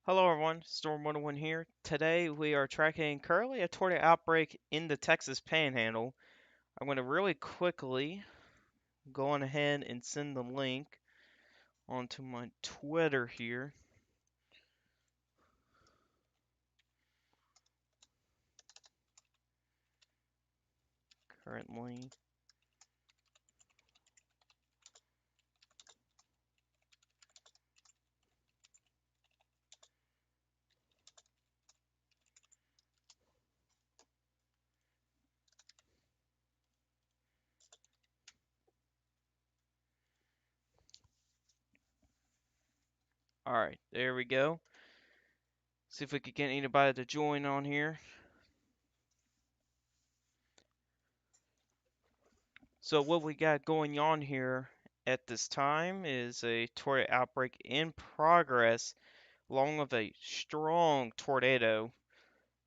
Hello everyone, Storm 101 here. Today we are tracking currently a tornado outbreak in the Texas Panhandle. I'm going to really quickly go on ahead and send the link onto my Twitter here. Currently. Alright, there we go. See if we could get anybody to join on here. So what we got going on here at this time is a tornado outbreak in progress along with a strong tornado.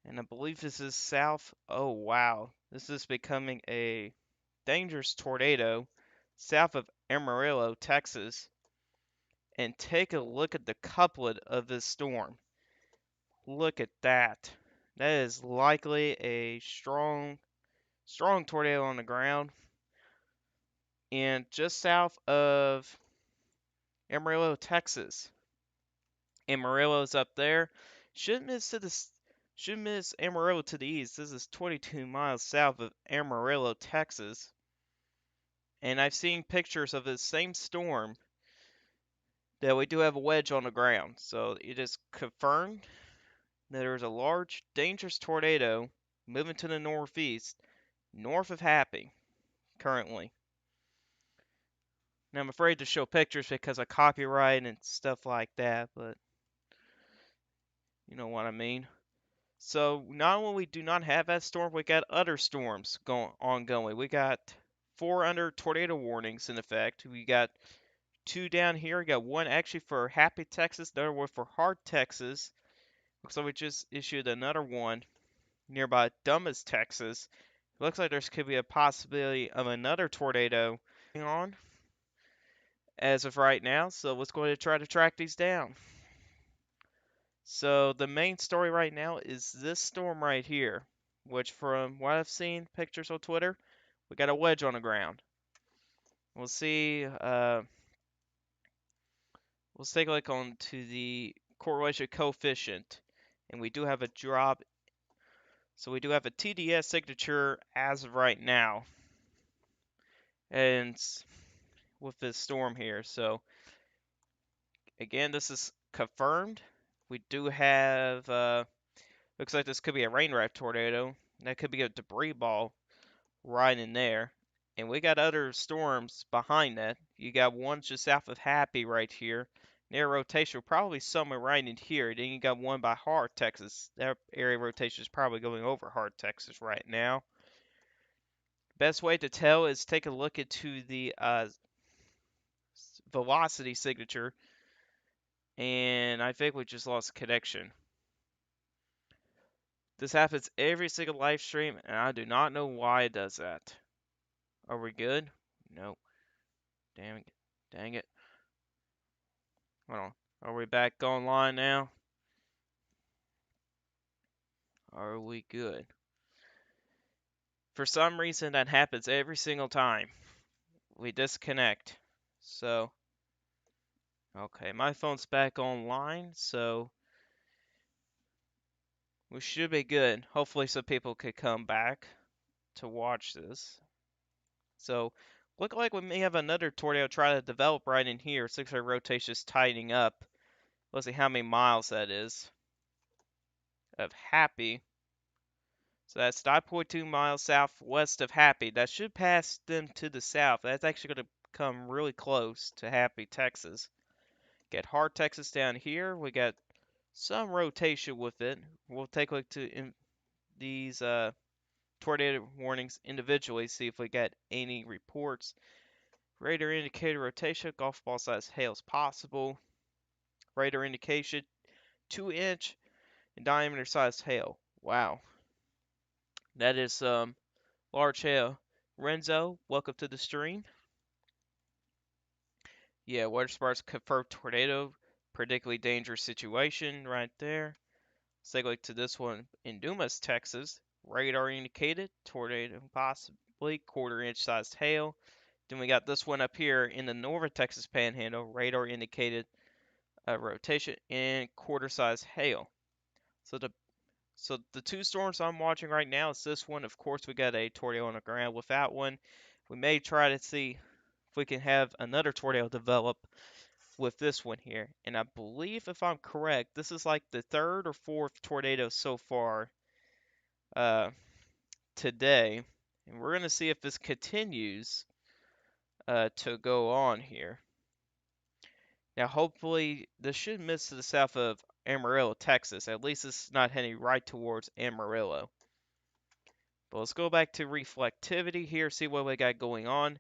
And I believe this is south. Oh, wow. This is becoming a dangerous tornado south of Amarillo, Texas. And take a look at the couplet of this storm. Look at that. That is likely a strong tornado on the ground. And just south of Amarillo, Texas. Amarillo's up there. Shouldn't miss to the should miss Amarillo to the east. This is 22 miles south of Amarillo, Texas. And I've seen pictures of this same storm that we do have a wedge on the ground. So it is confirmed that there is a large, dangerous tornado moving to the northeast, north of Happy, currently. Now I'm afraid to show pictures because of copyright and stuff like that, but you know what I mean. So not only we do not have that storm, we got other storms ongoing. We got four under tornado warnings in effect. We got two down here. We got one actually for Happy, Texas, the other one for Hard, Texas. Looks like we just issued another one nearby Dumas, Texas. Looks like there could be a possibility of another tornado going on as of right now. So let's go ahead and try to track these down. So the main story right now is this storm right here, which from what I've seen pictures on Twitter, we got a wedge on the ground. We'll see. Let's take a look on to the correlation coefficient, and we do have a drop. So we do have a TDS signature as of right now, and with this storm here. So again, this is confirmed. We do have. Looks like this could be a rain raft tornado. That could be a debris ball right in there. And we got other storms behind that. You got one just south of Happy right here. Near rotation, probably somewhere right in here. Then you got one by Hart, Texas. That area of rotation is probably going over Hart, Texas right now. Best way to tell is take a look into the velocity signature. And I think we just lost connection. This happens every single live stream, and I do not know why it does that. Are we good? Nope. Damn it. Dang it. Hold on. Are we back online now? Are we good? For some reason, that happens every single time. We disconnect. So, okay, my phone's back online, so we should be good. Hopefully, some people could come back to watch this. So, look like we may have another tornado try to develop right in here. 6-hour rotation is tightening up. Let's see how many miles that is of Happy. So that's 9.2 miles southwest of Happy. That should pass them to the south. That's actually going to come really close to Happy, Texas. Get Hard, Texas down here. We got some rotation with it. We'll take a look to these tornado warnings individually, see if we get any reports. Radar indicator rotation, golf ball size hail is possible. Radar indication, 2-inch in diameter sized hail. Wow. That is large hail. Renzo, welcome to the stream. Yeah, water sparks confirmed tornado particularly dangerous situation right there. Let's take a look to this one in Dumas, Texas. Radar indicated tornado, possibly quarter-inch sized hail. Then we got this one up here in the northern Texas Panhandle. Radar indicated rotation and quarter-sized hail. So the two storms I'm watching right now is this one. Of course, we got a tornado on the ground. With that one, we may try to see if we can have another tornado develop with this one here. And I believe, if I'm correct, this is like the third or fourth tornado so far uh, today. And we're going to see if this continues to go on here. Now, hopefully, this should miss to the south of Amarillo, Texas. At least it's not heading right towards Amarillo. But let's go back to reflectivity here, see what we got going on.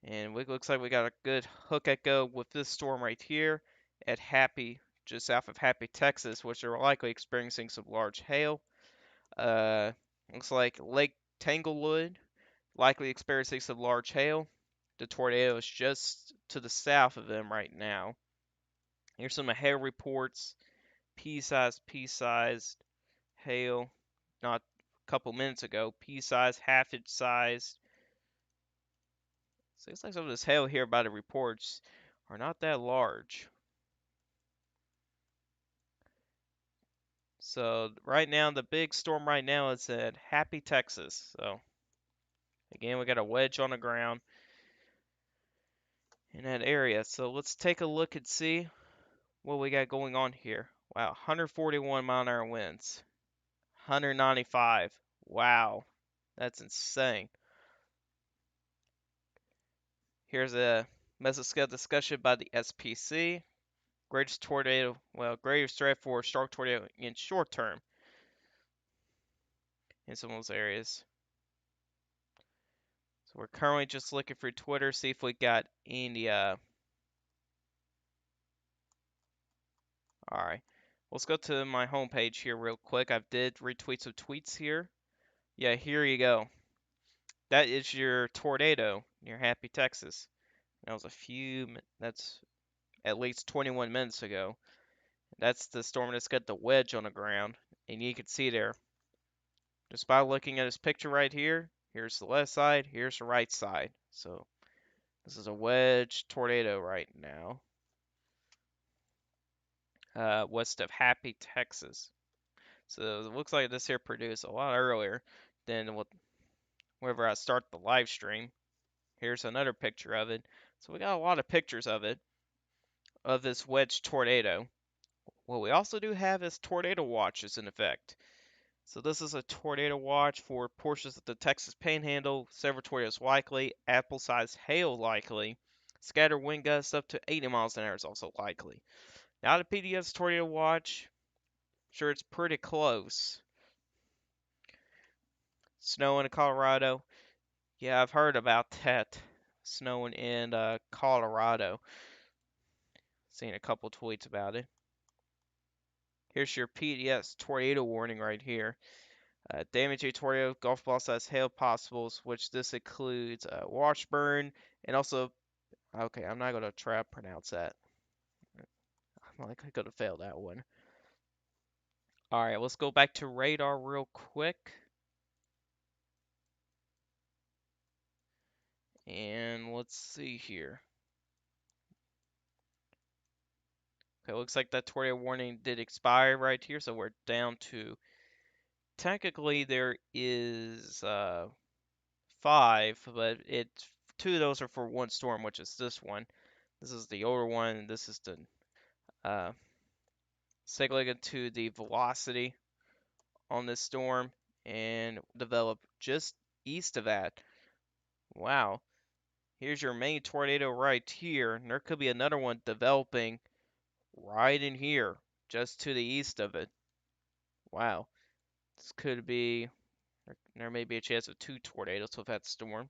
And it looks like we got a good hook echo with this storm right here at Happy, just south of Happy, Texas, which are likely experiencing some large hail. Looks like Lake Tanglewood, likely experiencing some large hail. The tornado is just to the south of them right now. Here's some hail reports. Pea-sized hail, not a couple minutes ago. Pea-sized, half-inch sized. Seems like some of this hail here by the reports are not that large. So right now, the big storm right now is at Happy, Texas. So again, we got a wedge on the ground in that area. So let's take a look and see what we got going on here. Wow, 141-mile-an-hour winds, 195. Wow, that's insane. Here's a mesoscale discussion by the SPC. Greatest threat for strong tornado in short term in some of those areas. So we're currently just looking through Twitter, see if we got any. Alright, let's go to my homepage here real quick. I did retweet some tweets here. Yeah, here you go. That is your tornado near Happy, Texas. That was that's at least 21 minutes ago. That's the storm that's got the wedge on the ground. And you can see there, just by looking at this picture right here, here's the left side, here's the right side. So this is a wedge tornado right now. West of Happy, Texas. So it looks like this here produced a lot earlier than whenever I start the live stream. Here's another picture of it. So we got a lot of pictures of it, of this wedge tornado. What we also do have is tornado watches in effect. So this is a tornado watch for portions of the Texas Panhandle. Several tornadoes likely. Apple-sized hail likely. Scattered wind gusts up to 80 miles an hour is also likely. Now the PDS tornado watch, sure it's pretty close. Snow in Colorado. Yeah, I've heard about that. Snowing in Colorado. Seen a couple tweets about it. Here's your PDS tornado warning right here. Damaging tornado, golf ball size hail possibles, which this includes Washburn and also. Okay, I'm not gonna try to pronounce that. I'm likely gonna fail that one. All right, let's go back to radar real quick. And let's see here. Okay, looks like that tornado warning did expire right here, so we're down to. Technically, there is 5, but two of those are for one storm, which is this one. This is the older one, and this is the uh, let's take a look into the velocity on this storm and develop just east of that. Wow. Here's your main tornado right here, and there could be another one developing right in here, just to the east of it. Wow. This could be, there may be a chance of 2 tornadoes with that storm.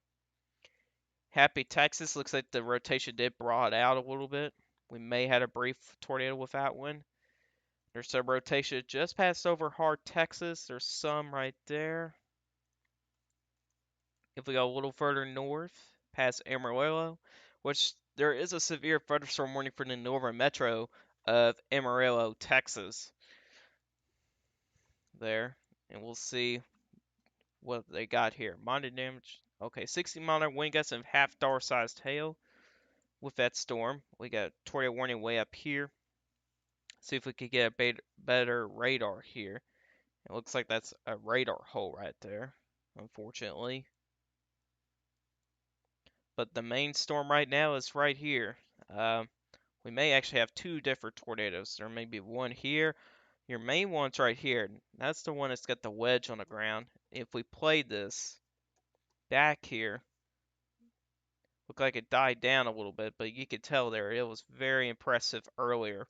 Happy, Texas, looks like the rotation did broad out a little bit. We may have a brief tornado with that one. There's some rotation just passed over Hard, Texas. There's some right there. If we go a little further north, past Amarillo, which there is a severe thunderstorm warning for the northern metro of Amarillo, Texas. There, and we'll see what they got here. Minor damage. Okay, 60-mile-an-hour wind gusts and half-dollar-sized hail with that storm. We got tornado warning way up here. See if we could get a better radar here. It looks like that's a radar hole right there, unfortunately. But the main storm right now is right here. We may actually have two different tornadoes. There may be one here. Your main one's right here. That's the one that's got the wedge on the ground. If we played this back here, looked like it died down a little bit, but you could tell there it was very impressive earlier.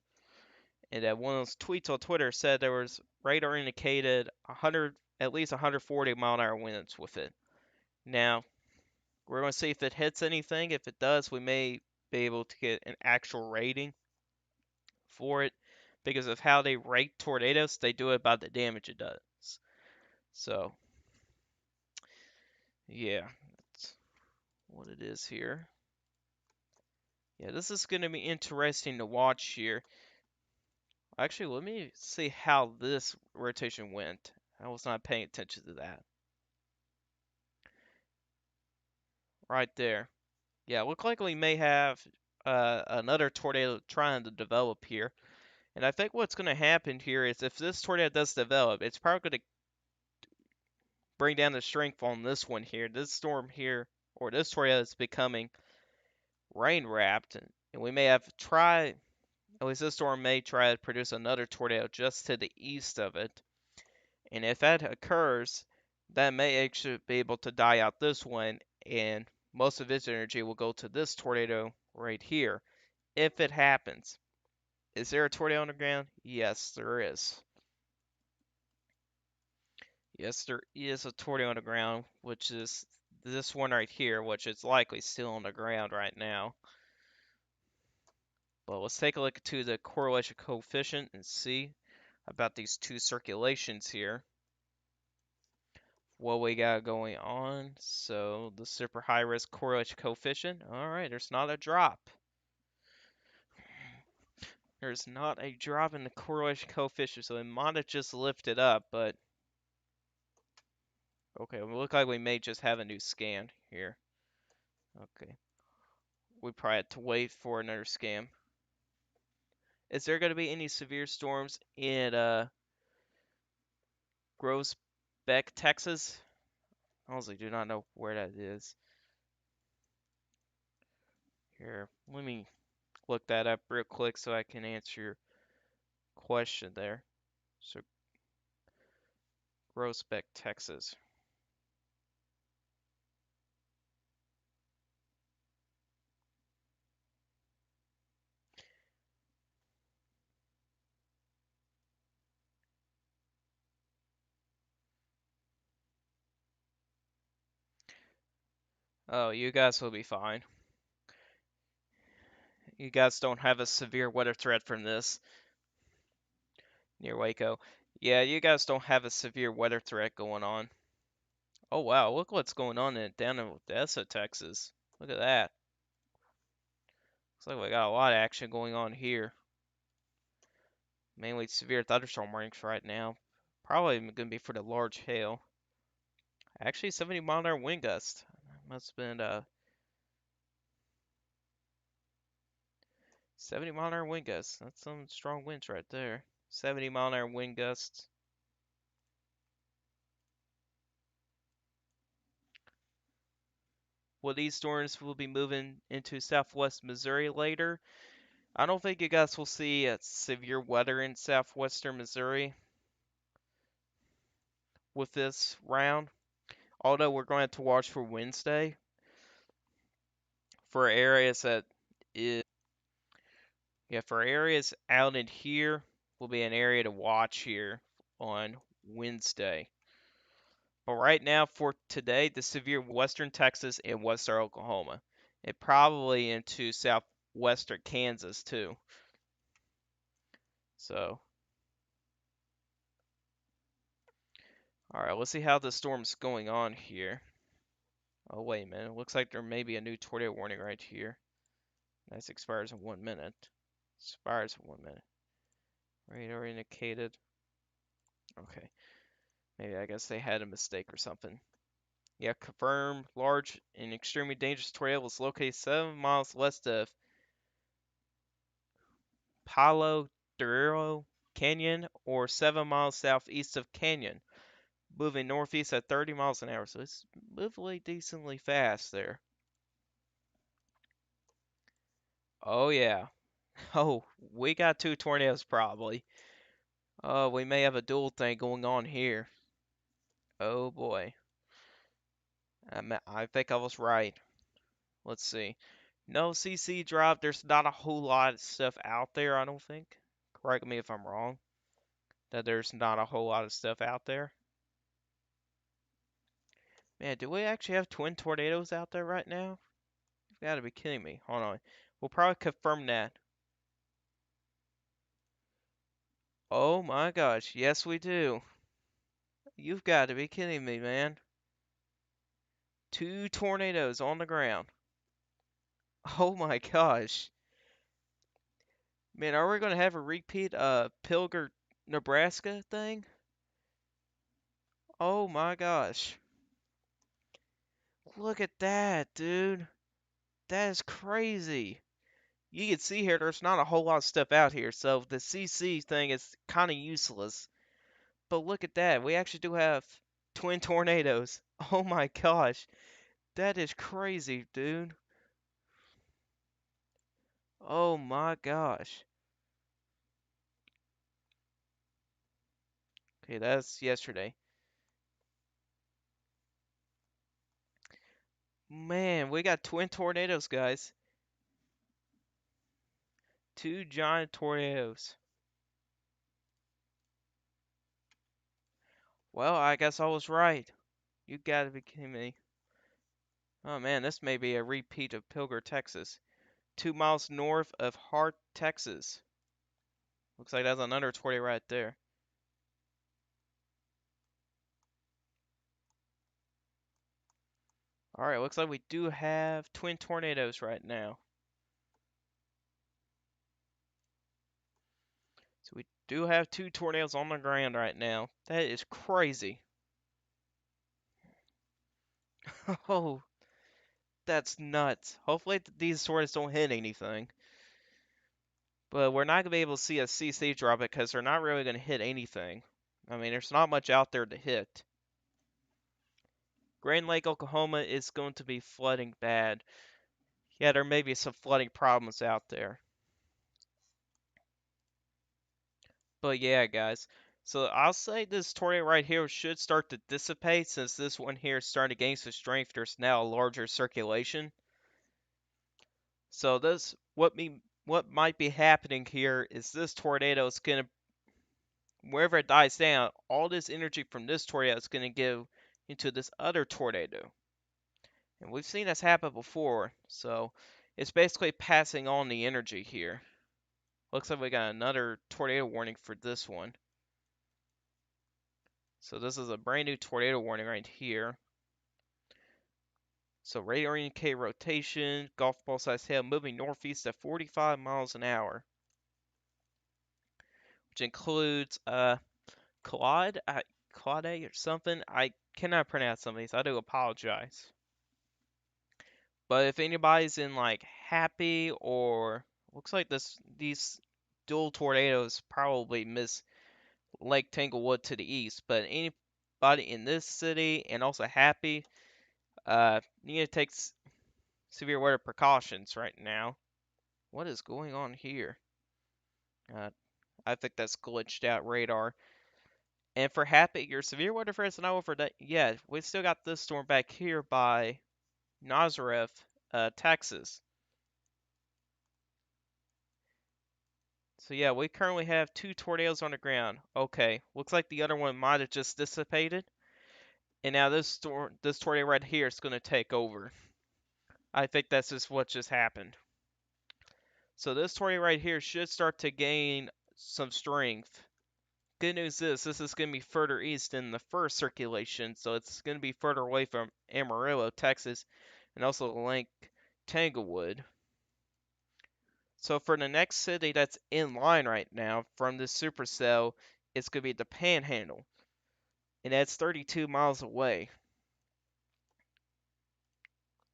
And one of those tweets on Twitter said there was radar indicated 100, at least 140-mile-an-hour winds with it. Now, we're going to see if it hits anything. If it does, we may be able to get an actual rating for it. Because of how they rate tornadoes, they do it by the damage it does. So, yeah, that's what it is here. Yeah, this is going to be interesting to watch here. Actually, let me see how this rotation went. I was not paying attention to that. Right there. Yeah, look like we may have another tornado trying to develop here. And I think what's going to happen here is if this tornado does develop, it's probably going to bring down the strength on this one here. This storm here, or this tornado is becoming rain wrapped. And we may have to try, at least this storm may try to produce another tornado just to the east of it. And if that occurs, that may actually be able to die out this one, and most of its energy will go to this tornado right here. If it happens, is there a tornado on the ground? Yes, there is. Yes, there is a tornado on the ground, which is this one right here, which is likely still on the ground right now. But let's take a look to the correlation coefficient and see about these two circulations here. What we got going on. So the super high risk correlation coefficient. All right, there's not a drop. There's not a drop in the correlation coefficient, so it might have just lifted up, but okay, we look like we may just have a new scan here. Okay. We probably had to wait for another scan. Is there going to be any severe storms in Groesbeck, Texas? I honestly do not know where that is. Here, let me look that up real quick so I can answer your question there. So, Groesbeck, Texas. Oh, you guys will be fine. You guys don't have a severe weather threat from this near Waco. Yeah, you guys don't have a severe weather threat going on. Oh wow, look what's going on down in Odessa, Texas. Look at that. Looks like we got a lot of action going on here. Mainly severe thunderstorm warnings right now. Probably going to be for the large hail. Actually, 70-mile-an-hour wind gust. Must have been 70-mile-an-hour wind gusts. That's some strong winds right there. 70-mile-an-hour wind gusts. Well, these storms will be moving into southwest Missouri later. I don't think you guys will see severe weather in southwestern Missouri with this round. Although we're going to have to watch for Wednesday for areas that is, yeah, for areas out in here will be an area to watch here on Wednesday. But right now for today, the severe western Texas and western Oklahoma, and probably into southwestern Kansas too. So, all right, let's see how the storm's going on here. Oh wait a minute, it looks like there may be a new tornado warning right here. That expires in 1 minute. Expires in 1 minute. Radar indicated. Okay. Maybe I guess they had a mistake or something. Yeah, confirmed. Large and extremely dangerous tornado was located 7 miles west of Palo Duro Canyon or 7 miles southeast of Canyon, moving northeast at 30 miles an hour. So it's moving decently fast there. Oh, yeah. Oh, we got two tornadoes probably. Oh, we may have a dual thing going on here. Oh, boy. I think I was right. Let's see. No CC drop. There's not a whole lot of stuff out there, I don't think. Correct me if I'm wrong. That there's not a whole lot of stuff out there. Man, do we actually have twin tornadoes out there right now? You've got to be kidding me. Hold on. We'll probably confirm that. Oh my gosh. Yes, we do. You've got to be kidding me, man. Two tornadoes on the ground. Oh my gosh. Man, are we going to have a repeat Pilger, Nebraska thing? Oh my gosh. Look at that, dude. That is crazy. You can see here there's not a whole lot of stuff out here, so the CC thing is kind of useless. But look at that. We actually do have twin tornadoes. Oh my gosh. That is crazy, dude. Oh my gosh. Okay, that's yesterday. Man, we got twin tornadoes, guys. Two giant tornadoes. Well, I guess I was right. You gotta be kidding me. Oh man, this may be a repeat of Pilger, Texas. 2 miles north of Hart, Texas. Looks like that's another tornado right there. Alright, looks like we do have twin tornadoes right now. So we do have two tornadoes on the ground right now. That is crazy. Oh, that's nuts. Hopefully these tornadoes don't hit anything. But we're not going to be able to see a CC drop it because they're not really going to hit anything. I mean, there's not much out there to hit. Grand Lake, Oklahoma is going to be flooding bad. Yeah, there may be some flooding problems out there. But yeah, guys. So I'll say this tornado right here should start to dissipate since this one here is starting to gain some strength. There's now a larger circulation. So this what might be happening here is this tornado is gonna wherever it dies down, all this energy from this tornado is gonna go into this other tornado. And we've seen this happen before, so it's basically passing on the energy here. Looks like we got another tornado warning for this one. So this is a brand new tornado warning right here. So radar indicated rotation, golf ball size hail moving northeast at 45 miles an hour, which includes Claude, Claude or something. I cannot pronounce some of these. I do apologize. But if anybody's in like Happy or looks like these dual tornadoes probably miss Lake Tanglewood to the east. But anybody in this city and also Happy, need to take severe weather precautions right now. What is going on here? Uh, I think that's glitched out radar. And for Happy, your severe weather threat is not over that. Yeah, we still got this storm back here by Nazareth, Texas. So yeah, we currently have two tornadoes on the ground. Okay, looks like the other one might have just dissipated. And now this tornado right here is going to take over. I think that's just what just happened. So this tornado right here should start to gain some strength. Good news is this is going to be further east in the first circulation, so it's going to be further away from Amarillo, Texas, and also Lake Tanglewood. So for the next city that's in line right now from this supercell, it's gonna be the Panhandle, and that's 32 miles away.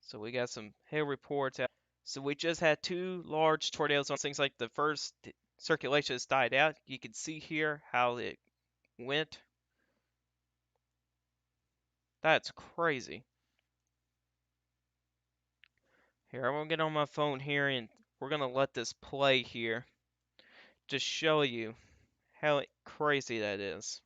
So we got some hail reports out. So we just had two large tornadoes on things like the first circulation has died out. You can see here how it went. That's crazy. Here, I'm gonna get on my phone here and we're gonna let this play here. Just show you how crazy that is.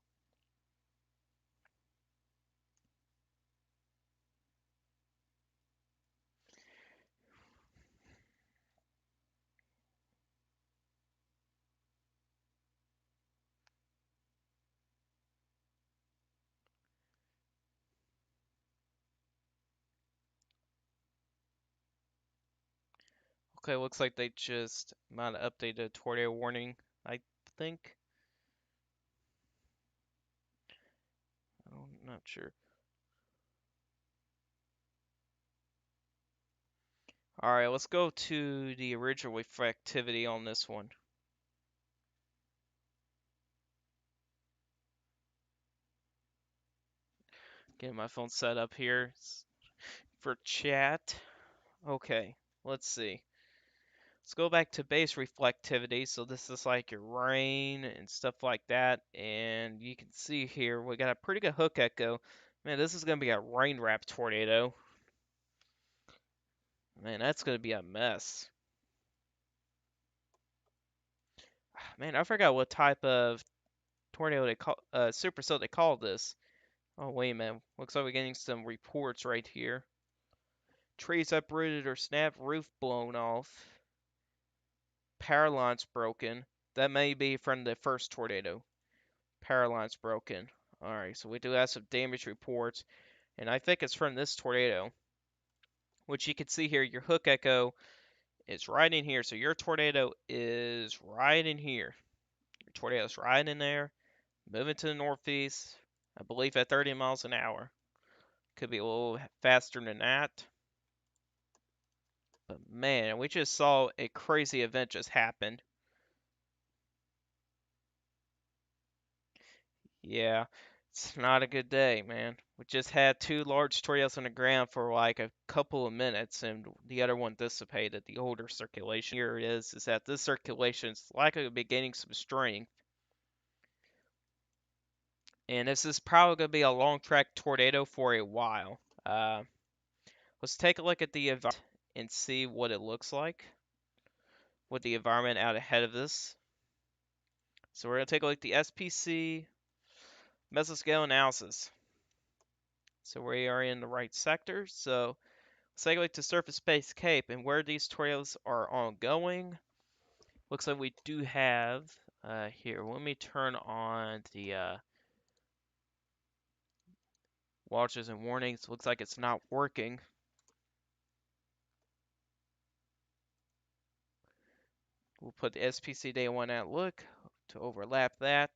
Okay, looks like they just might have updated tornado warning, I think. I'm not sure. Alright, let's go to the original reflectivity on this one. Getting my phone set up here for chat. Okay, let's see. Let's go back to base reflectivity. So this is like your rain and stuff like that. And you can see here we got a pretty good hook echo. Man, this is going to be a rain wrap tornado. Man, that's going to be a mess. Man, I forgot what type of tornado they call supercell they call this. Oh wait a minute. Looks like we're getting some reports right here. Trees uprooted or snapped, roof blown off. Power lines broken. That may be from the first tornado. Power lines broken. Alright, so we do have some damage reports, and I think it's from this tornado. Which you can see here, your hook echo is right in here. So your tornado is right in here. Your tornado's right in there, moving to the northeast, I believe at 30 miles an hour. Could be a little faster than that. But man, we just saw a crazy event just happen. Yeah, it's not a good day, man. We just had two large tornadoes on the ground for like a couple of minutes, and the other one dissipated. The older circulation here is that this circulation is likely to be gaining some strength, and this is probably going to be a long track tornado for a while. Let's take a look at the environment and see what it looks like with the environment out ahead of this. So we're going to take a look at the SPC mesoscale analysis. So we are in the right sector. So let's take a look to surface space Cape and where these tornadoes are ongoing. Looks like we do have here. Let me turn on the watches and warnings. Looks like it's not working. We'll put the SPC day one outlook to overlap that.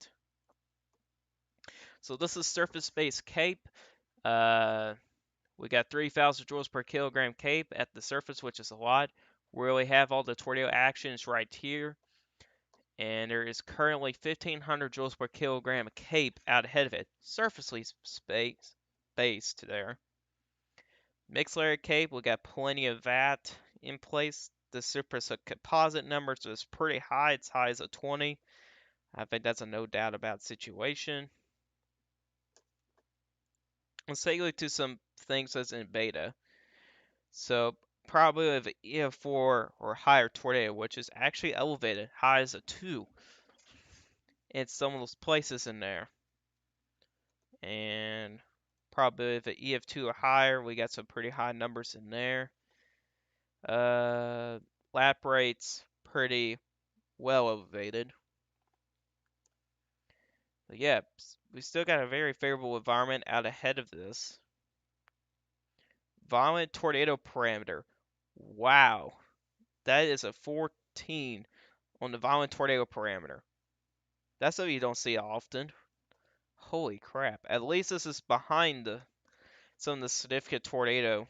So this is surface space Cape. We got 3,000 joules per kilogram Cape at the surface, which is a lot. We really have all the tornado actions right here. And there is currently 1,500 joules per kilogram Cape out ahead of it. Surfacely space based there. Mixed layer Cape, we got plenty of that in place. The surface composite numbers is pretty high. It's high as a 20. I think that's a no doubt about situation. Let's take a look to some things that's in beta. So probably of EF4 or higher tornado, which is actually elevated, high as a 2 in some of those places in there. And probably of EF2 or higher, we got some pretty high numbers in there. Lap rates pretty well elevated. But yeah, we still got a very favorable environment out ahead of this. Violent tornado parameter. Wow. That is a 14 on the violent tornado parameter. That's something you don't see often. Holy crap. At least this is behind some of the significant tornado,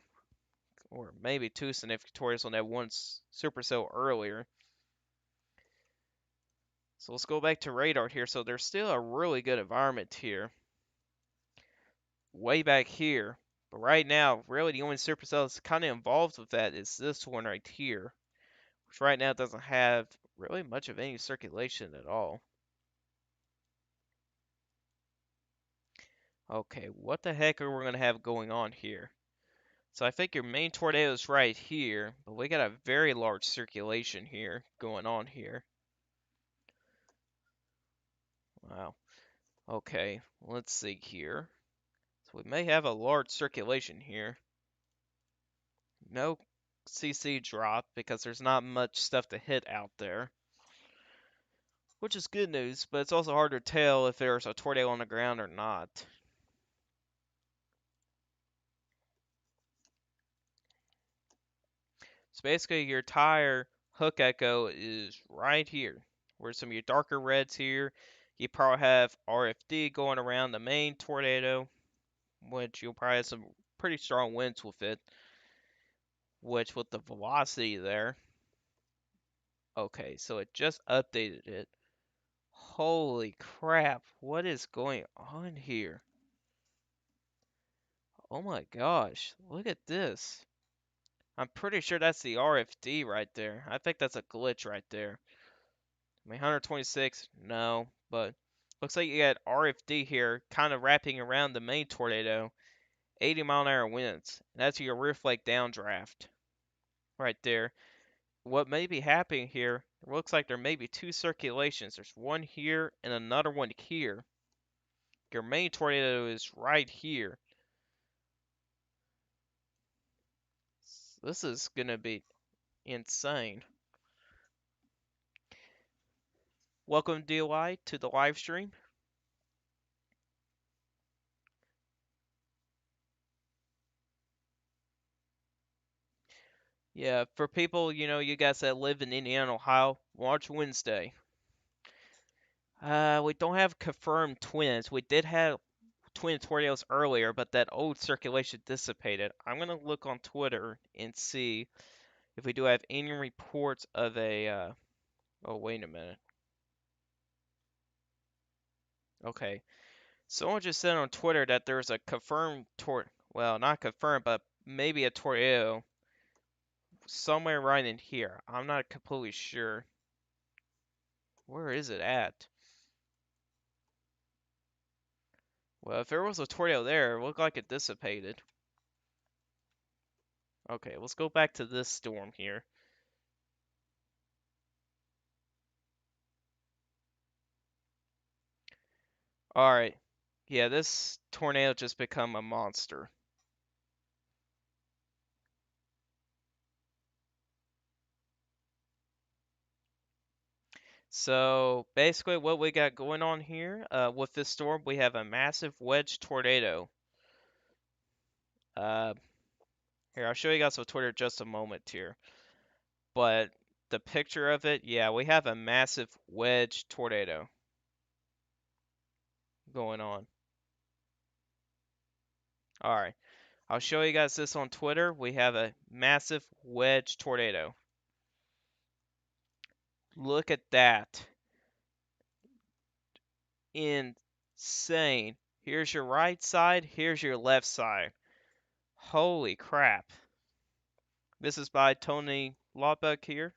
or maybe two significant tornadoes on that one supercell earlier. So let's go back to radar here. So there's still a really good environment here, way back here. But right now, really the only supercell that's kind of involved with that is this one right here, which right now doesn't have really much of any circulation at all. Okay, what the heck are we going to have going on here? So I think your main tornado is right here, but we got a very large circulation here going on here. Wow. Okay, let's see here. So we may have a large circulation here. No CC drop because there's not much stuff to hit out there, which is good news, but it's also hard to tell if there's a tornado on the ground or not. So basically your tire hook echo is right here, where some of your darker reds here. You probably have RFD going around the main tornado, which you'll probably have some pretty strong winds with it, which with the velocity there. Okay, so it just updated it. Holy crap, what is going on here? Oh my gosh, look at this. I'm pretty sure that's the RFD right there. I think that's a glitch right there. I mean, 126, no, but looks like you got RFD here, kind of wrapping around the main tornado, 80-mile-an-hour winds. And that's your rear flake downdraft right there. What may be happening here, it looks like there may be two circulations. There's one here and another one here. Your main tornado is right here. This is gonna be insane. Welcome, DOI, to the live stream. Yeah, for people, you guys that live in Indiana, Ohio, watch Wednesday. We don't have confirmed twins. We did have twin tornadoes earlier, but that old circulation dissipated. I'm gonna look on Twitter and see if we do have any reports of a. Oh, wait a minute. Okay, someone just said on Twitter that there's a confirmed well, not confirmed, but maybe a tornado somewhere right in here. I'm not completely sure. Where is it at? Well, if there was a tornado there, it looked like it dissipated. Okay, let's go back to this storm here. Alright. Yeah, this tornado just become a monster. So basically what we got going on here with this storm, we have a massive wedge tornado. Uh, Here, I'll show you guys on Twitter just a moment here. But the picture of it, yeah, we have a massive wedge tornado going on. Alright, I'll show you guys this on Twitter. We have a massive wedge tornado. Look at that. Insane. Here's your right side, here's your left side. Holy crap. This is by Tony Lawbuck here.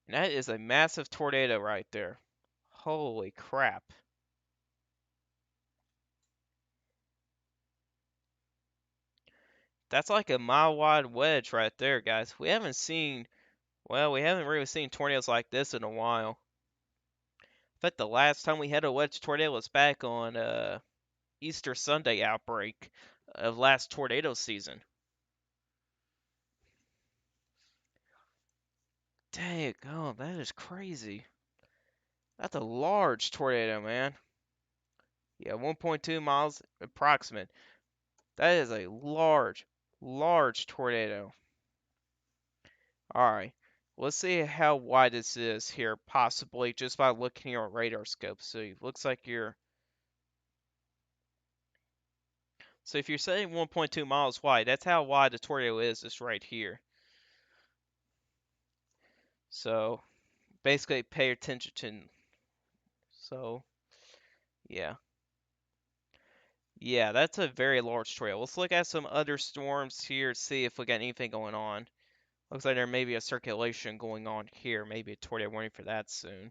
And that is a massive tornado right there. Holy crap. That's like a mile wide wedge right there, guys. We haven't really seen tornadoes like this in a while. In fact, the last time we had a wedge tornado was back on Easter Sunday outbreak of last tornado season. Dang, oh, that is crazy. That's a large tornado, man. Yeah, 1.2 miles approximate. That is a large, large tornado. Alright, let's see how wide this is here, possibly, just by looking here on radar scope. So it looks like so if you're saying 1.2 miles wide, that's how wide the tornado is, just right here. So basically pay attention to. So, yeah. Yeah, that's a very large tornado. Let's look at some other storms here, see if we got anything going on. Looks like there may be a circulation going on here, maybe a tornado warning for that soon.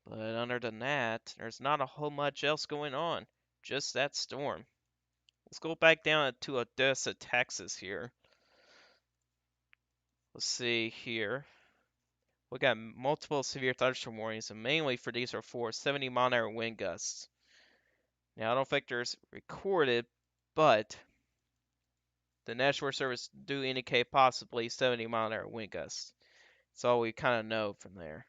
But other than that, there's not a whole much else going on. Just that storm. Let's go back down to Odessa, Texas here. Let's see here. We got multiple severe thunderstorm warnings, and mainly for these are for 70-mile-an-hour wind gusts. Now, I don't think there's recorded, but the National Weather Service do indicate possibly 70-mile-an-hour wind gusts. That's all we kind of know from there.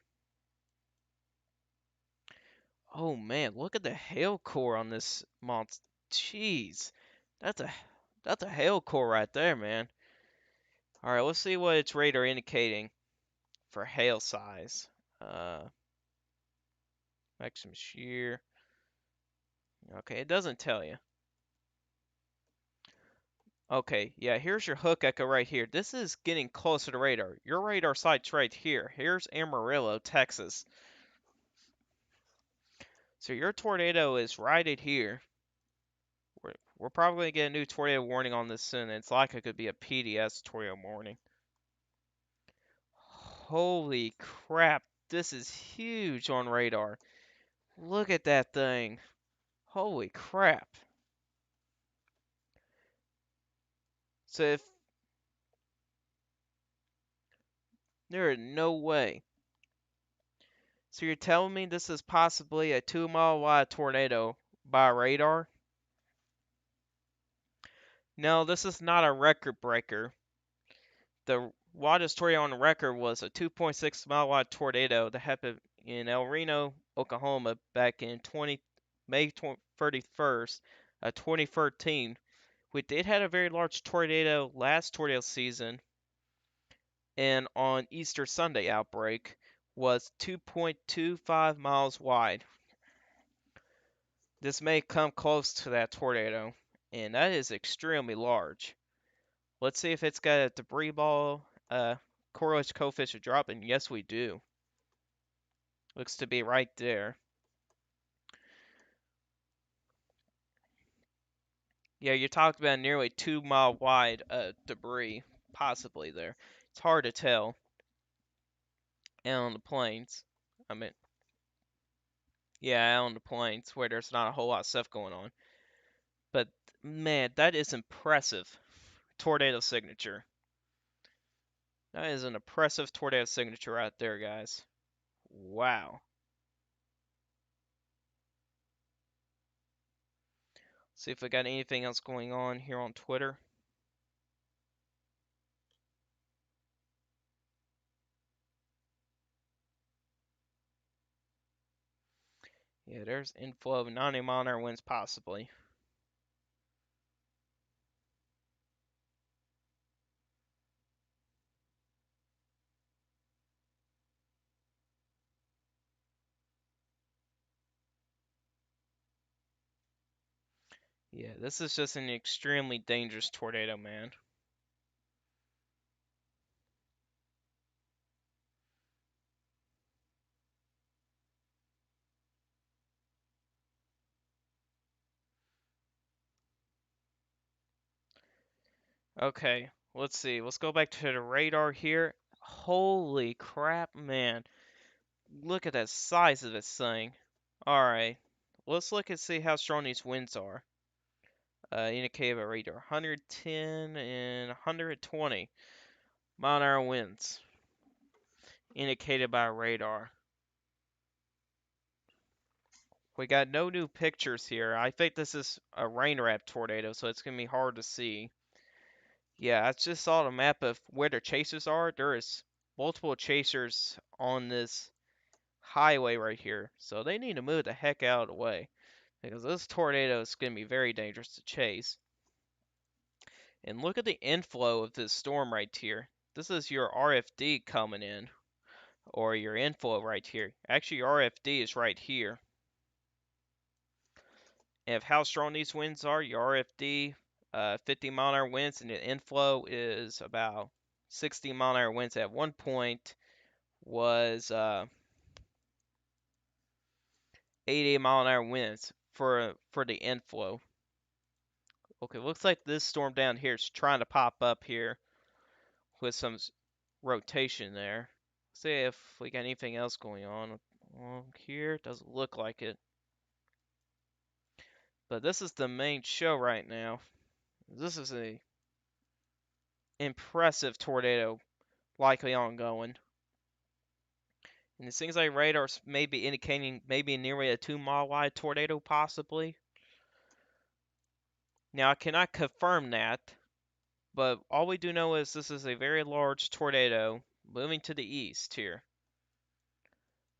Oh man, look at the hail core on this monster. Jeez, that's a that's a hail core right there, man. All right, let's see what its radar indicating for hail size. Uh, maximum shear. Okay, it doesn't tell you. Okay, yeah, here's your hook echo right here. This is getting closer to radar. Your radar site's right here. Here's Amarillo, Texas. So your tornado is right at here. We're probably going to get a new tornado warning on this soon. It's like it could be a PDS tornado warning. Holy crap, this is huge on radar. Look at that thing. Holy crap. So if there is no way. So you're telling me this is possibly a 2-mile wide tornado by radar? No, this is not a record breaker. The widest tornado on the record was a 2.6-mile wide tornado that happened in El Reno, Oklahoma back in May 31st, 2013. We did have a very large tornado last tornado season, and on Easter Sunday outbreak was 2.25 miles wide. This may come close to that tornado, and that is extremely large. Let's see if it's got a debris ball correlation coefficient drop, and yes, we do. Looks to be right there. Yeah, you're talking about nearly 2-mile wide debris, possibly there. It's hard to tell. And on the plains, I mean, yeah, out on the plains where there's not a whole lot of stuff going on. But man, that is impressive. Tornado signature. That is an impressive tornado signature right there, guys. Wow. See if we got anything else going on here on Twitter. Yeah, there's inflow of 90-mile-an-hour winds possibly. Yeah, this is just an extremely dangerous tornado, man. Okay, let's see. Let's go back to the radar here. Holy crap, man. Look at the size of this thing. Alright, let's look and see how strong these winds are. Indicated by radar 110 and 120 mile an hour winds. Indicated by radar. We got no new pictures here. I think this is a rain wrap tornado, so it's gonna be hard to see. Yeah, I just saw the map of where the chasers are. There is multiple chasers on this highway right here, so they need to move the heck out of the way because this tornado is going to be very dangerous to chase. And look at the inflow of this storm right here. This is your RFD coming in, or your inflow right here. Actually, your RFD is right here. And of how strong these winds are, your RFD, 50-mile-an-hour winds, and the inflow is about 60-mile-an-hour winds at one point was 80-mile-an-hour winds for the inflow. Okay, looks like this storm down here is trying to pop up here with some rotation there. See if we got anything else going on. Well, here doesn't look like it. But this is the main show right now. This is a impressive tornado likely ongoing. And it seems like radar's maybe indicating maybe nearly a 2-mile wide tornado possibly. Now I cannot confirm that, but all we do know is this is a very large tornado moving to the east here.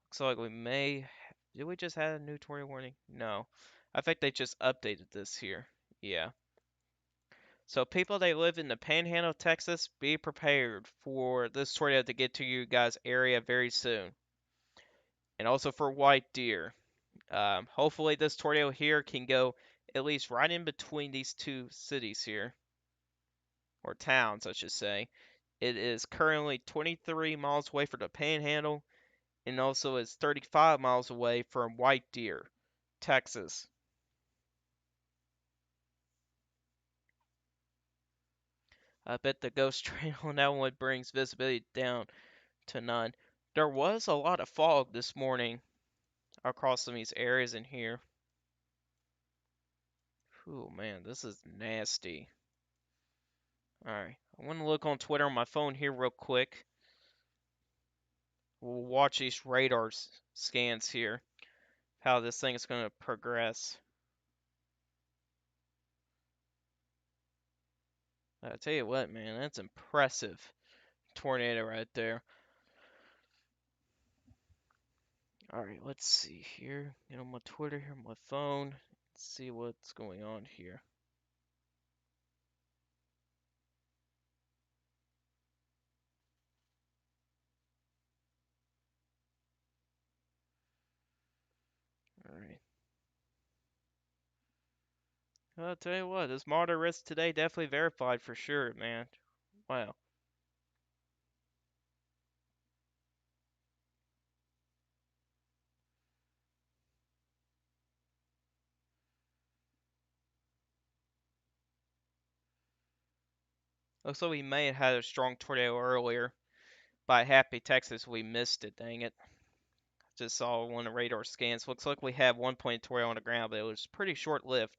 Looks like we may. Did we just have a new tornado warning? No. I think they just updated this here. Yeah. So people that live in the Panhandle, Texas, be prepared for this tornado to get to you guys' area very soon. And also for white deer. Hopefully this tornado here can go at least right in between these two cities here. Or towns, I should say. It is currently 23 miles away from the Panhandle, and also is 35 miles away from White Deer, Texas. I bet the ghost trail on that one brings visibility down to none. There was a lot of fog this morning across some of these areas in here. Oh man, this is nasty. Alright, I want to look on Twitter on my phone here real quick. We'll watch these radar scans here, how this thing is going to progress. I tell you what, man, that's impressive tornado right there. Alright, let's see here. Get on my Twitter here, my phone. See what's going on here. Alright. I'll tell you what, this moderate risk today definitely verified for sure, man. Wow. Looks like we may have had a strong tornado earlier. By Happy Texas, we missed it, dang it. Just saw one of the radar scans. Looks like we have 1 point tornado on the ground, but it was pretty short-lived.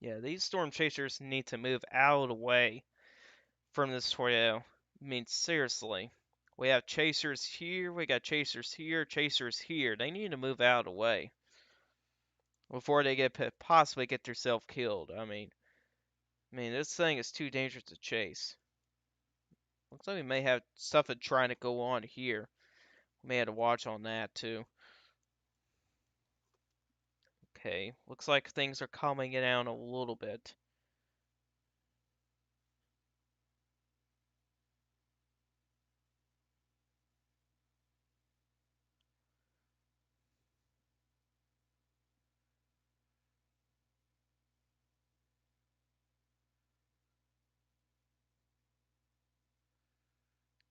Yeah, these storm chasers need to move out of the way from this tornado. I mean, seriously. We have chasers here, we got chasers here, chasers here. They need to move out of the way before they possibly get themselves killed. I mean, this thing is too dangerous to chase. Looks like we may have stuff trying to go on here. We may have to watch on that too. Okay, looks like things are calming it down a little bit.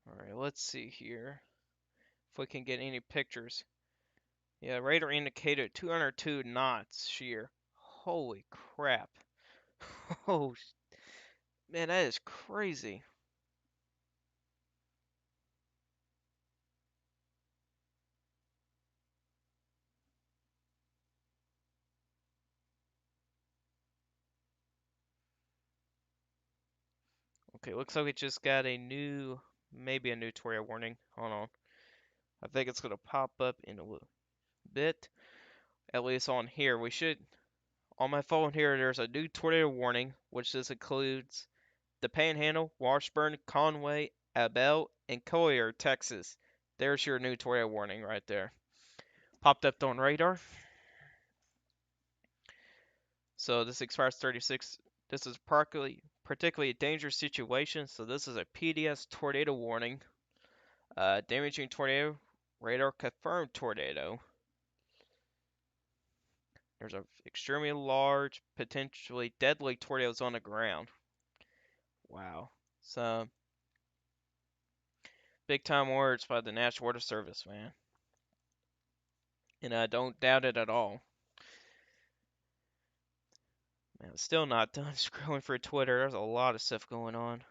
Alright, let's see here if we can get any pictures. Yeah, radar indicated 202 knots shear. Holy crap. Oh, man, that is crazy. Okay, looks like we just got maybe a new tornado warning. Hold on. I think it's gonna pop up in a little bit. At least on here, on my phone here, there's a new tornado warning, which this includes the Panhandle, Washburn, Conway, Abel, and Collier, Texas. There's your new tornado warning right there. Popped up on radar. So this expires 36. This is particularly a dangerous situation. So this is a PDS tornado warning. Damaging tornado Radar confirmed tornado. There's a extremely large, potentially deadly tornadoes on the ground. Wow. Some big time words by the National Weather Service, man. And I don't doubt it at all. Man, I'm still not done scrolling for Twitter. There's a lot of stuff going on.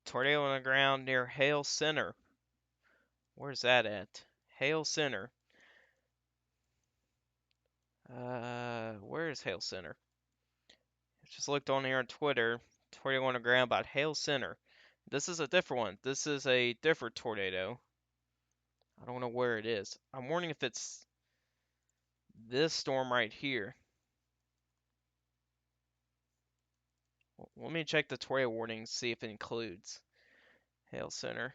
Tornado on the ground near Hale Center. Where's that at? Hale Center. Where is Hale Center? Just looked on here on Twitter. Tornado on the ground about Hale Center. This is a different one. This is a different tornado. I don't know where it is. I'm wondering if it's this storm right here. Let me check the tornado warning, see if it includes Hale Center.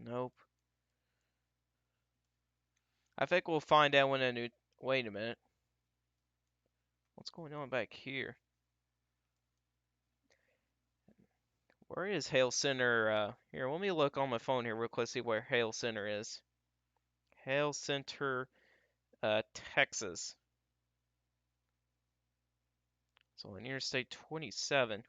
Nope. I think we'll find out when a new. Wait a minute. What's going on back here? Where is Hale Center? Here, let me look on my phone here real quick, see where Hale Center is. Hale Center, Texas. So on Interstate 27.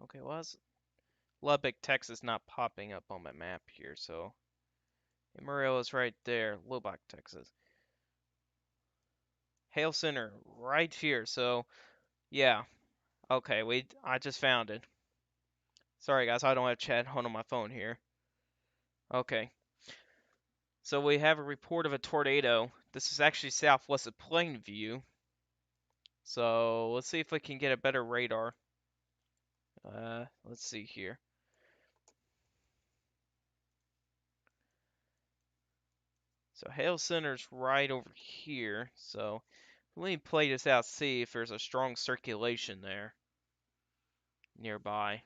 Okay, well, it's Lubbock, Texas, not popping up on my map here, so Amarillo is right there, Lubbock, Texas. Hale Center, right here. So, yeah. Okay, I just found it. Sorry, guys, I don't have chat on my phone here. Okay. So we have a report of a tornado. This is actually southwest of Plainview. So let's see if we can get a better radar. Let's see here. So Hale Center's right over here. So let me play this out, see if there's a strong circulation there nearby.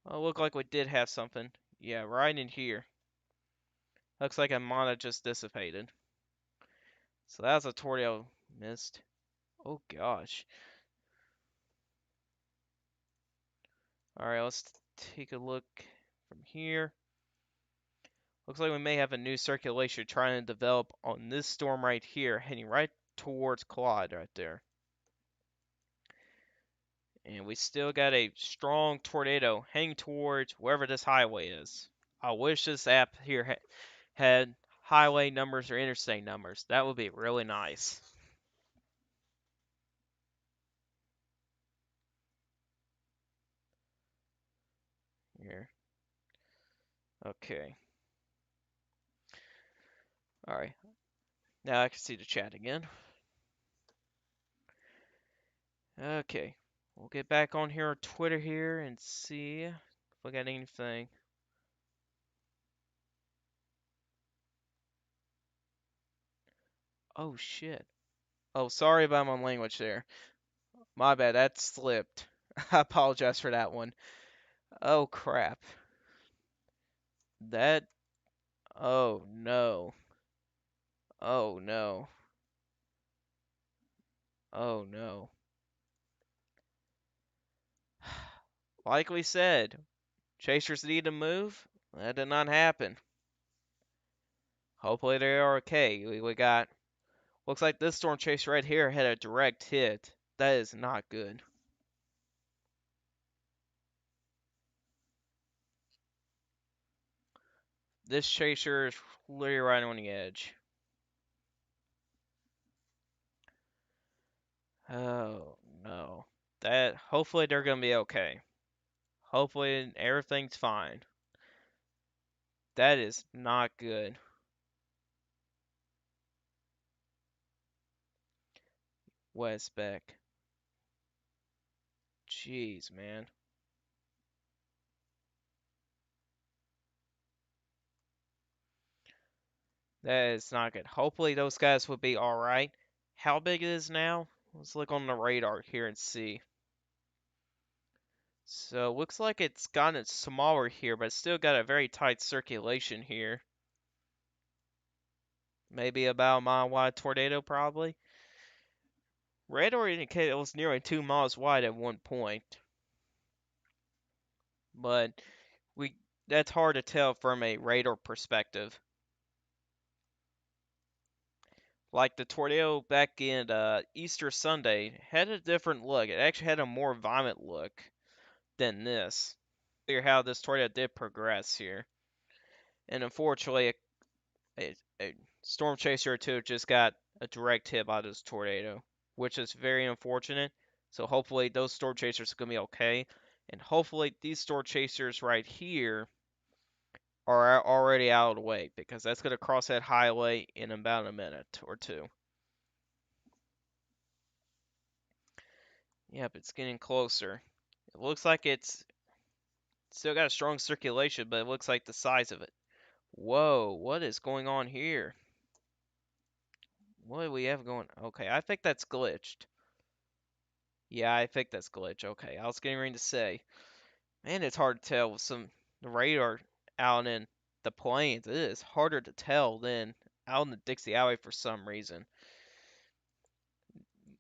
Oh, look like we did have something. Yeah, right in here. Looks like it might have just dissipated. So that was a tornado missed. Oh gosh. Alright, let's take a look from here. Looks like we may have a new circulation trying to develop on this storm right here, heading right towards Claude right there. And we still got a strong tornado heading towards wherever this highway is. I wish this app here had highway numbers or interstate numbers. That would be really nice. Here. Okay. Alright. Now I can see the chat again. Okay. We'll get back on here on Twitter here and see if we got anything. Oh shit. Oh, sorry about my language there. My bad, that slipped. I apologize for that one. Oh crap. That. Oh no. Oh no. Oh no. Like we said, chasers need to move. That did not happen. Hopefully they are okay. We got. Looks like this storm chaser right here had a direct hit. That is not good. This chaser is literally right on the edge. Oh no. That hopefully they're gonna be okay. Hopefully everything's fine. That is not good. Westbeck. Jeez, man. That is not good. Hopefully those guys will be alright. How big it is now? Let's look on the radar here and see. So looks like it's gotten smaller here, but still got a very tight circulation here. Maybe about a mile wide tornado probably. Radar indicated it was nearly 2 miles wide at one point. But we that's hard to tell from a radar perspective. Like the tornado back in Easter Sunday had a different look. It actually had a more violent look than this. Clear how this tornado did progress here. And unfortunately, a storm chaser or two just got a direct hit by this tornado, which is very unfortunate. So hopefully those storm chasers are going to be okay. And hopefully these storm chasers right here are already out of the way because that's going to cross that highway in about a minute or two. Yep, it's getting closer. It looks like it's still got a strong circulation, but it looks like the size of it. Whoa, what is going on here? What do we have going? Okay, I think that's glitched. Yeah, I think that's glitch. Okay, I was getting ready to say, man, it's hard to tell with some the radar out in the plains. It is harder to tell than out in the Dixie Alley for some reason.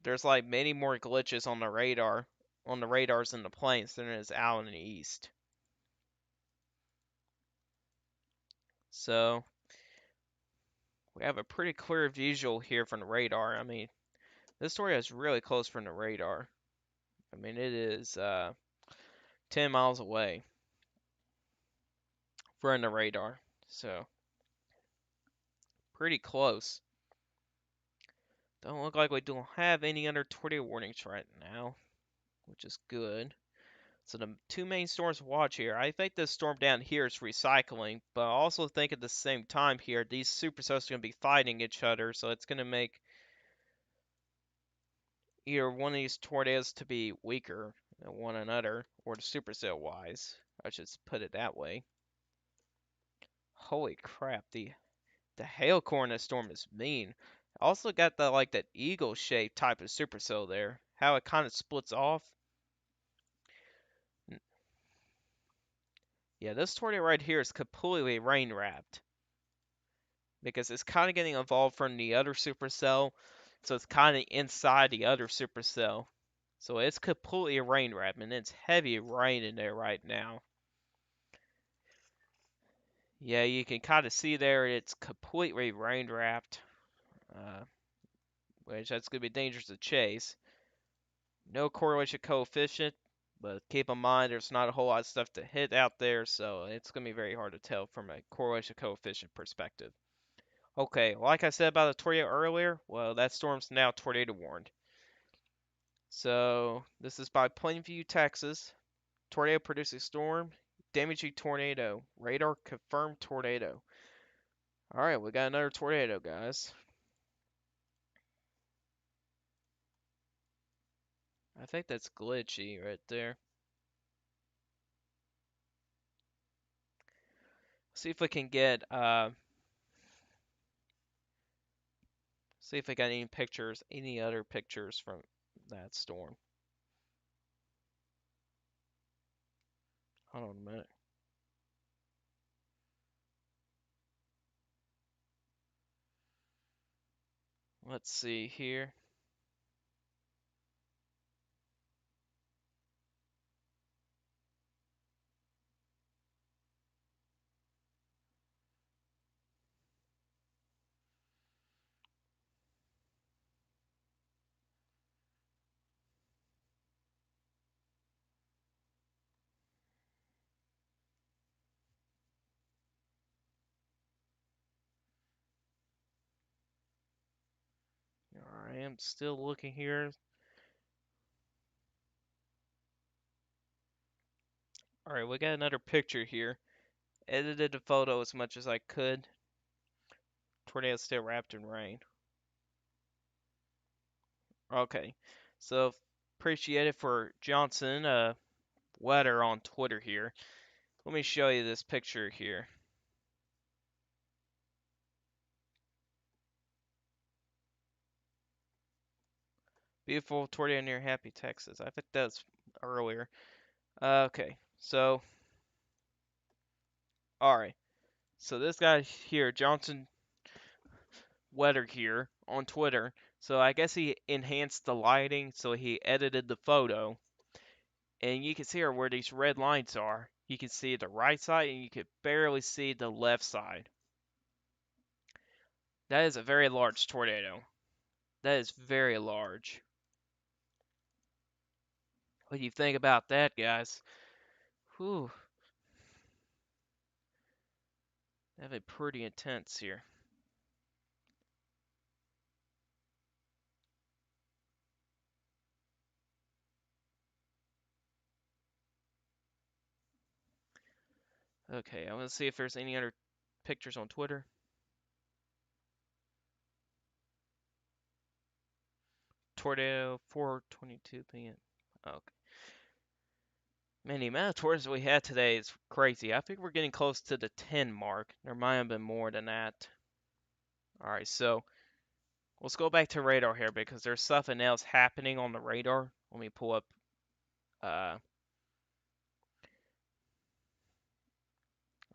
There's like many more glitches on the radars in the plains than there is out in the east. So we have a pretty clear visual here from the radar. I mean, this story is really close from the radar. I mean, it is 10 miles away from the radar. So pretty close. Don't look like we don't have any other tornado warnings right now, which is good. So the two main storms to watch here. I think this storm down here is recycling, but I also think at the same time here, these supercells are going to be fighting each other, so it's going to make either one of these tornadoes to be weaker than one another, or the supercell wise. I should put it that way. Holy crap, the hail core in this storm is mean. Also got the like that eagle shaped type of supercell there. How it kind of splits off. Yeah, this tornado right here is completely rain wrapped because it's kind of getting involved from the other supercell, so it's kind of inside the other supercell. So it's completely rain wrapped, and it's heavy rain in there right now. Yeah, you can kind of see there it's completely rain wrapped, uh, which that's going to be dangerous to chase. No correlation coefficient, but keep in mind there's not a whole lot of stuff to hit out there, so it's going to be very hard to tell from a correlation coefficient perspective. Okay, like I said about the tornado earlier, well, that storm's now tornado warned. So, this is by Plainview, Texas. Tornado producing storm, damaging tornado, radar confirmed tornado. Alright, we got another tornado, guys. I think that's glitchy right there. See if we can get, see if I got any pictures, any other pictures from that storm. Hold on a minute. Let's see here. Alright, I'm still looking here. Alright, we got another picture here. Edited the photo as much as I could. Tornado still wrapped in rain. Okay, so appreciate it for Johnson Wetter on Twitter here. Let me show you this picture here. Beautiful tornado near Happy, Texas. I think that's earlier. Okay, so, alright. So this guy here, Johnson Weather here on Twitter. So I guess he enhanced the lighting, so he edited the photo. And you can see here where these red lines are. You can see the right side and you can barely see the left side. That is a very large tornado. That is very large. What do you think about that, guys? Whew. That'd be pretty intense here. Okay, I'm gonna see if there's any other pictures on Twitter. Tornado 4:22 p.m. Okay. Man, the amount of tornadoes we had today is crazy. I think we're getting close to the 10 mark. There might have been more than that. Alright, so let's go back to radar here because there's something else happening on the radar. Let me pull up. Uh,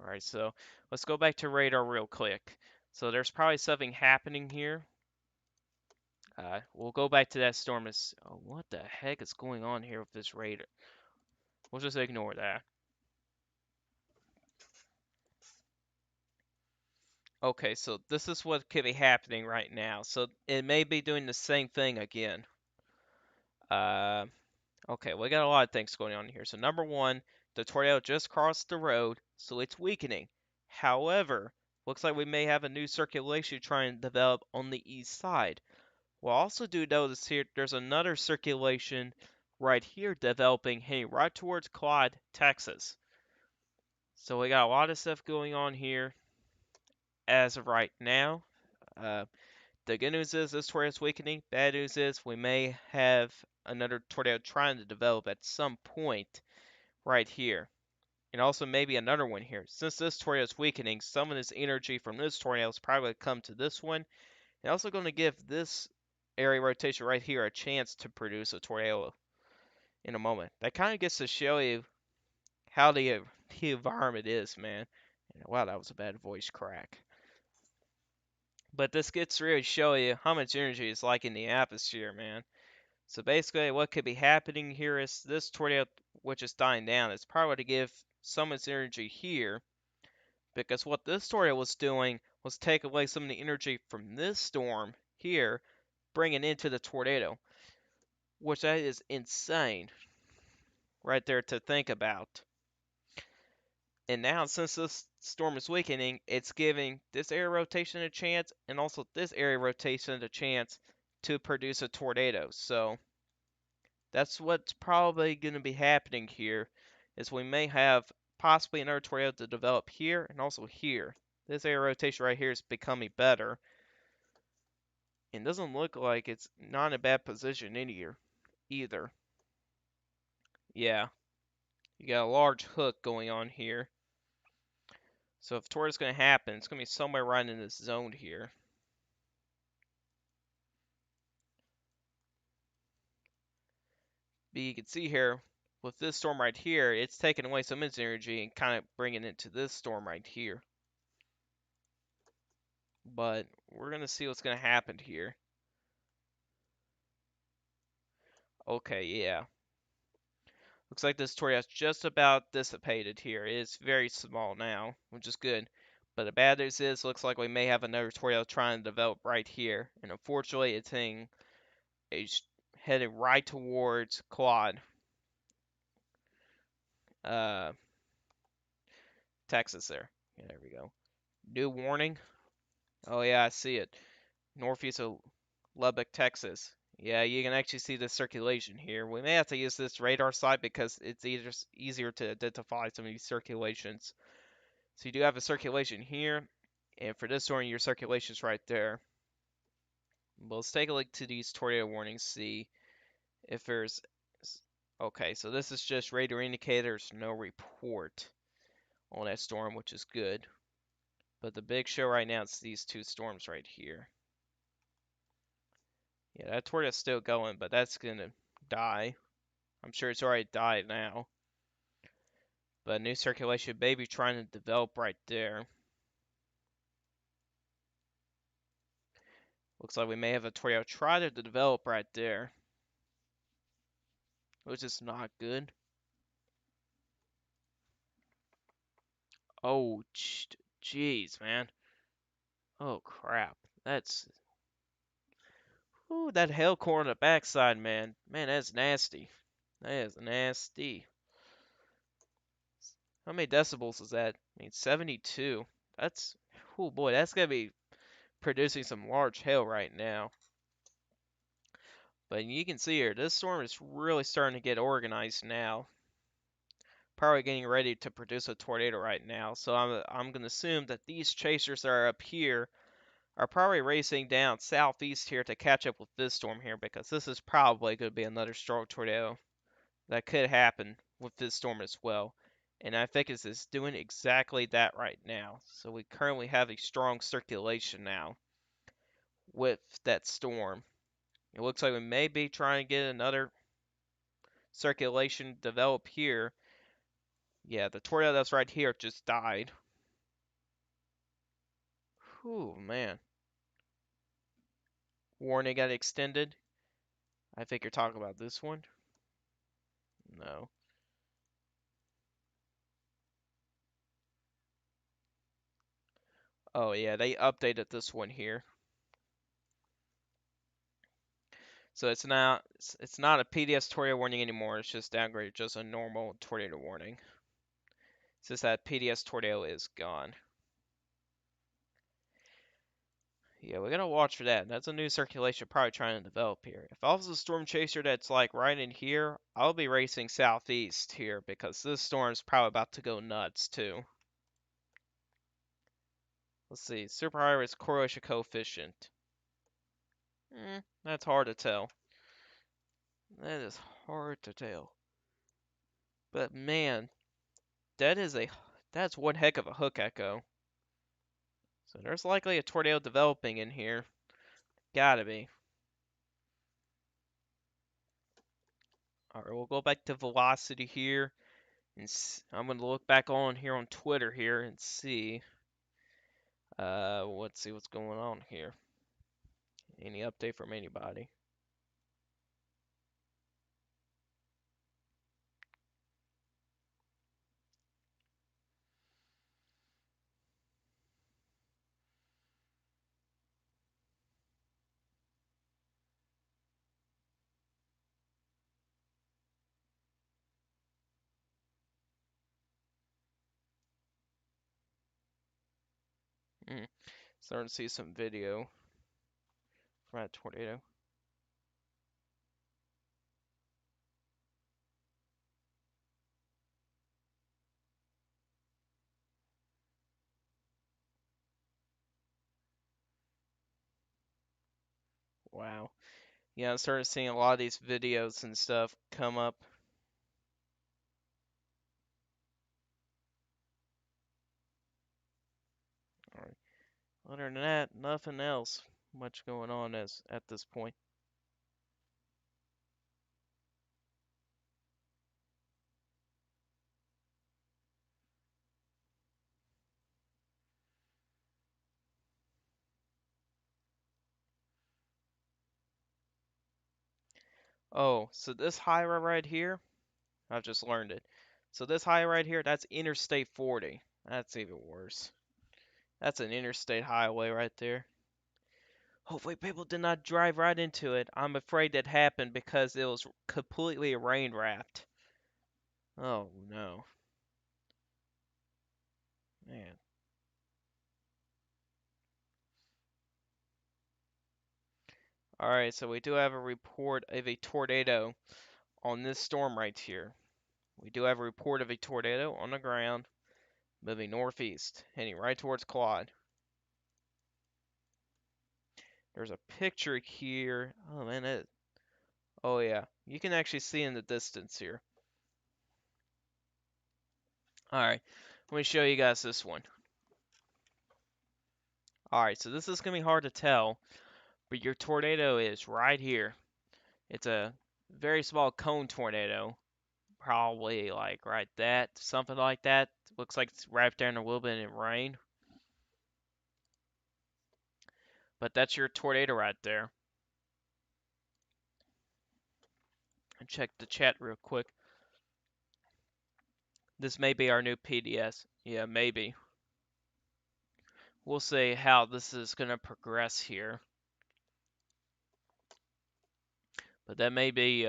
Alright, so let's go back to radar real quick. So there's probably something happening here. We'll go back to that storm. Oh, what the heck is going on here with this radar? We'll just ignore that. Okay, so this is what could be happening right now. So it may be doing the same thing again. Uh, okay, we got a lot of things going on here. So number one, the tornado just crossed the road, so it's weakening. However, looks like we may have a new circulation trying to develop on the east side. We'll also do notice here there's another circulation right here developing heading right towards Claude, Texas. So we got a lot of stuff going on here as of right now. Uh, the good news is this tornado is weakening. Bad news is we may have another tornado trying to develop at some point right here. And also maybe another one here. Since this tornado is weakening, some of this energy from this tornado is probably going to come to this one. And also going to give this area rotation right here a chance to produce a tornado in a moment. That kind of gets to show you how the environment is, man. Wow, that was a bad voice crack. But this gets to really show you how much energy is like in the atmosphere, man. So basically, what could be happening here is this tornado, which is dying down, is probably to give so much energy here, because what this tornado was doing was take away some of the energy from this storm here, bring it into the tornado, which that is insane right there to think about. And now, since this storm is weakening, it's giving this area rotation a chance, and also this area rotation a chance to produce a tornado. So that's what's probably going to be happening here, is we may have possibly another tornado to develop here and also here. This area rotation right here is becoming better. It doesn't look like it's not in a bad position in here either. Yeah, you got a large hook going on here. So if tornado's going to happen, it's going to be somewhere right in this zone here. But you can see here, with this storm right here, it's taking away some of its energy and kind of bringing it to this storm right here. But we're going to see what's going to happen here. Okay, yeah. Looks like this tornado's just about dissipated here. It's very small now, which is good. But the bad news is, looks like we may have another tornado trying to develop right here. And unfortunately, it's headed right towards Claude, uh, Texas there. Yeah, there we go. New warning. Oh yeah, I see it. Northeast of Lubbock, Texas. Yeah, you can actually see the circulation here. We may have to use this radar site because it's easier to identify some of these circulations. So you do have a circulation here, and for this one, your circulation's right there. But let's take a look to these tornado warnings, see if there's... Okay, so this is just radar indicators, no report on that storm, which is good. But the big show right now is these two storms right here. Yeah, that tornado's still going, but that's gonna die. I'm sure it's already died now. But new circulation may be trying to develop right there. Looks like we may have a tornado try to develop right there, which is not good. Oh, jeez, man. Oh, crap. That's... Ooh, that hail core on the backside, man. Man, that's nasty. That is nasty. How many decibels is that? I mean, 72. That's... Oh, boy, that's gonna be producing some large hail right now. But you can see here, this storm is really starting to get organized now. Probably getting ready to produce a tornado right now. So I'm gonna assume that these chasers that are up here are probably racing down southeast here to catch up with this storm here, because this is probably going to be another strong tornado that could happen with this storm as well. And I think it's doing exactly that right now. So we currently have a strong circulation now with that storm. It looks like we may be trying to get another circulation develop here. Yeah, the tornado that's right here just died. Whew, man. Warning got extended. I think you're talking about this one. No. Oh yeah, they updated this one here. So it's not a PDS tornado warning anymore. It's just downgraded, just a normal tornado warning. It's just that PDS tornado is gone. Yeah, we gotta watch for that. That's a new circulation probably trying to develop here. If I was a storm chaser that's like right in here, I'll be racing southeast here because this storm's probably about to go nuts too. Let's see, super high risk correlation coefficient. That's hard to tell. That is hard to tell. But man, that's one heck of a hook echo. So there's likely a tornado developing in here. Gotta be. Alright, we'll go back to velocity here. And I'm gonna look back on here on Twitter here and see. Let's see what's going on here. Any update from anybody? Hmm. Starting to see some video from that tornado. Wow. Yeah, I started seeing a lot of these videos and stuff come up. Alright. Other than that, nothing else much going on as at this point. Oh, so this highway right here, I've just learned it. So this highway right here, that's Interstate 40. That's even worse. That's an interstate highway right there. Hopefully people did not drive right into it. I'm afraid that happened because it was completely rain wrapped. Oh no. Man. Alright, so we do have a report of a tornado on this storm right here. We do have a report of a tornado on the ground moving northeast, heading right towards Claude. There's a picture here. Oh man, oh yeah, you can actually see in the distance here. Alright, let me show you guys this one. Alright, so this is going to be hard to tell, But your tornado is right here. It's a very small cone tornado, probably like right that, something like that. Looks like it's wrapped down a little bit in rain. But that's your tornado right there. And check the chat real quick. This may be our new PDS. Yeah, maybe. We'll see how this is going to progress here. But that may be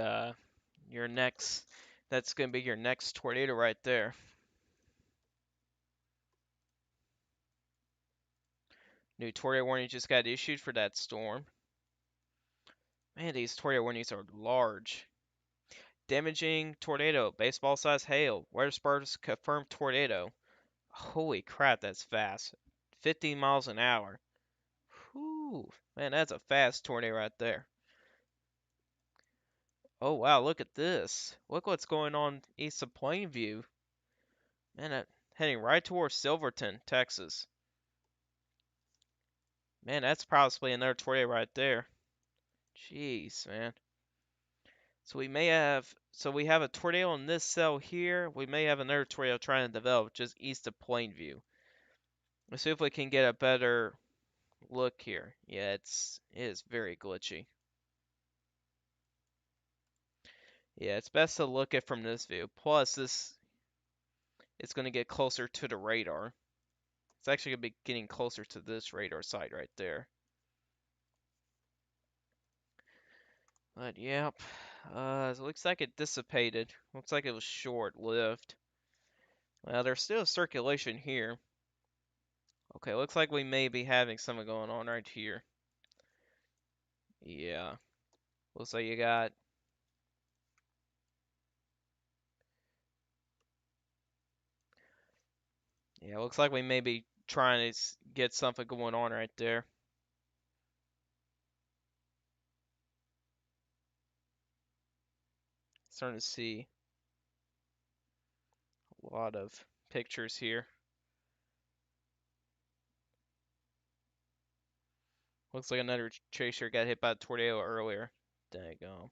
your next, that's going to be your next tornado right there. New tornado warning just got issued for that storm. Man, these tornado warnings are large. Damaging tornado, baseball size hail, weather spurs confirmed tornado. Holy crap, that's fast. 50 miles an hour. Whew, man, that's a fast tornado right there. Oh wow, look at this. Look what's going on east of Plainview. Man, heading right towards Silverton, Texas. Man, that's possibly another tornado right there. Jeez, man. So we have a tornado in this cell here. We may have another tornado trying to develop just east of Plainview. Let's see if we can get a better look here. Yeah, it is very glitchy. Yeah, it's best to look at from this view. Plus, it's going to get closer to the radar. It's actually going to be getting closer to this radar site right there. But, yep. It looks like it dissipated. Looks like it was short-lived. Well, there's still circulation here. Okay, looks like we may be having something going on right here. Yeah. Looks like you got... Yeah, looks like we may be trying to get something going on right there. Starting to see a lot of pictures here. Looks like another chaser got hit by a tornado earlier. Daggone.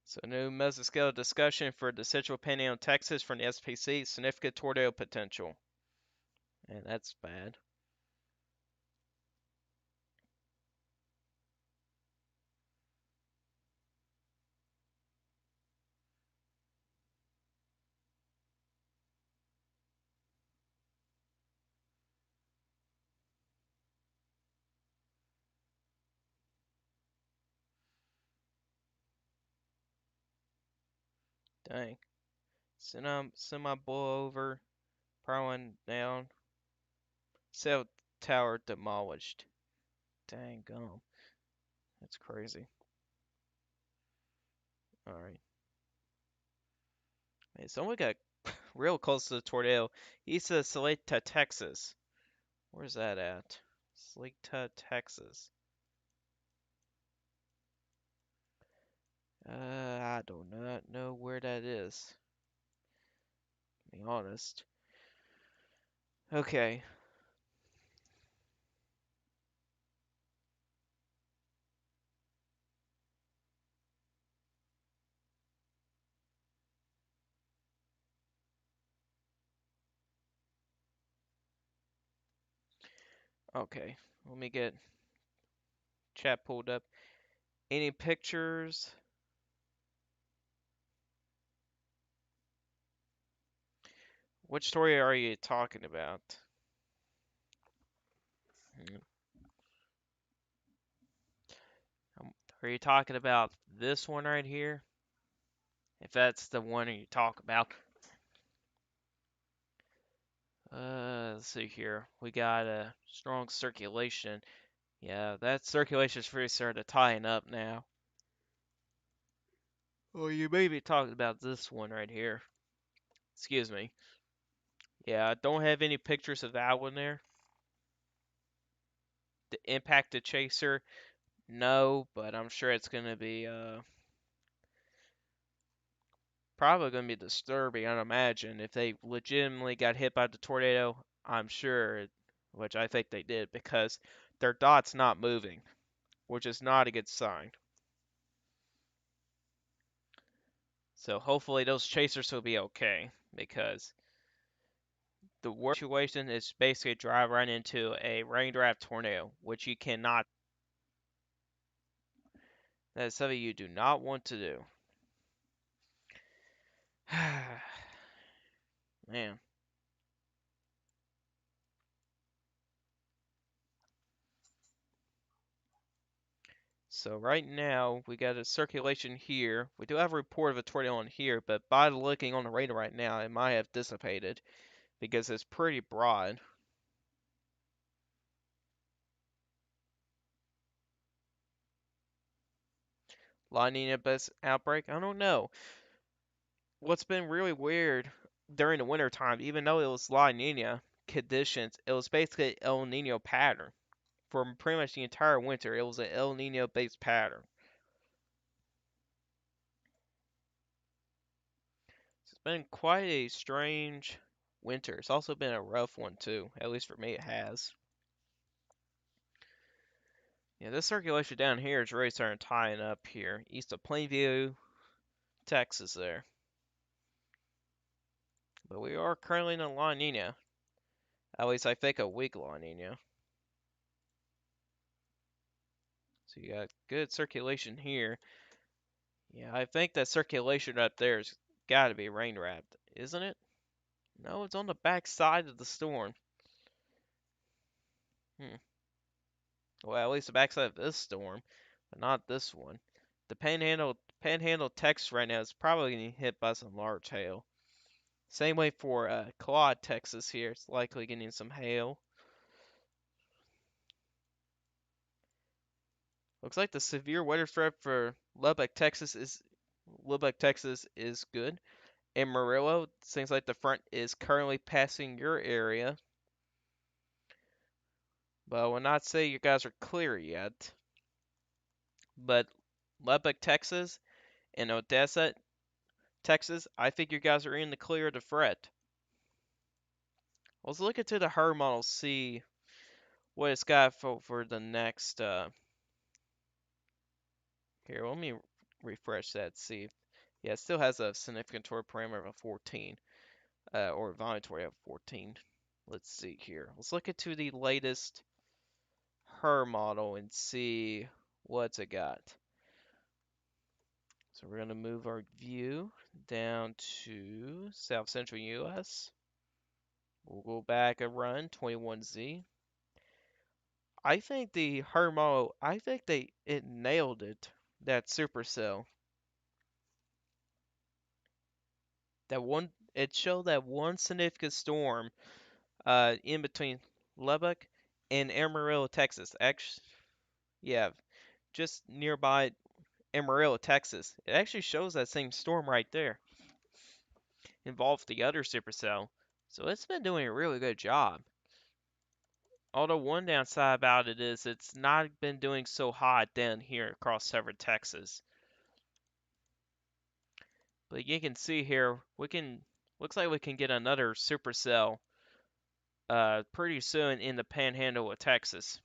So new mesoscale discussion for the Central Panhandle, Texas from the SPC. Significant tornado potential. And that's bad. Dang. Send my bull over. Power one down. Cell tower demolished. Dang gum. That's crazy. Alright. Hey, someone got real close to the tornado. East of Salita, Texas. Where's that at? Salita, Texas. I do not know where that is. To be honest. Okay. Okay. Let me get chat pulled up. Any pictures? Which story are you talking about? Are you talking about this one right here? If that's the one you talk about. Let's see here. We got a strong circulation. Yeah, that circulation's really starting to tighten up now. Oh, you may be talking about this one right here. Excuse me. Yeah, I don't have any pictures of that one there. The impacted chaser. No, but I'm sure it's gonna be probably gonna be disturbing. I'd imagine if they legitimately got hit by the tornado, I'm sure, which I think they did because their dot's not moving, which is not a good sign. So hopefully those chasers will be okay because the worst situation is basically drive right into a rain draft tornado, which you cannot. That is something you do not want to do. Man. So right now we got a circulation here. We do have a report of a tornado on here, but by looking on the radar right now, it might have dissipated because it's pretty broad. La Nina best outbreak? I don't know. What's been really weird during the winter time, even though it was La Nina conditions, it was basically El Nino pattern. For pretty much the entire winter, it was an El Nino based pattern. So it's been quite a strange winter. It's also been a rough one too. At least for me, it has. Yeah, this circulation down here is really starting tying up here, east of Plainview, Texas there. But we are currently in a La Nina. At least I think a weak La Nina. So you got good circulation here. Yeah, I think that circulation up there's got to be rain wrapped, isn't it? No, it's on the back side of the storm. Hmm. Well, at least the backside of this storm, but not this one. The Panhandle, Texas right now is probably getting hit by some large hail. Same way for Claude, Texas here. It's likely getting some hail. Looks like the severe weather threat for Lubbock, Texas is good. In Murillo, seems like the front is currently passing your area, but I will not say you guys are clear yet. But Lubbock, Texas, and Odessa, Texas, I think you guys are in the clear of the threat. Let's look into the HER model, see what it's got for the next. Here, let me refresh that. See, yeah, it still has a significant torque parameter of 14, or volume torque of 14. Let's see here. Let's look into the latest HER model and see what's it got. So we're gonna move our view down to South Central US. We'll go back a run, 21Z. I think the HER model, I think it nailed it. That supercell. It showed that one significant storm in between Lubbock and Amarillo, Texas. Actually, yeah, just nearby Amarillo, Texas. It actually shows that same storm right there. Involved the other supercell. So it's been doing a really good job. Although one downside about it is it's not been doing so hot down here across southern Texas. But you can see here, looks like we can get another supercell pretty soon in the Panhandle of Texas.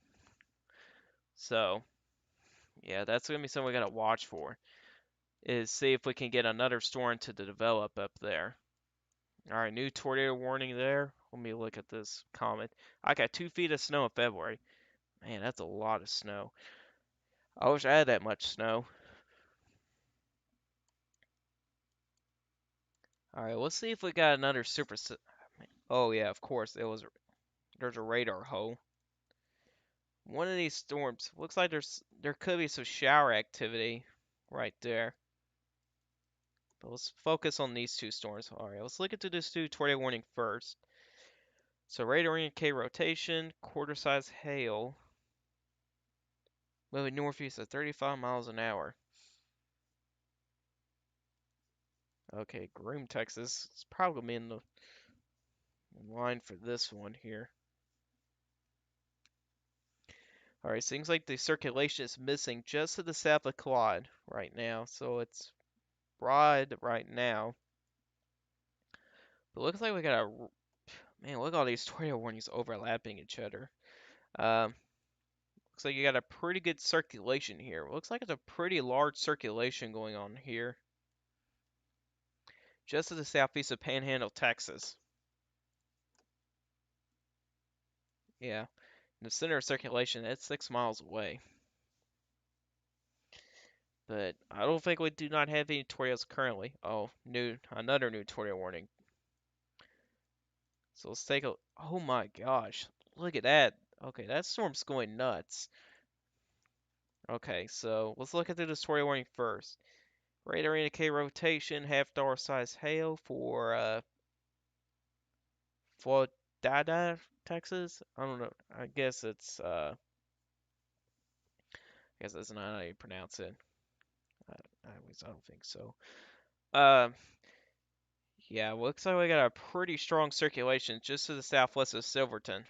So yeah, that's gonna be something we gotta watch for. Is see if we can get another storm to develop up there. All right, new tornado warning there. Let me look at this comment. I got 2 feet of snow in February. Man, that's a lot of snow. I wish I had that much snow. All right, let's see if we got another super. Oh yeah, of course. There's a radar hole. One of these storms looks like there could be some shower activity right there. But let's focus on these two storms. All right, let's look into this two tornado warning first. So radar indicated rotation, quarter size hail, moving northeast at 35 miles an hour. Okay, Groom, Texas. It's probably gonna be in line for this one here. Alright, seems like the circulation is missing just to the south of Claude right now, so it's broad right now. But looks like we got a man. Look at all these tornado warnings overlapping each other. Um, Looks like you got a pretty good circulation here. Looks like it's a pretty large circulation going on here, just to the southeast of Panhandle, Texas. Yeah, the center of circulation, that's 6 miles away. But I don't think we do not have any tornadoes currently. Oh, another new tornado warning. So let's take a. Oh my gosh, look at that. Okay, that storm's going nuts. Okay, so let's look at the tornado warning first. Radar indicate rotation, half dollar size hail for Florida, Texas. I don't know. I guess that's not how you pronounce it. Anyways, I don't think so. Uh, yeah, looks like we got a pretty strong circulation just to the southwest of Silverton.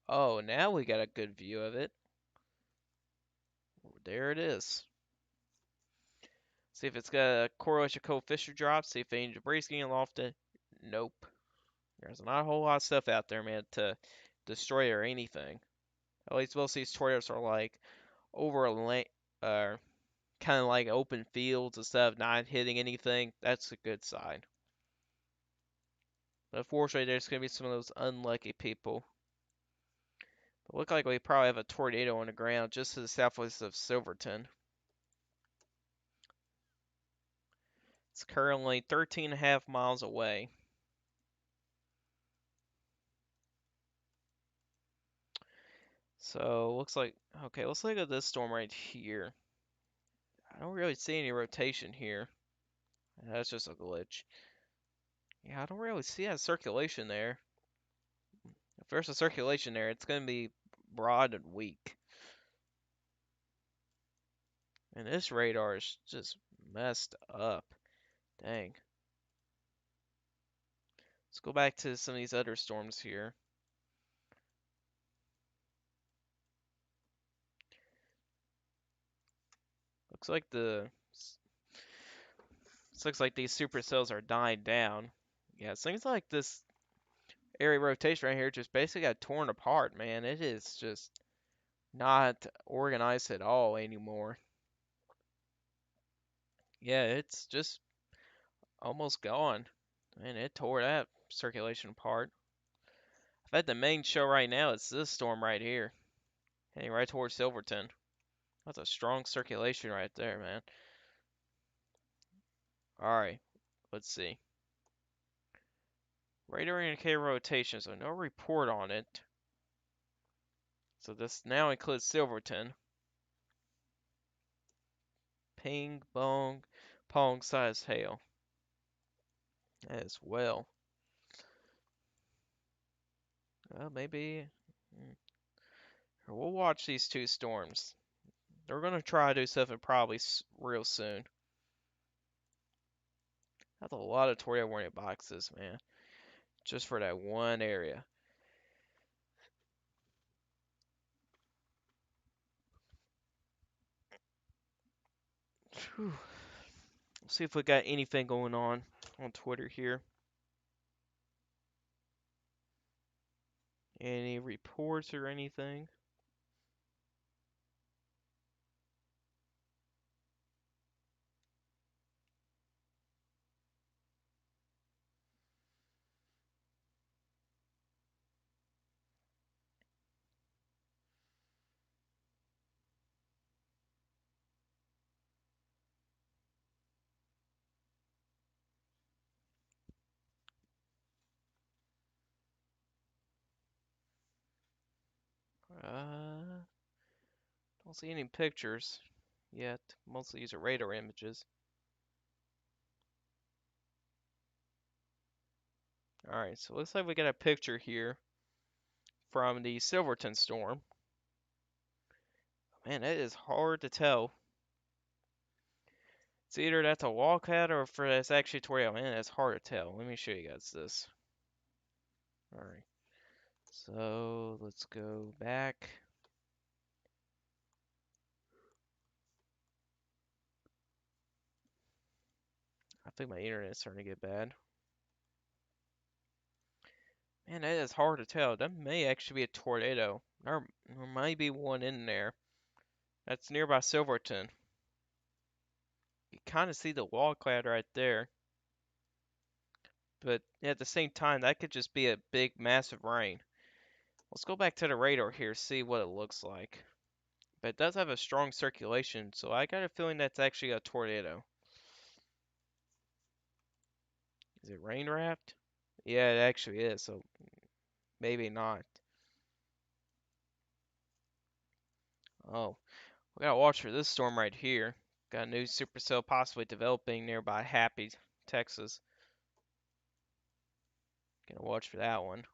Oh, now we got a good view of it. There it is. See if it's got a correlation coefficient drop. See if any debris is getting lofted. Nope. There's not a whole lot of stuff out there, man, to destroy or anything. At least most of these tornadoes are like over a lane, kind of like open fields instead of not hitting anything. That's a good sign. But unfortunately, there's gonna be some of those unlucky people. But look like we probably have a tornado on the ground just to the southwest of Silverton. It's currently 13.5 miles away. So looks like okay. Let's look at this storm right here. I don't really see any rotation here. That's just a glitch. Yeah, I don't really see that circulation there. If there's a circulation there, it's gonna be broad and weak. And this radar is just messed up. Dang. Let's go back to some of these other storms here. Looks like looks like these supercells are dying down. Yeah, it seems like this area rotation right here just basically got torn apart, man. It is just not organized at all anymore. Yeah, it's just almost gone. Man, it tore that circulation apart. I bet the main show right now is this storm right here, heading right towards Silverton. That's a strong circulation right there, man. Alright, let's see. Radar indicator rotation, so no report on it. So this now includes Silverton. Ping, bong, pong size hail as well. Well, maybe. We'll watch these two storms. They're going to try to do something probably real soon. That's a lot of tornado warning boxes, man. Just for that one area. Whew. Let's see if we got anything going on Twitter here. Any reports or anything? Don't see any pictures yet. Mostly these are radar images. Alright, so looks like we got a picture here from the Silverton storm. Man, that is hard to tell. It's either that's a wildcat or if that's actually a tornado. Man, that's hard to tell. Let me show you guys this. Alright. So let's go back. I think my internet's starting to get bad. Man, that is hard to tell. That may actually be a tornado. There might be one in there. That's nearby Silverton. You kind of see the wall cloud right there. But at the same time, that could just be a big, massive rain. Let's go back to the radar here, see what it looks like. But it does have a strong circulation, so I got a feeling that's actually a tornado. Is it rain wrapped? Yeah, it actually is, so maybe not. Oh, we gotta watch for this storm right here. Got a new supercell possibly developing nearby Happy, Texas. Gonna watch for that one.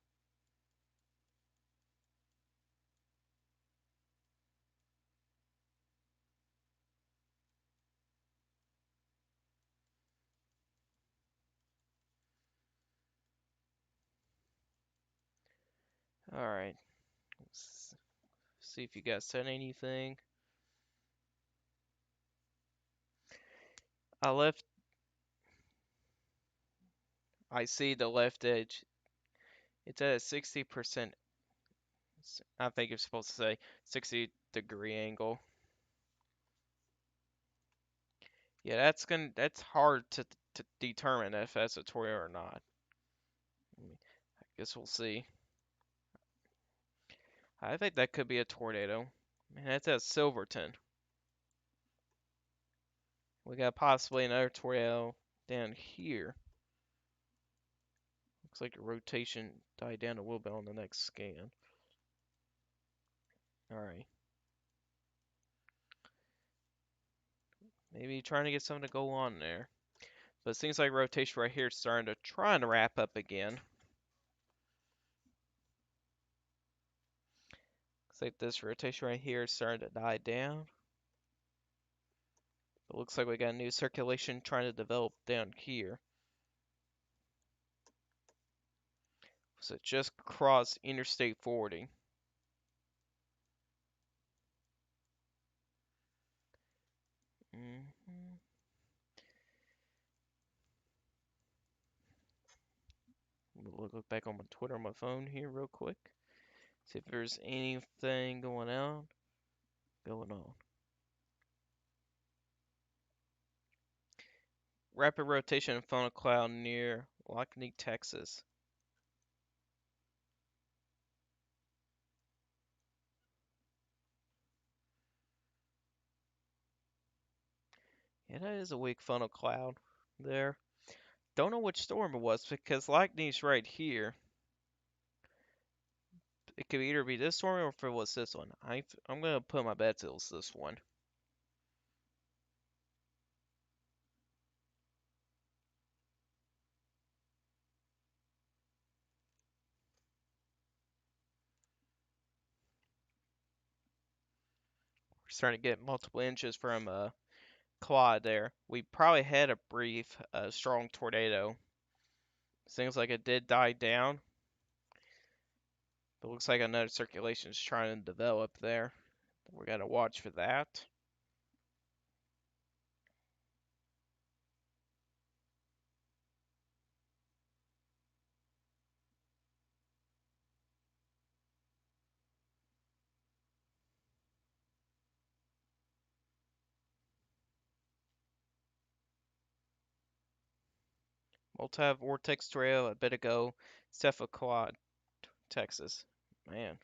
Alright, let's see if you guys said anything. I see the left edge. It's at a 60%, I think you're supposed to say 60-degree angle. Yeah, that's hard to determine if that's a tornado or not. I guess we'll see. I think that could be a tornado. Man, that's at Silverton. We got possibly another tornado down here. Looks like the rotation died down a little bit on the next scan. Alright. Maybe trying to get something to go on there. But it seems like rotation right here is starting to try and wrap up again. Looks like this rotation right here is starting to die down. It looks like we got a new circulation trying to develop down here. So it just crossed interstate 40. Mhm. Look back on my Twitter on my phone here real quick. See if there's anything going on. Rapid rotation in funnel cloud near Lockney, Texas. Yeah, that is a weak funnel cloud there. Don't know which storm it was because Lockney's right here. It could either be this storm or if it was this one. I'm gonna put my bets it was this one. We're starting to get multiple inches from Claude there. We probably had a brief, strong tornado. Seems like it did die down. But looks like another circulation is trying to develop there. We gotta watch for that. Multi-vortex tornado a bit ago, Cephalquad, Texas. Man.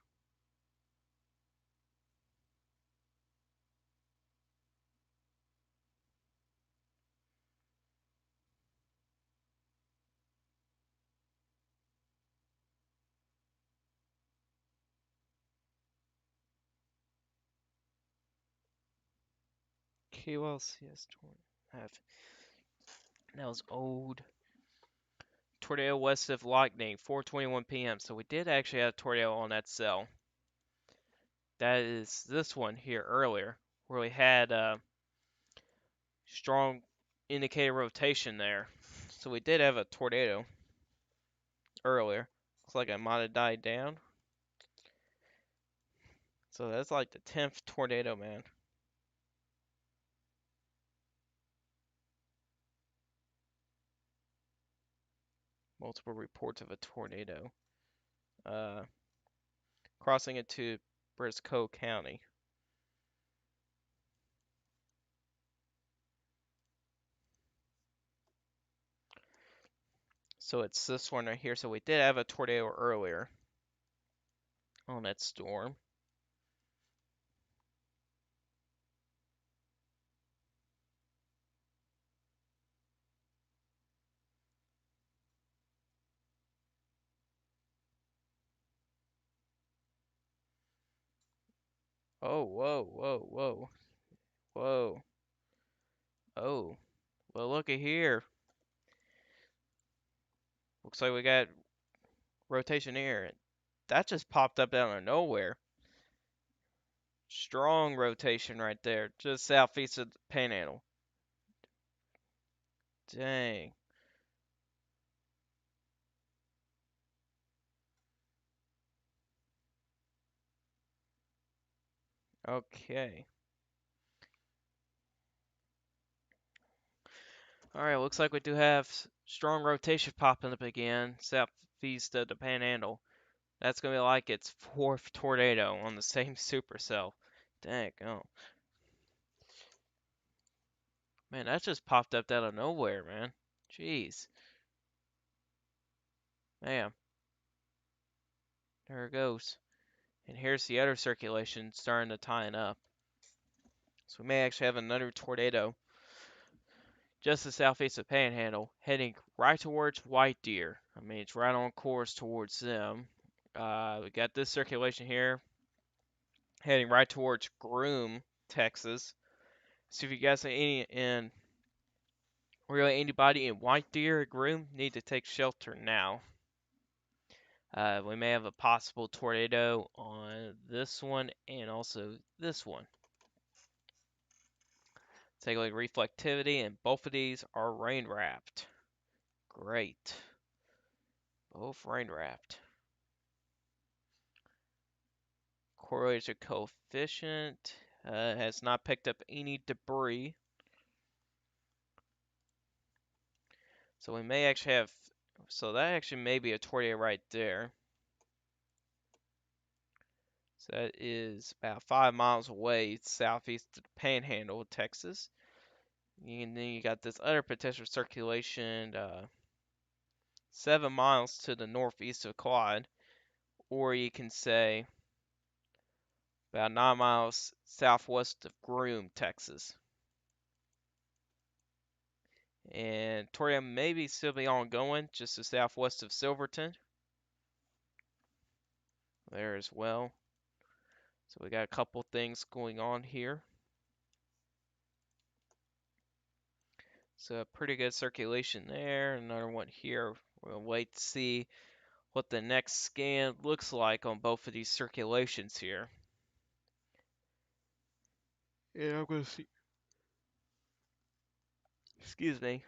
QLCS tornado. That was old. Tornado west of Lockney, 4:21 p.m. So we did actually have a tornado on that cell. That is this one here earlier, where we had strong indicator rotation there. So we did have a tornado earlier. Looks like it might have died down. So that's like the 10th tornado, man. Multiple reports of a tornado. Uh, Crossing into Briscoe County. So it's this one right here. So we did have a tornado earlier on that storm. Oh, whoa, whoa, whoa, whoa. Oh, well, look at here. Looks like we got rotation here. That just popped up out of nowhere. Strong rotation right there, just southeast of the Panhandle. Dang. Okay. Alright, looks like we do have strong rotation popping up again, southeast of the Panhandle. That's gonna be like its fourth tornado on the same supercell. Dang, oh. Man, that just popped up out of nowhere, man. Jeez. Man, there it goes. And here's the other circulation starting to tighten up. So we may actually have another tornado just to southeast of Panhandle, heading right towards White Deer. I mean, it's right on course towards them. We got this circulation here, heading right towards Groom, Texas. So if you guys are really anybody in White Deer or Groom, need to take shelter now. We may have a possible tornado on this one and also this one. Take a look at reflectivity, and both of these are rain wrapped. Great. Both rain wrapped. Correlation coefficient has not picked up any debris. So we may actually have, so that actually may be a tornado right there. So that is about 5 miles away southeast of the Panhandle of Texas. And then you got this other potential circulation 7 miles to the northeast of Quad. Or you can say about 9 miles southwest of Groom, Texas. And tornado may still be ongoing just to southwest of Silverton. There as well. So we got a couple things going on here. So a pretty good circulation there. Another one here. We'll wait to see what the next scan looks like on both of these circulations here. Yeah, I'm gonna see. Excuse me.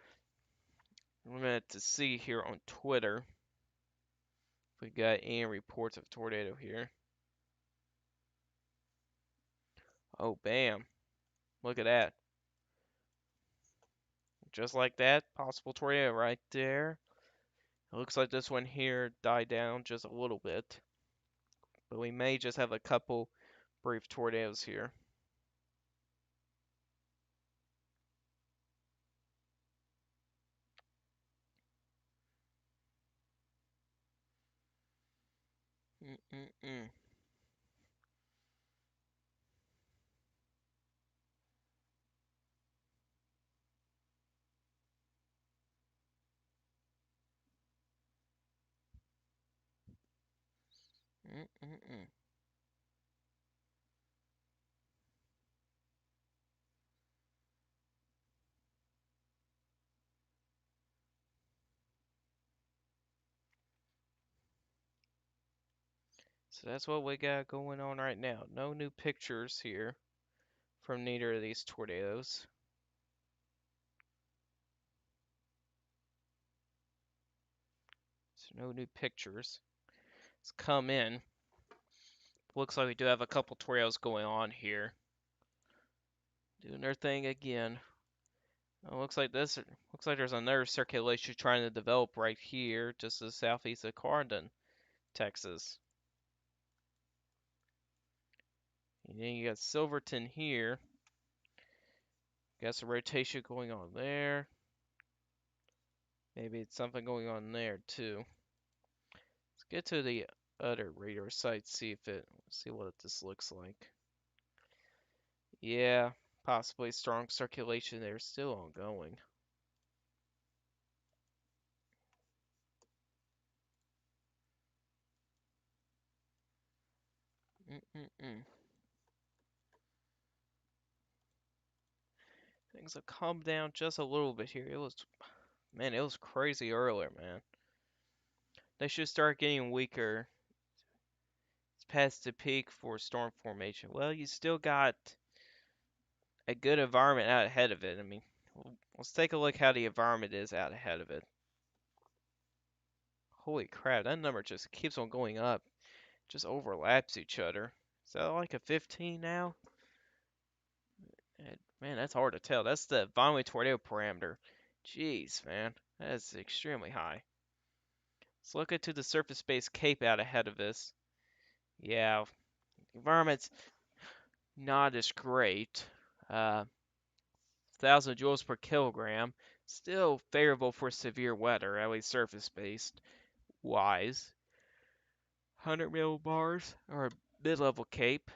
We're gonna have to see here on Twitter if we got any reports of tornado here. Oh, bam. Look at that. Just like that, possible tornado right there. It looks like this one here died down just a little bit. But we may just have a couple brief tornadoes here. Mm-mm-mm. Mm-mm-mm. So that's what we got going on right now. No new pictures here from neither of these tornadoes. So no new pictures. Let's come in. looks like we do have a couple tornadoes going on here. Doing their thing again. Looks like there's another circulation trying to develop right here, just to the southeast of Clarendon, Texas. And then you got Silverton here. Got some rotation going on there. Maybe it's something going on there too. Let's get to the other radar site, see what this looks like. Yeah, possibly strong circulation there, still ongoing. Mm-mm-mm. Things have calmed down just a little bit here. Man, it was crazy earlier, man. They should start getting weaker. It's past the peak for storm formation. Well, you still got a good environment out ahead of it. I mean, let's take a look how the environment is out ahead of it. Holy crap, that number just keeps on going up. Just overlaps each other. Is that like a 15 now? Man, that's hard to tell. That's the Vonleh tornado parameter. Jeez, man. That is extremely high. Let's look into the surface-based cape out ahead of this. Yeah, environment's not as great. 1,000 joules per kilogram. Still favorable for severe weather, at least surface-based wise. 100 millibars, or mid-level cape.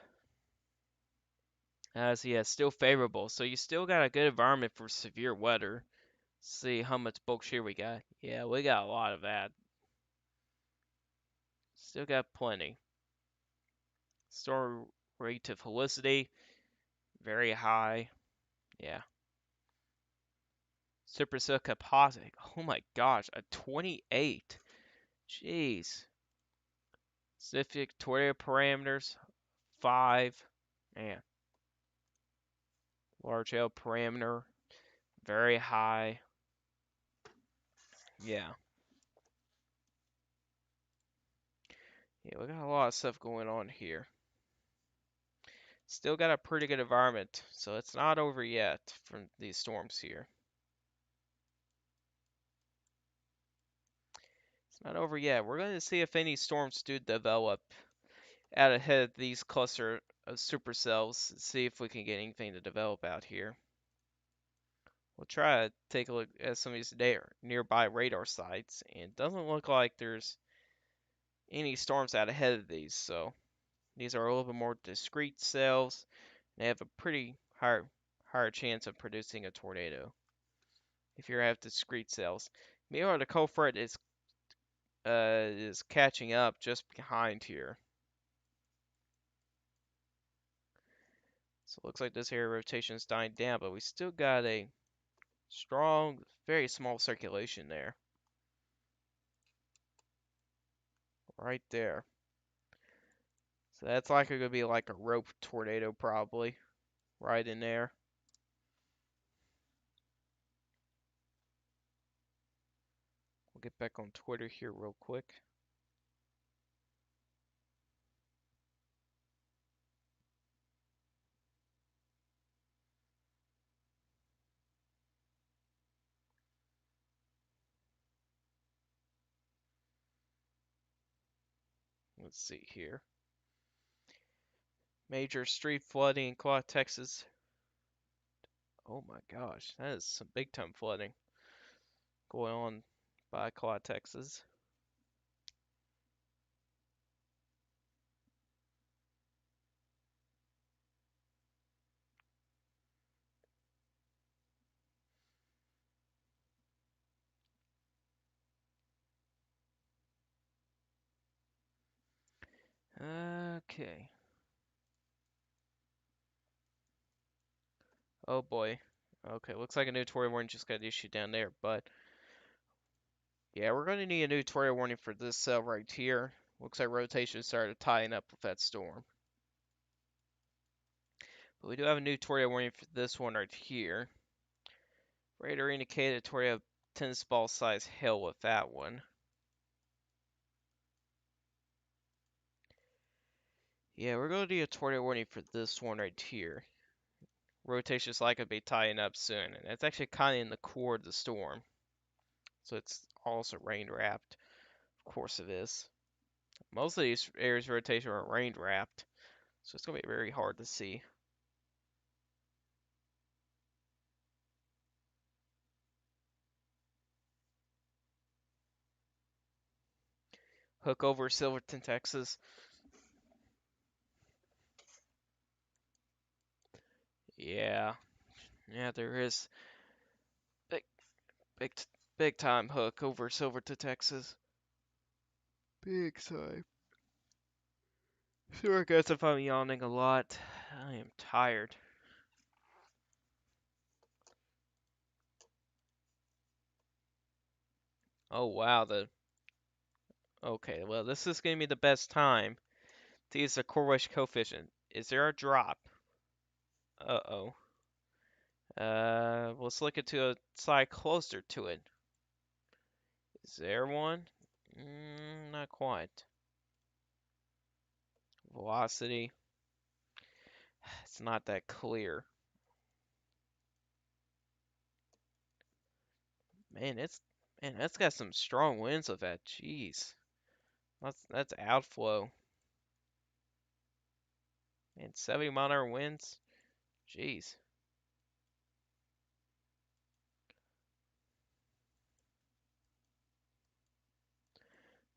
So yeah, still favorable. So you still got a good environment for severe weather. See how much bulk shear we got. Yeah, we got a lot of that. Still got plenty. Storm rate of helicity, very high. Yeah. Supercell capacity. Oh my gosh, a 28. Jeez. Specific tornado parameters, 5. Man. Large L parameter, very high. Yeah. Yeah, we got a lot of stuff going on here. Still got a pretty good environment, so it's not over yet from these storms here. It's not over yet. We're going to see if any storms do develop out ahead of these cluster of supercells. See if we can get anything to develop out here. We'll try to take a look at some of these nearby radar sites, and it doesn't look like there's any storms out ahead of these, so these are a little bit more discrete cells. They have a pretty higher chance of producing a tornado if you have discrete cells. Meanwhile, the cold front is catching up just behind here. So it looks like this area rotation is dying down, but we still got a strong, very small circulation there. Right there. So that's likely going to be like a rope tornado probably. Right in there. We'll get back on Twitter here real quick. Let's see here. Major street flooding in Clark, Texas. Oh my gosh, that is some big time flooding going on by Clark, Texas. Okay. Oh boy. Okay, looks like a new tornado warning just got issued down there, but yeah, we're going to need a new tornado warning for this cell right here. Looks like rotation started tying up with that storm. But we do have a new tornado warning for this one right here. Radar indicated tornado tennis ball size hail with that one. Yeah, we're going to do a tornado warning for this one right here. Rotation is likely to be tying up soon, and it's actually kind of in the core of the storm. So it's also rain wrapped. Of course it is. Most of these areas of rotation are rain wrapped, so it's going to be very hard to see. Hook over Silverton, Texas. Yeah, yeah, there is big, big, big time hook over Silverton, Texas. Big time. Sorry guys if I'm yawning a lot. I am tired. Oh wow, okay, well this is gonna be the best time to use the correlation coefficient. Is there a drop? Uh-oh. Let's look into a side closer to it. Is there one? Not quite. Velocity. It's not that clear. Man, that's got some strong winds with that. Jeez. That's outflow. And 70-mile-an-hour winds. Jeez.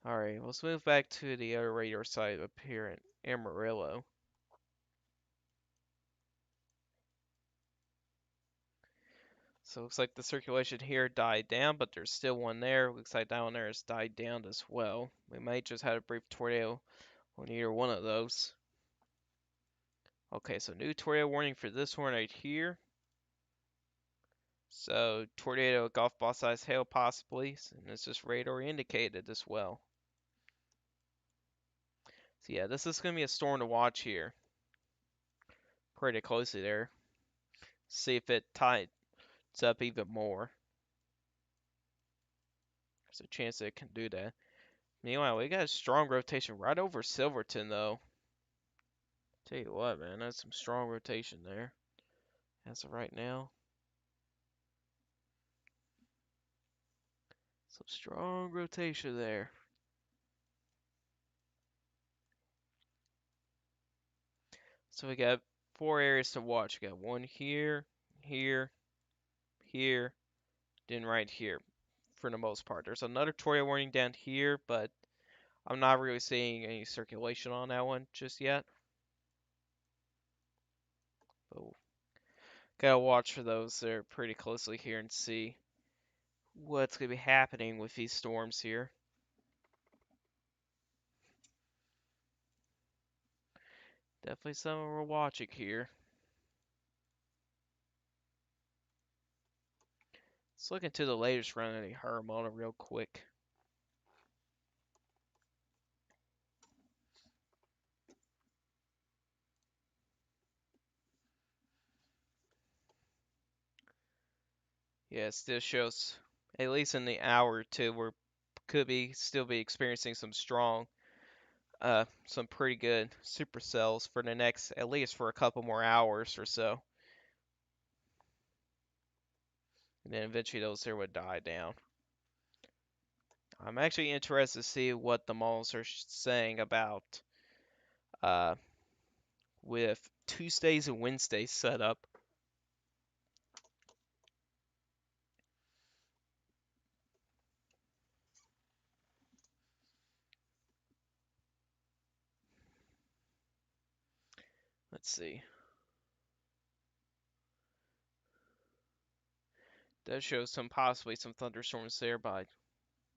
Alright, let's move back to the other radar site up here in Amarillo. So it looks like the circulation here died down, but there's still one there. Looks like down there has died down as well. We might just have a brief tornado on either one of those. Okay, so new tornado warning for this one right here. So tornado, golf ball size hail possibly, and it's just radar indicated as well. So yeah, this is gonna be a storm to watch here. Pretty closely there. See if it tides up even more. There's a chance that it can do that. Meanwhile, we got a strong rotation right over Silverton though. Tell you what, man, that's some strong rotation there. As of right now. Some strong rotation there. So we got 4 areas to watch. We got one here, here, here, then right here for the most part. There's another tornado warning down here, but I'm not really seeing any circulation on that one just yet. But gotta watch for those there pretty closely here and see what's gonna be happening with these storms here. Definitely something we're watching here. Let's look into the latest run of the Hermona real quick. Yeah, it still shows, at least in the hour or two, we could be still be experiencing some pretty good supercells for the next, at least for a couple more hours or so. And then eventually those here would die down. I'm actually interested to see what the models are saying about uh, with Tuesdays and Wednesdays set up. Let's see. Does show possibly some thunderstorms there by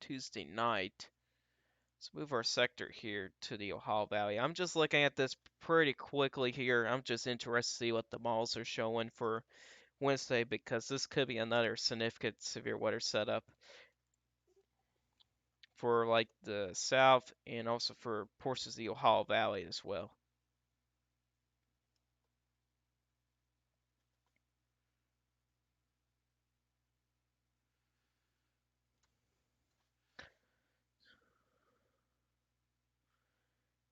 Tuesday night. Let's move our sector here to the Ohio Valley. I'm just looking at this pretty quickly here. I'm just interested to see what the models are showing for Wednesday because this could be another significant severe weather setup for like the south and also for portions of the Ohio Valley as well.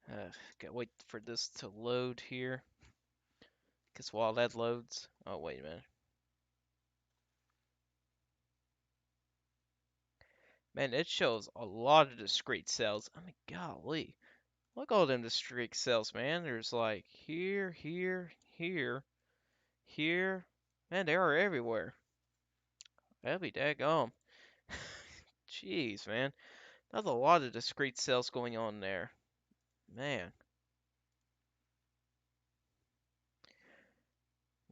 Gotta wait for this to load here. Because while that loads, oh wait a minute. Man, it shows a lot of discrete cells. I mean, golly. Look at all them discrete cells, man. There's like here, here, here, here. Man, they are everywhere. That'd be daggone. Jeez, man. That's a lot of discrete cells going on there. Man.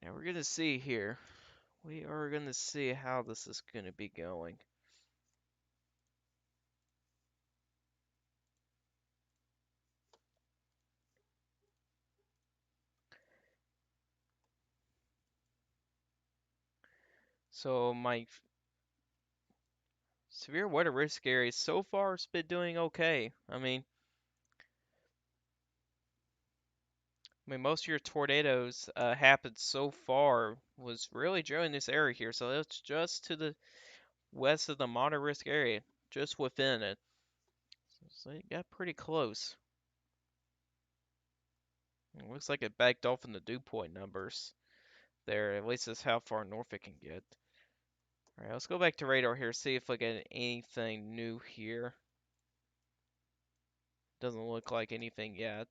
Now we're gonna see here. We are gonna see how this is gonna be going. So my severe weather risk area so far has been doing okay. Most of your tornadoes happened so far was really during this area here. So it's just to the west of the moderate risk area, just within it. So it got pretty close. It looks like it backed off in the dew point numbers there. At least that's how far north it can get. All right, let's go back to radar here, see if we get anything new here. Doesn't look like anything yet.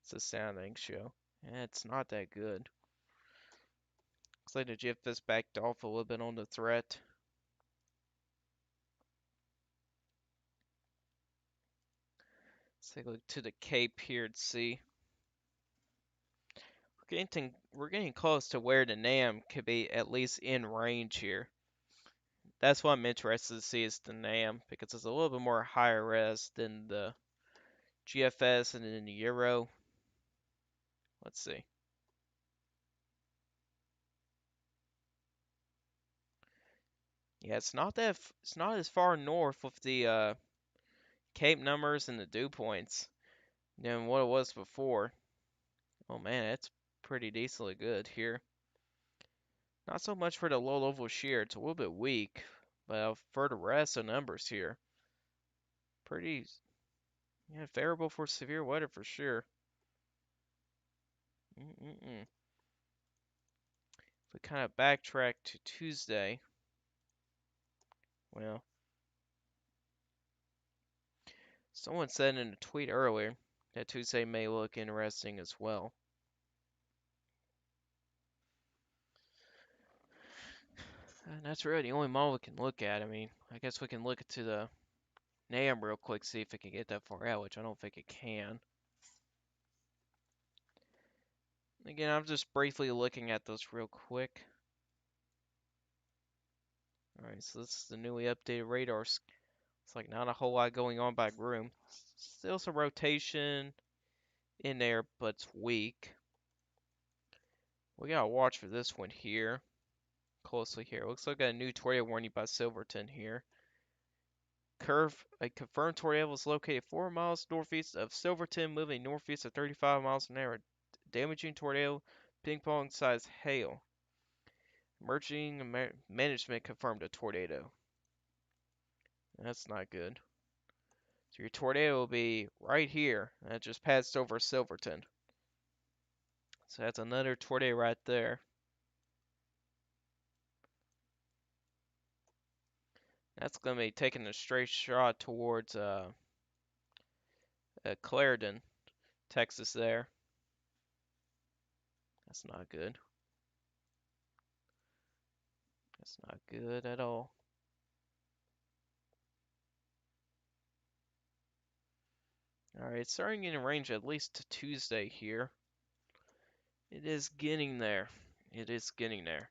It's a sounding show. Yeah, it's not that good. Looks like the GFS backed off a little bit on the threat. Let's take a look to the Cape here and see. We're getting close to where the NAM could be at least in range here. That's what I'm interested to see is the NAM because it's a little bit more higher res than the GFS and then the Euro. Let's see. Yeah, it's not as far north with the Cape numbers and the dew points than what it was before. Oh man, it's pretty decently good here. Not so much for the low level shear, it's a little bit weak, but for the rest of numbers here, pretty yeah, favorable for severe weather for sure. If we kind of backtrack to Tuesday, well, someone said in a tweet earlier that Tuesday may look interesting as well. And that's really the only model we can look at. I guess we can look to the NAM real quick, see if it can get that far out, which I don't think it can. Again, I'm just briefly looking at those real quick. Alright, so this is the newly updated radar. It's like not a whole lot going on by groom. Still some rotation in there, but it's weak. We gotta watch for this one here. Closely here. Looks like a new tornado warning by Silverton here. A confirmed tornado was located 4 miles northeast of Silverton, moving northeast at 35 miles an hour. Damaging tornado, ping pong sized hail. Emerging management confirmed a tornado. That's not good. So your tornado will be right here. That just passed over Silverton. So that's another tornado right there. That's going to be taking a straight shot towards Clarendon, Texas there. That's not good. That's not good at all. Alright, starting in range at least to Tuesday here. It is getting there. It is getting there.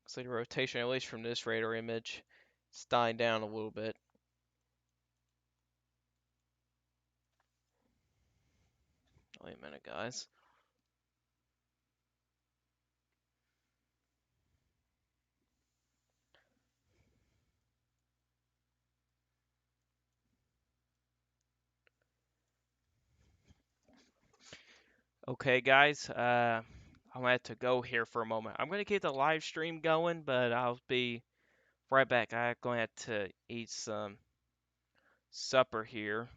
Looks like the rotation, at least from this radar image, is dying down a little bit. Wait a minute, guys. Okay, guys, I'm gonna have to go here for a moment. I'm gonna keep the live stream going, but I'll be right back. I'm gonna have to eat some supper here.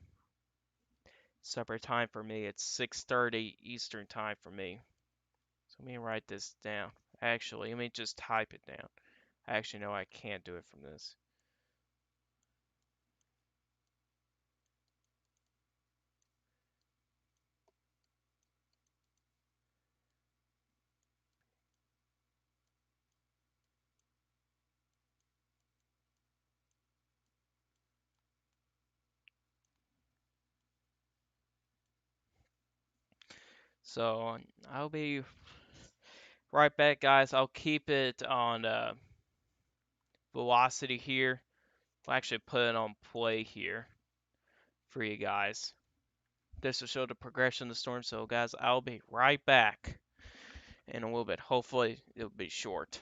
Supper time for me. It's 6:30 Eastern time for me. So let me write this down. Actually, let me just type it down. I actually know I can't do it from this. So I'll be right back, guys. I'll keep it on velocity here. I'll actually put it on play here for you guys. This will show the progression of the storm. So, guys, I'll be right back in a little bit. Hopefully, it'll be short.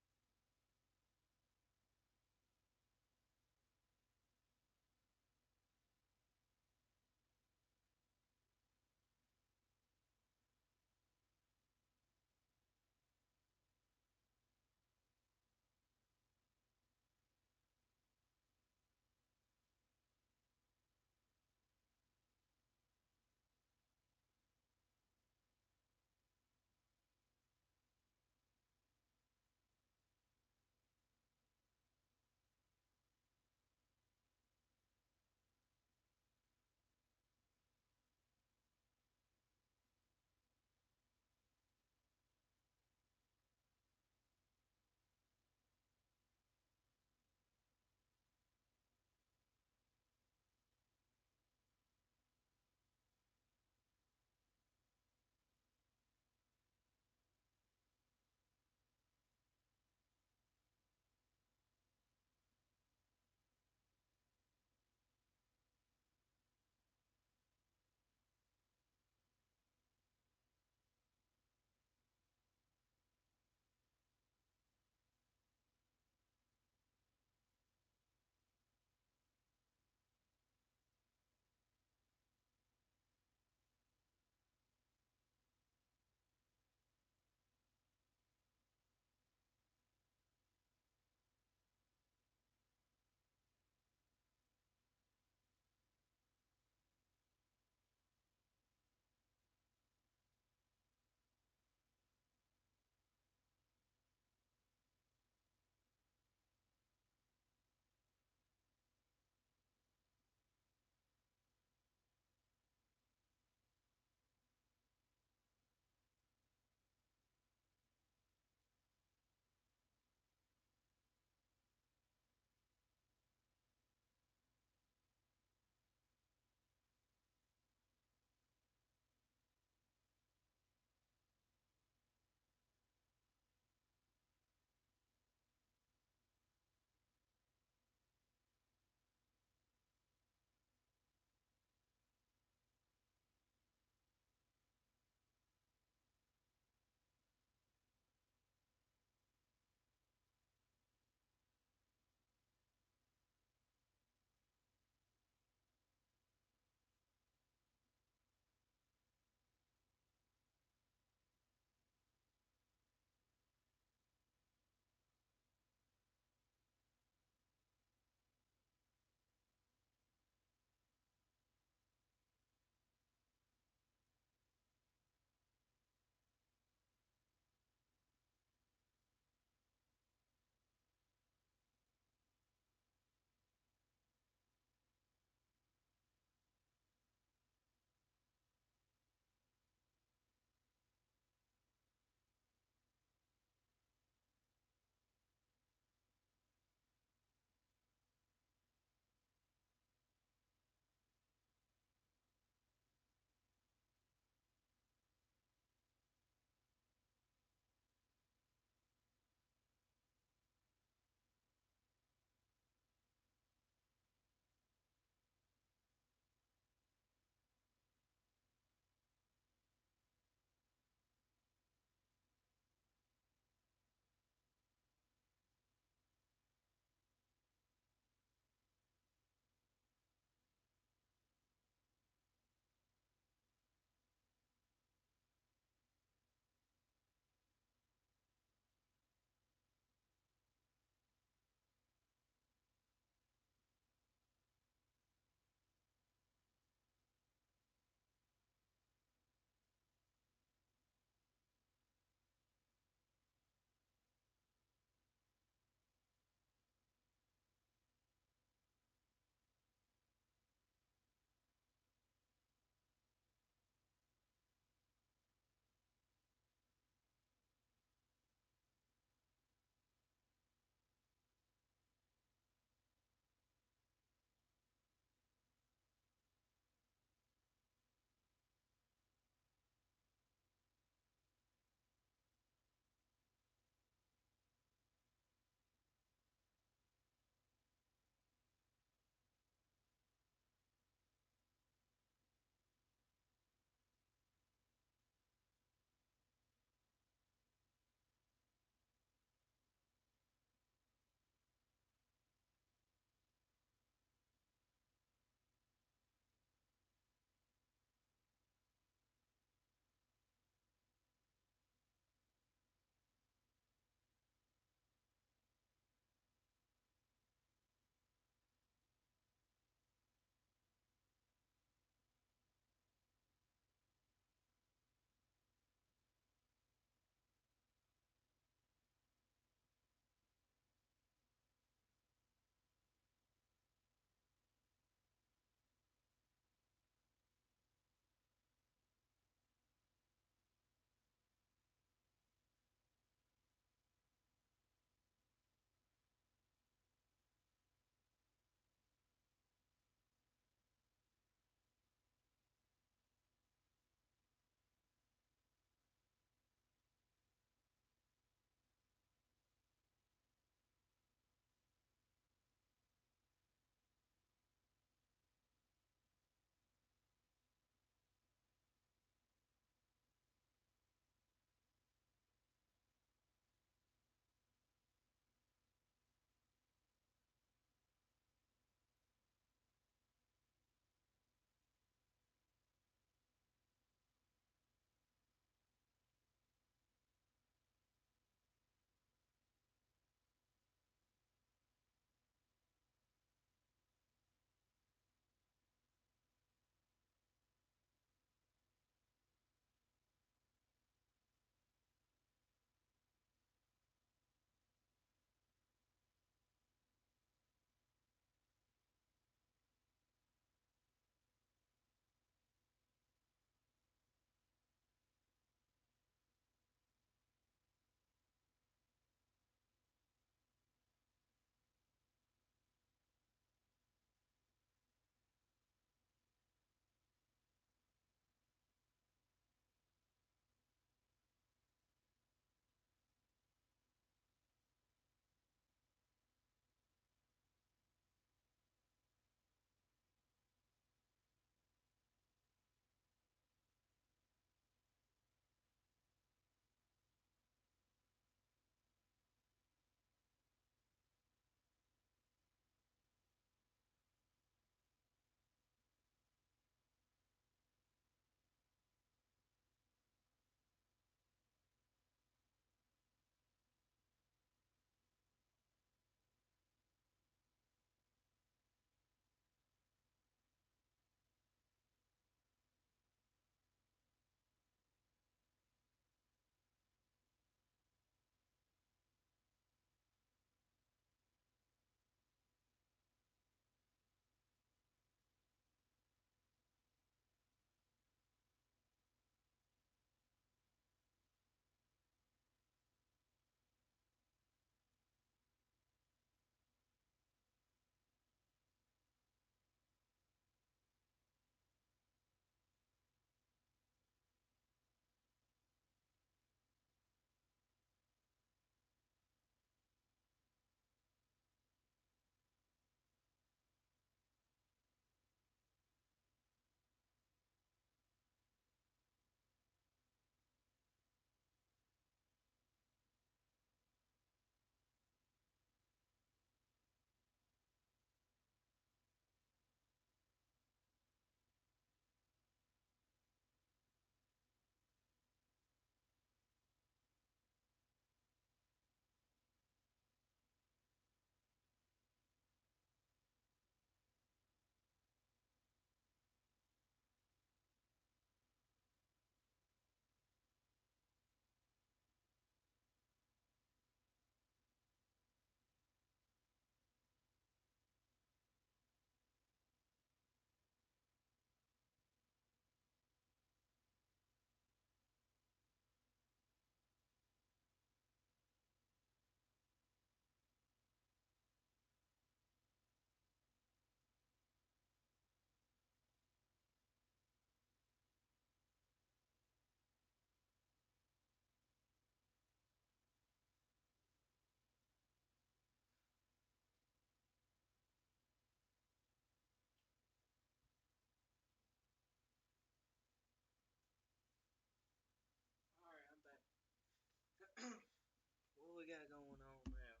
we got going on now?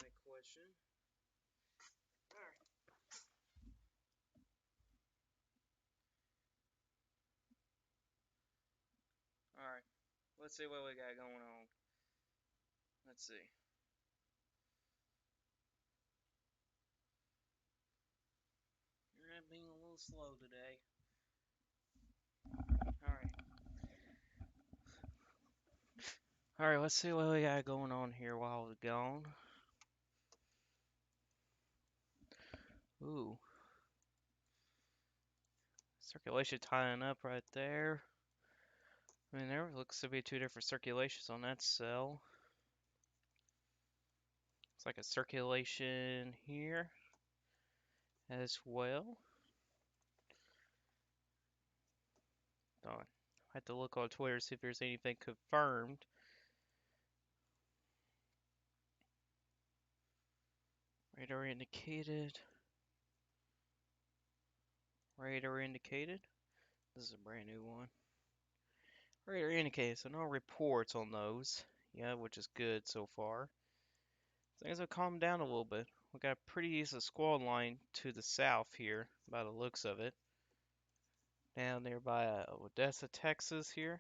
My question. Alright. Alright. Let's see what we got going on. Let's see. You're being a little slow today. Alright. Alright, let's see what we got going on here while we're gone. Ooh. Circulation tying up right there. I mean, there looks to be two different circulations on that cell. It's like a circulation here as well. I have to look on Twitter to see if there's anything confirmed. Radar indicated. Radar indicated. This is a brand new one. Radar indicated, so no reports on those. Yeah, which is good so far. Things have calmed down a little bit. We got a pretty decent squall line to the south here, by the looks of it. Down there by Odessa, Texas here.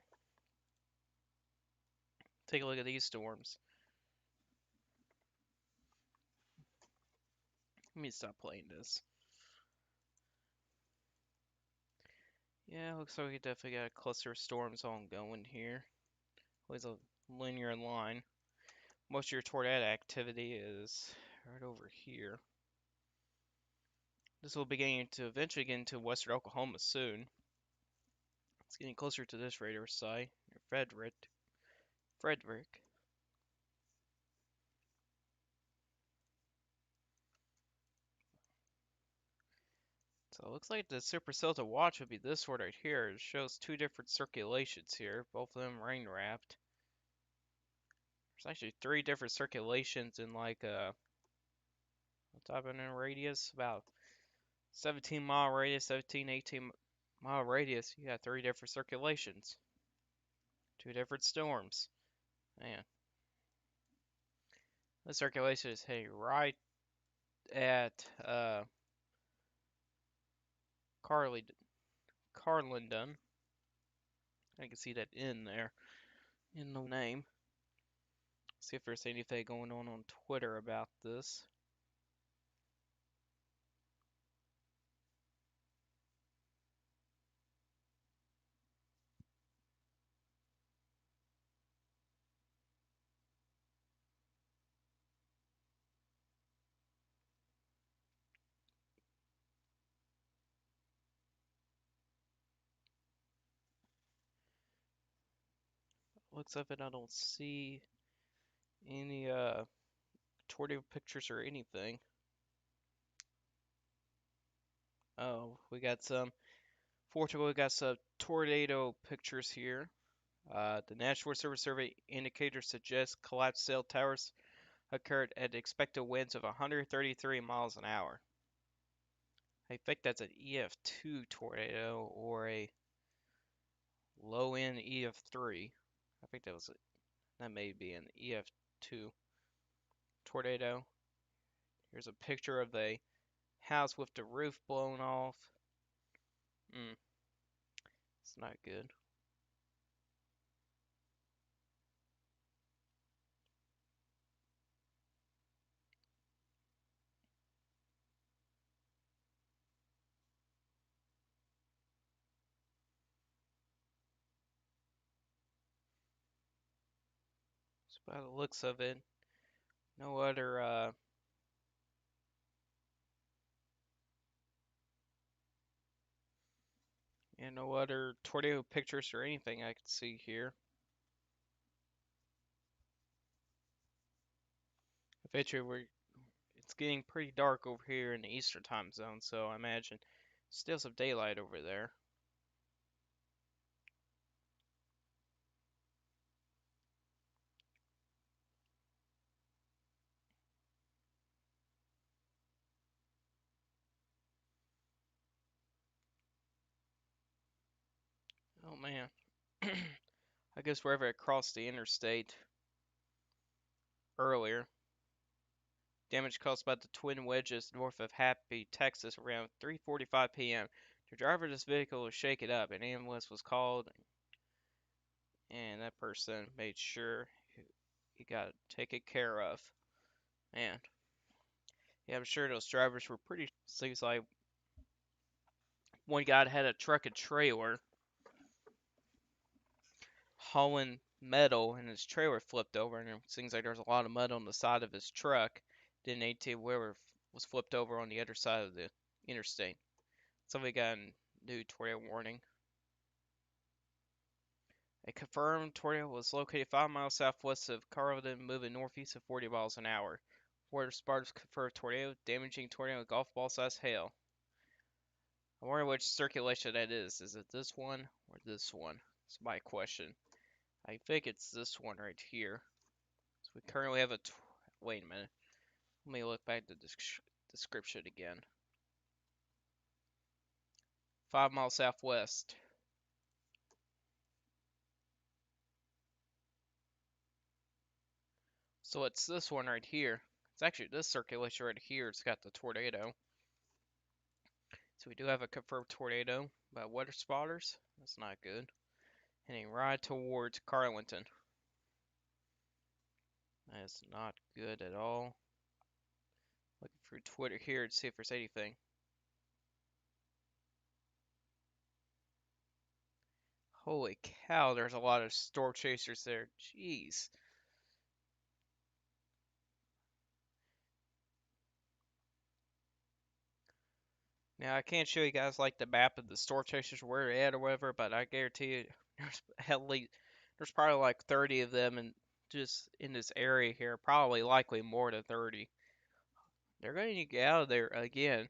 Take a look at these storms. Let me stop playing this. Yeah, looks like we definitely got a cluster of storms ongoing here. Always a linear line. Most of your tornado activity is right over here. This will be getting to eventually get into western Oklahoma soon. It's getting closer to this radar site near Frederick. So it looks like the supercell to watch would be this one right here. It shows two different circulations here, both of them rain wrapped. There's actually three different circulations in like a type of radius, about 17-mile radius, 17, 18-mile radius. You got three different circulations, two different storms. Man, the circulation is heading right at Carlindon. I can see that in there in the name. See if there's anything going on Twitter about this. Looks of it, I don't see any tornado pictures or anything. Oh, we got some. Fortunately, we got some tornado pictures here. The National Weather Service survey indicators suggest collapsed cell towers occurred at expected winds of 133 miles an hour. I think that's an EF2 tornado or a low end EF3. I think that may be an EF2 tornado. Here's a picture of the house with the roof blown off. It's not good. So by the looks of it, no other no other tornado pictures or anything I can see here. Eventually, it's getting pretty dark over here in the Eastern time zone, so I imagine still some daylight over there. Oh man. I guess wherever I cross the interstate, earlier. Damage caused by the twin wedges north of Happy, Texas around 3:45 p.m. The driver of this vehicle was shaken up. An ambulance was called, and that person made sure he got taken care of. Man, yeah, I'm sure those drivers were pretty. Seems like one guy had a truck and trailer hauling metal, and his trailer flipped over, and it seems like there's a lot of mud on the side of his truck. Then 18 wheeler was flipped over on the other side of the interstate. Somebody got a new tornado warning. A confirmed tornado was located 5 miles southwest of Carlton, moving northeast at 40 miles an hour. Water sparks confirmed tornado, damaging tornado with golf ball size hail. I wonder which circulation that is. Is it this one or this one? That's my question. I think it's this one right here. So we currently have a. Wait a minute. Let me look back at the description again. 5 miles southwest. So it's this one right here. It's actually this circulation right here. It's got the tornado. So we do have a confirmed tornado by weather spotters. That's not good. Heading right towards Carlington. That is not good at all. Looking through Twitter here to see if there's anything. Holy cow, there's a lot of storm chasers there. Jeez. Now, I can't show you guys like the map of the storm chasers where they're at or whatever, but I guarantee you there's at least there's probably like 30 of them in just in this area here. Probably likely more than 30. They're going to get out of there again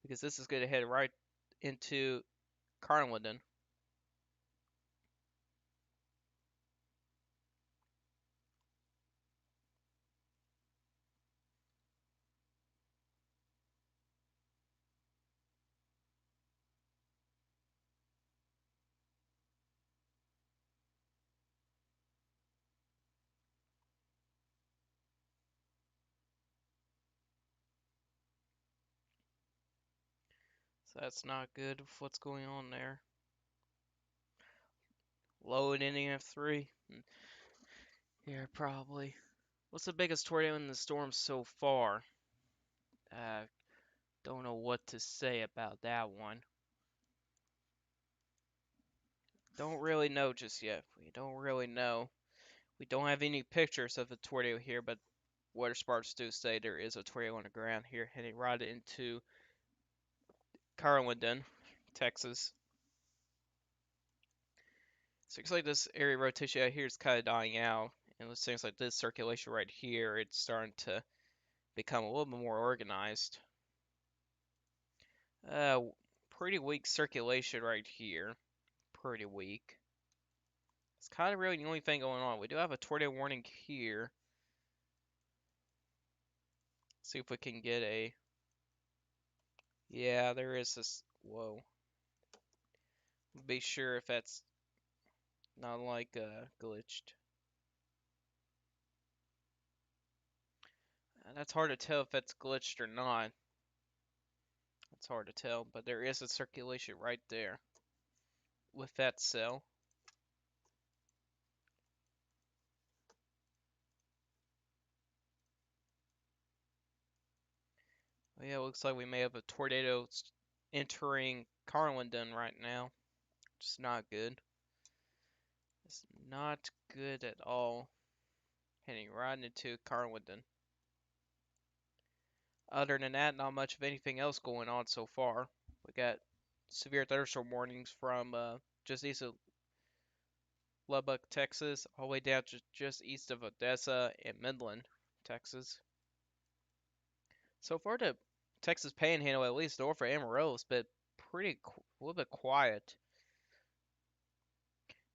because this is going to head right into Carlington. So that's not good with what's going on there. Low at NEF3. Yeah, probably. What's the biggest tornado in the storm so far? Don't know what to say about that one. Don't really know just yet. We don't really know. We don't have any pictures of a tornado here, but weather spotters do say there is a tornado on the ground here heading right into Carlington, Texas. So it looks like this area rotation out here is kind of dying out. And it seems like this circulation right here, it's starting to become a little bit more organized. Uh, Pretty weak circulation right here. Pretty weak. It's kind of really the only thing going on. We do have a tornado warning here. See if we can get a. Yeah, there is this. Whoa. Be sure if that's not like glitched. That's hard to tell if that's glitched or not. It's hard to tell, but there is a circulation right there with that cell. Yeah, it looks like we may have a tornado entering Carlington right now. It's not good. It's not good at all. Heading right into Carlington. Other than that, not much of anything else going on so far. We got severe thunderstorm warnings from just east of Lubbock, Texas, all the way down to just east of Odessa and Midland, Texas. So far, the Texas Panhandle, at least north of Amarillo, has been pretty a little bit quiet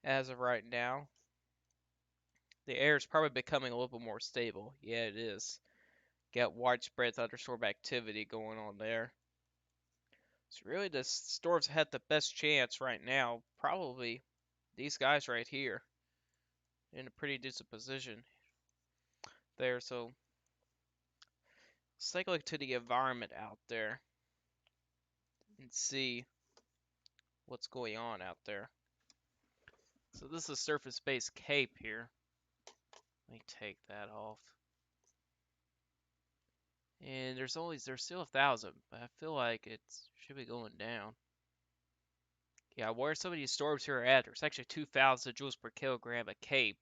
as of right now. The air is probably becoming a little bit more stable. Yeah, it is. Got widespread thunderstorm activity going on there. So really, the storms had the best chance right now. Probably these guys right here in a pretty decent position. there. So let's take a look to the environment out there and see what's going on out there. So this is a surface-based cape here. Let me take that off. And there's still 1,000, but I feel like it should be going down. Yeah, where some of these storms here are at, there's actually 2,000 joules per kilogram a cape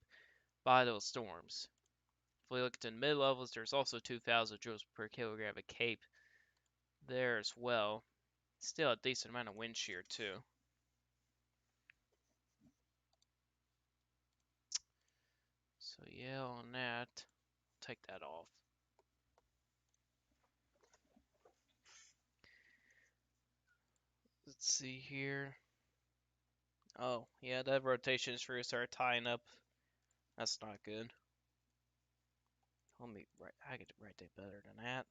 by those storms. If we look at the mid levels, there's also 2,000 joules per kilogram a cape there as well. Still a decent amount of wind shear too. So yeah, on that, take that off. Let's see here. Oh, yeah, that rotation is really started tying up. That's not good. Let me write. I could write that better than that.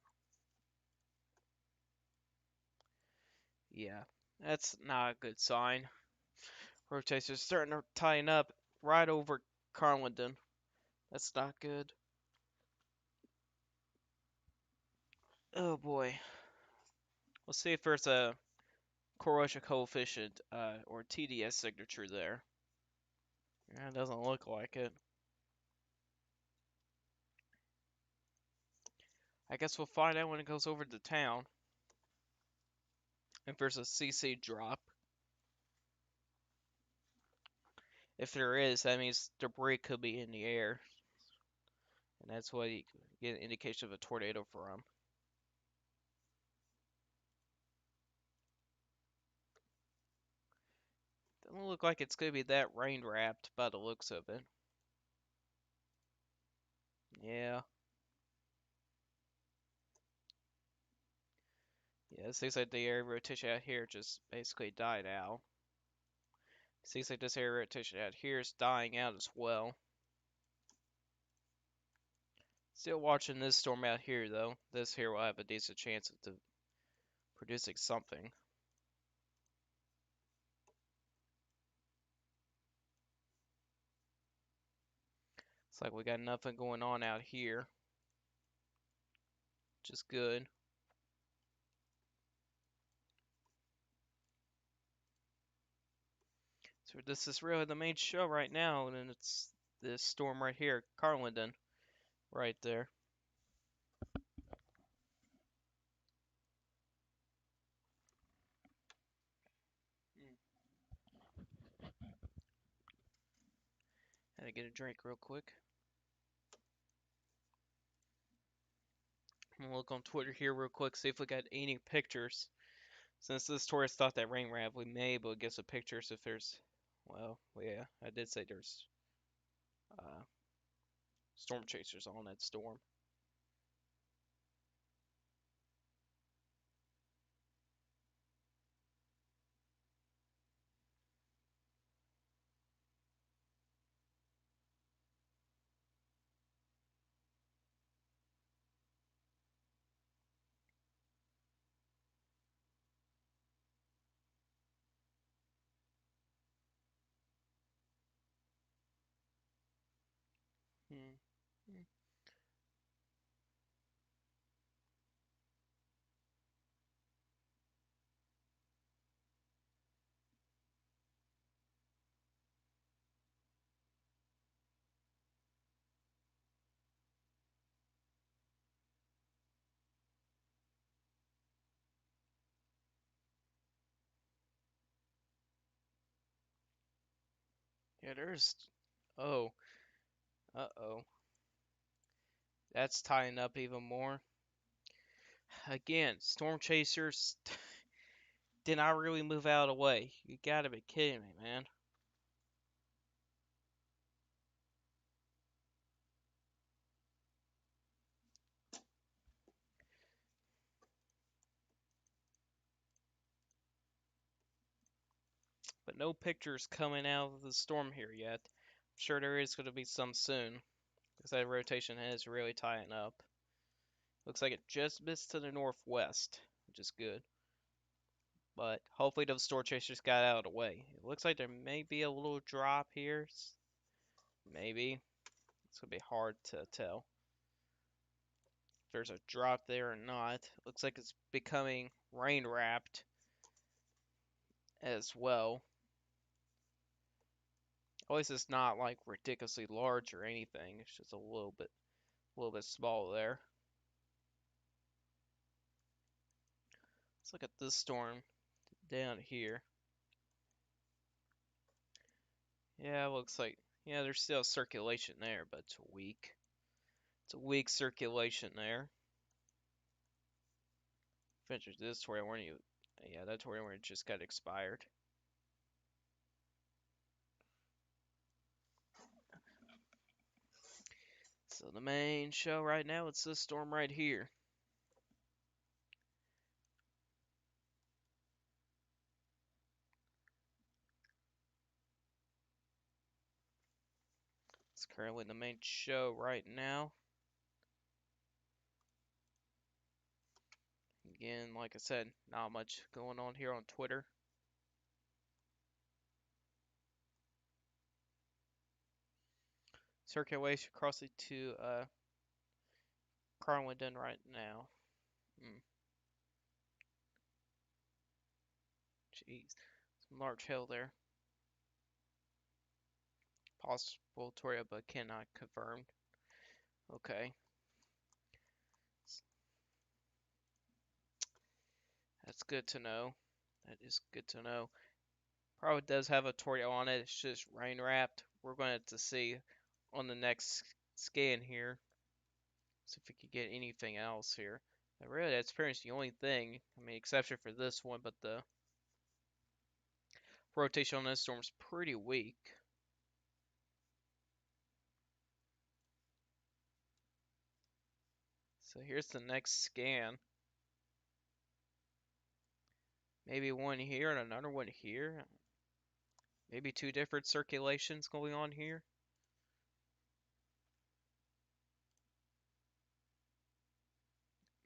Yeah, that's not a good sign. Rotation is starting to tighten up right over Carlington. That's not good. Oh boy. Let's see if there's a corrosion coefficient or TDS signature there. Yeah, it doesn't look like it. I guess we'll find out when it goes over to town. If there's a CC drop. If there is, that means debris could be in the air. And that's what you get an indication of a tornado from. Doesn't look like it's going to be that rain wrapped by the looks of it. Yeah. Yeah, it seems like the area rotation out here just basically died out. Seems like this area rotation out here is dying out as well. Still watching this storm out here though. This here will have a decent chance of producing something. It's like we got nothing going on out here, which is good. So this is really the main show right now, and it's this storm right here, Carlington, right there. Had to get a drink real quick. I'm gonna look on Twitter here real quick, see if we got any pictures. Since this tourist thought that rain wrap, we may be able to get some pictures if there's, well, yeah, I did say there's uh, storm chasers on that storm. Hmm. Yeah, there's, oh, uh-oh. That's tying up even more. Again, storm chasers did not really move out of the way. You gotta be kidding me, man. But no pictures coming out of the storm here yet. I'm sure there is going to be some soon, because that rotation is really tying up. Looks like it just missed to the northwest, which is good. But hopefully those storm chasers got out of the way. It looks like there may be a little drop here. Maybe. It's going to be hard to tell. if there's a drop there or not. Looks like it's becoming rain wrapped as well. At least it's not like ridiculously large or anything. It's just a little bit small there. Let's look at this storm down here. Yeah, looks like, yeah, there's still circulation there, but it's weak. It's a weak circulation there. Venture this tornado warning, yeah, that tornado warning just got expired. So the main show right now, it's this storm right here. It's currently the main show right now. Again, like I said, not much going on here on Twitter. Circulation across to Carlington right now. Jeez, some large hail there. Possible tornado, but cannot confirmed. Okay, that's good to know. That is good to know. Probably does have a tornado on it. It's just rain wrapped. We're going to see on the next scan here. See if we could get anything else here. But really, that's pretty much the only thing. I mean, exception for this one, but the rotation on this storm's pretty weak. So here's the next scan. Maybe one here and another one here. Maybe two different circulations going on here.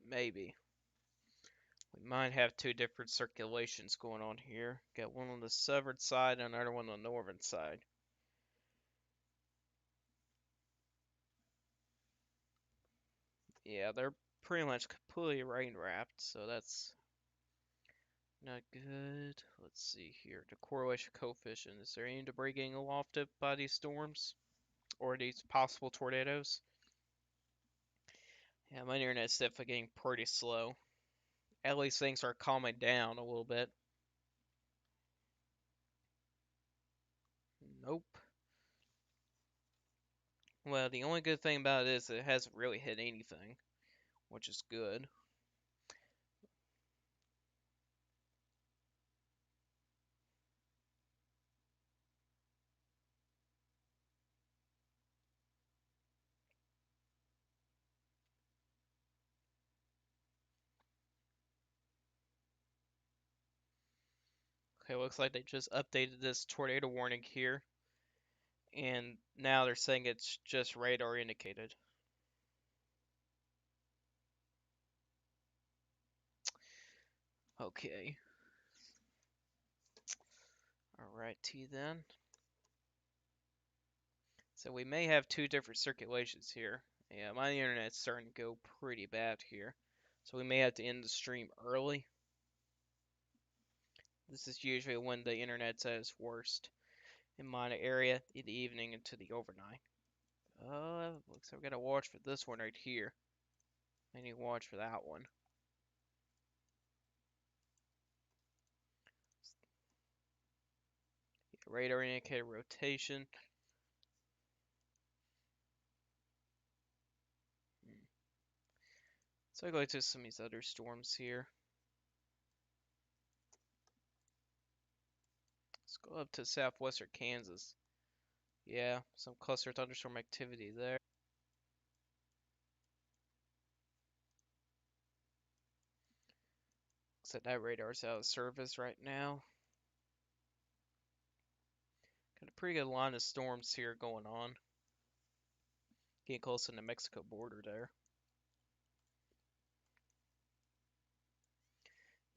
Maybe. We might have two different circulations going on here. Got one on the southern side and another one on the northern side. Yeah, they're pretty much completely rain wrapped, so that's not good. Let's see here. The correlation coefficient. Is there any debris getting lofted by these storms? Or these possible tornadoes? Yeah, my internet's definitely getting pretty slow. At least things are calming down a little bit. Nope. Well, the only good thing about it is it hasn't really hit anything, which is good. Okay, looks like they just updated this tornado warning here, and now they're saying it's just radar indicated. Okay. Alrighty then. So we may have two different circulations here. Yeah, my internet's starting to go pretty bad here. So we may have to end the stream early. This is usually when the internet's at its worst in my area in the evening into the overnight. Looks like we gotta watch for this one right here. I need to watch for that one. Radar indicator rotation. So I go to some of these other storms here. Let's go up to southwestern Kansas. Yeah, some cluster thunderstorm activity there. Looks like that radar's out of service right now. Got a pretty good line of storms here going on. Getting close to the Mexico border there.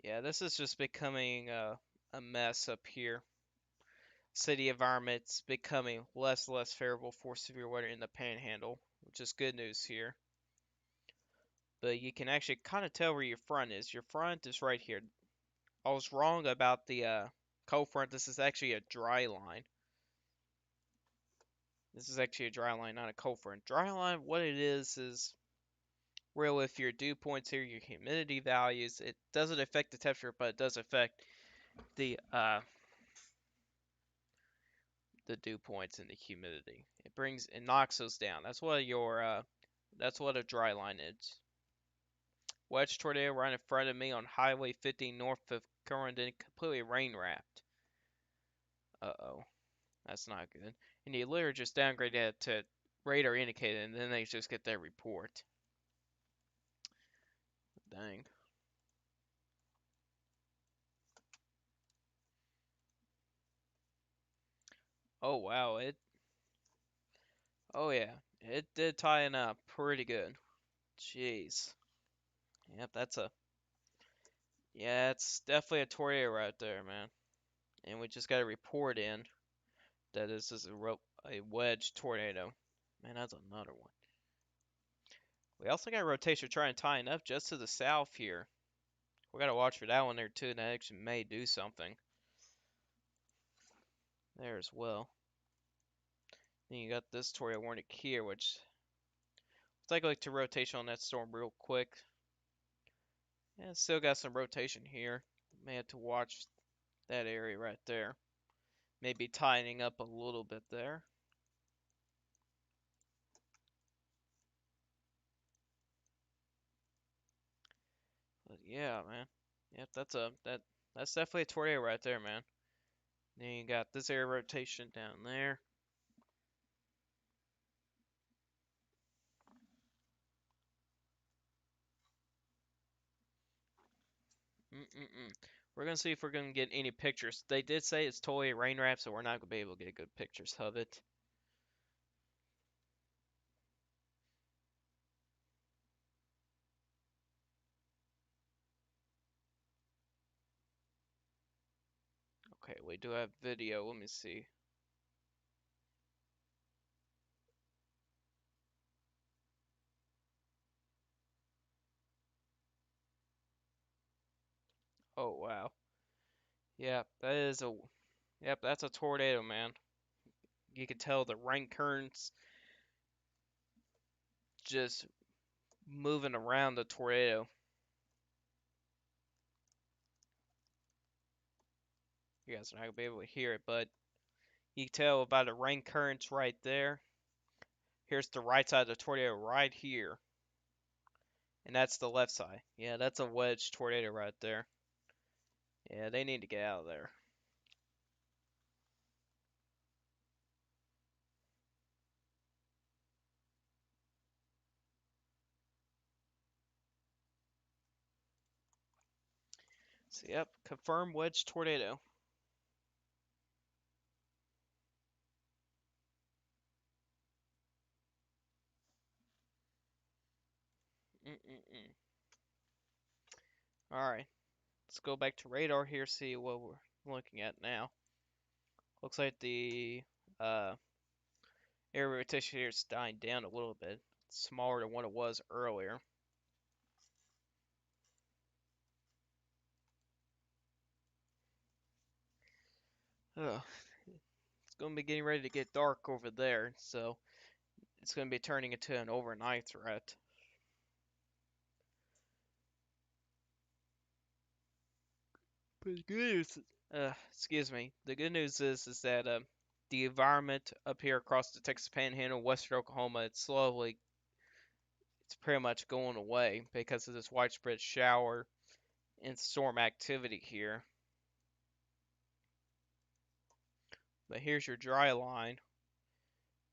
Yeah, this is just becoming a mess up here. City environment's becoming less and less favorable for severe weather in the Panhandle, which is good news here. but you can actually kind of tell where your front is. Your front is right here. I was wrong about the cold front. This is actually a dry line. This is actually a dry line, not a cold front. Dry line, what it is real with your dew points here, your humidity values. It doesn't affect the temperature, but it does affect the dew points and the humidity. It knocks those down. That's what a dry line is. Wedge tornado right in front of me on Highway 50 north of Corendon, completely rain wrapped. Uh-oh, that's not good. And you literally just downgrade that to radar indicated, and then they just get their report. Dang. Oh wow, oh yeah, it did tighten up pretty good. Jeez. Yep, yeah, it's definitely a tornado right there, man. And we just got a report in that this is a wedge tornado. Man, that's another one. We also got a rotation trying to tighten up just to the south here. We gotta watch for that one there too, and that actually may do something there as well. Then you got this tornado warning here, which let's take a look to rotation on that storm real quick. Yeah, still got some rotation here. May have to watch that area right there. Maybe tightening up a little bit there. But yeah, man. Yep, that's definitely a tornado right there, man. Then you got this area rotation down there. Mm-mm-mm. We're gonna see if we're gonna get any pictures. They did say it's totally a rain wrap, so we're not gonna be able to get good pictures of it. Okay, we do have video. Let me see. Oh wow. Yep, yep, that's a tornado, man. You can tell the rain currents just moving around the tornado. You guys are not gonna be able to hear it, but you can tell by the rain currents right there. Here's the right side of the tornado right here. And that's the left side. Yeah, that's a wedge tornado right there. Yeah, they need to get out of there. So, yep, confirmed wedge tornado. Mm-mm-mm. Alright, let's go back to radar here, see what we're looking at now. Looks like the uh, air rotation here is dying down a little bit. It's smaller than what it was earlier. Ugh. It's going to be getting ready to get dark over there, so it's going to be turning into an overnight threat. But the good news, excuse me, the good news is that the environment up here across the Texas Panhandle, western Oklahoma, it's pretty much going away because of this widespread shower and storm activity here. But here's your dry line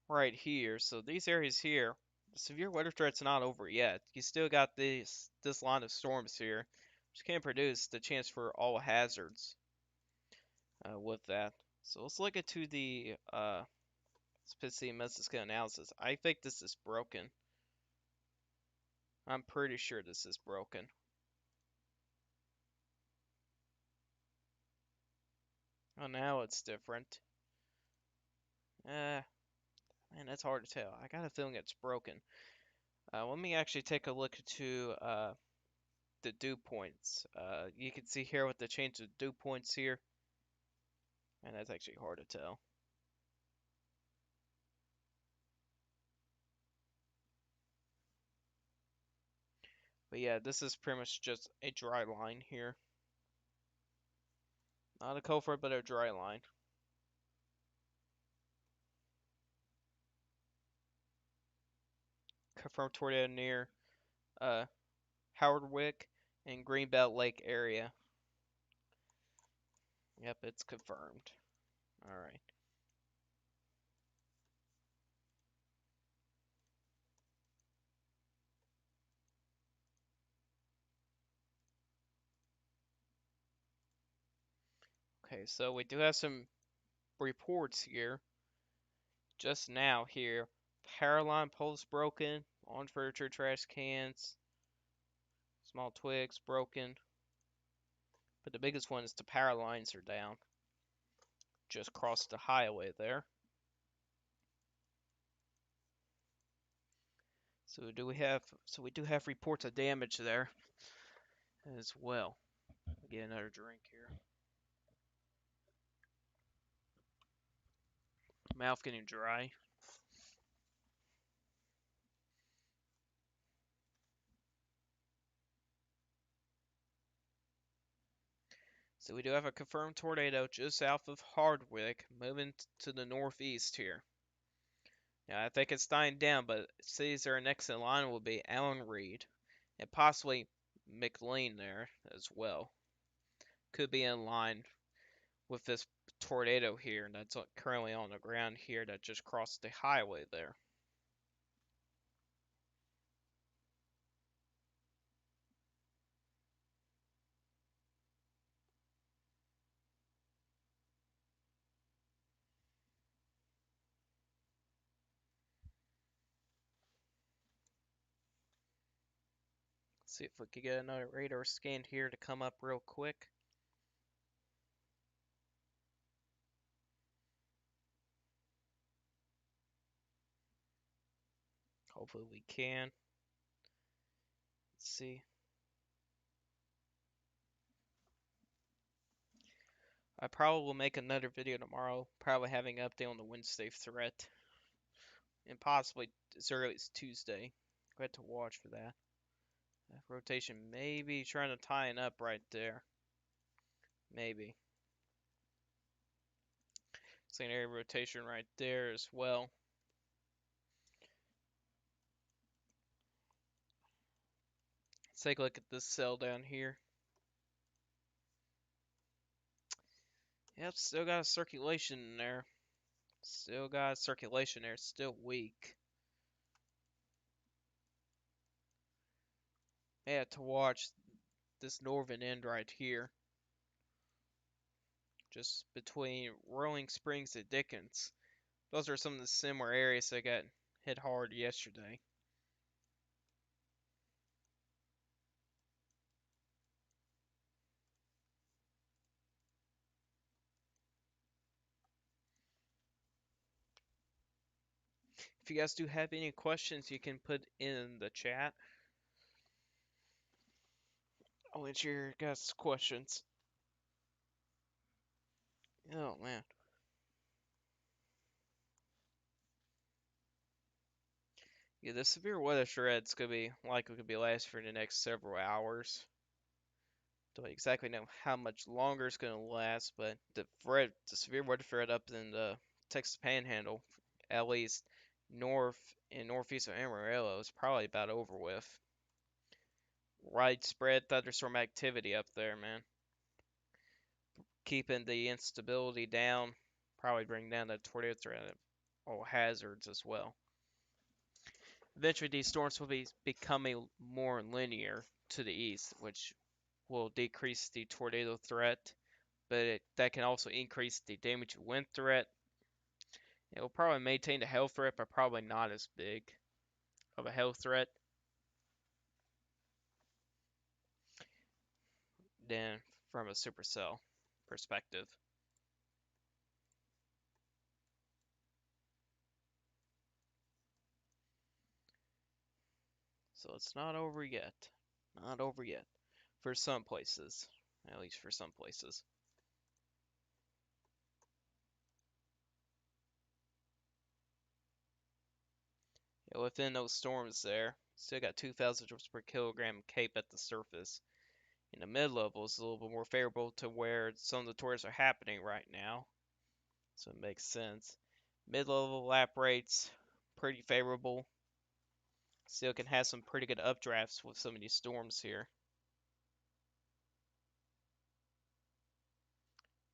right here. So these areas here, the severe weather threat's not over yet. You still got this line of storms here, which can produce the chance for all hazards with that. So let's look into the specific message analysis. I think this is broken. I'm pretty sure this is broken. Oh, now it's different. Man, that's hard to tell. I got a feeling it's broken. Let me actually take a look to the dew points. You can see here with the change of dew points here, and that's actually hard to tell. But yeah, this is pretty much just a dry line here. Not a cold front, but a dry line. Confirmed tornado near uh, Howardwick and Greenbelt Lake area. Yep, it's confirmed. Alright. Okay, so we do have some reports here. Just now here. Power line poles broken. On furniture, trash cans. Small twigs broken. But the biggest one is the power lines are down. Just crossed the highway there. So we do have reports of damage there as well. Get another drink here. Mouth getting dry. So we do have a confirmed tornado just south of Hardwick, moving to the northeast here. Now I think it's dying down, but cities that are next in line will be Allen Reed and possibly McLean there as well. Could be in line with this tornado here that's currently on the ground here that just crossed the highway there. See if we can get another radar scan here to come up real quick. Hopefully we can. Let's see. I probably will make another video tomorrow, probably having an update on the Wednesday threat. And possibly as early as Tuesday. Go ahead to watch for that. Rotation maybe trying to tie it up right there. Maybe. Secondary rotation right there as well. Let's take a look at this cell down here. Yep, still got a circulation in there. Still got a circulation there. Still weak. Yeah, to watch this northern end right here. Just between Rolling Springs and Dickens. Those are some of the similar areas that got hit hard yesterday. If you guys do have any questions, you can put in the chat. I'll answer your guys' questions. Oh man. Yeah, the severe weather threat's gonna be likely to be last for the next several hours. Don't exactly know how much longer it's gonna last, but the severe weather threat up in the Texas Panhandle, at least north and northeast of Amarillo, is probably about over with. Widespread thunderstorm activity up there, man. Keeping the instability down, probably bring down the tornado threat and all hazards as well. Eventually, these storms will be becoming more linear to the east, which will decrease the tornado threat, but that can also increase the damage wind threat. It will probably maintain the hail threat, but probably not as big of a hail threat than from a supercell perspective. So it's not over yet. Not over yet. For some places. At least for some places. Yeah, within those storms there, still got 2,000 joules per kilogram cape at the surface. In the mid-level is a little bit more favorable to where some of the tornadoes are happening right now. So it makes sense. Mid-level lap rates, pretty favorable. Still can have some pretty good updrafts with some of these storms here.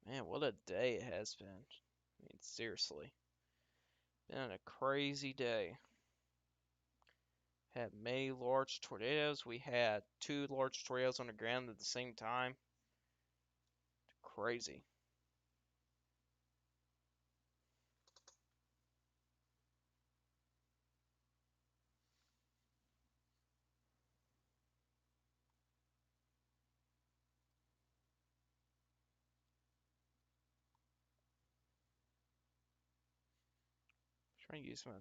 Man, what a day it has been. I mean, seriously. Been a crazy day. Had many large tornadoes. We had two large tornadoes on the ground at the same time. Crazy. Trying to use my.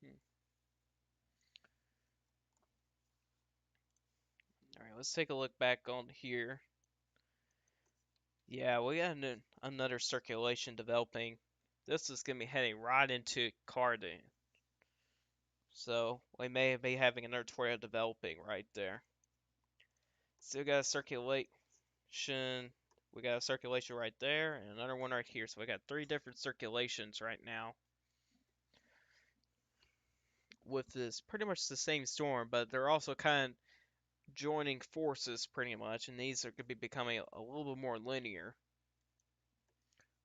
Hmm. Alright, let's take a look back on here. Yeah, we got another circulation developing. This is going to be heading right into Cardin. So we may be having another tornado developing right there. Still got a circulation. We got a circulation right there and another one right here. So we got three different circulations right now. With this pretty much the same storm, but they're also kind of joining forces pretty much, and these are going to be becoming a little bit more linear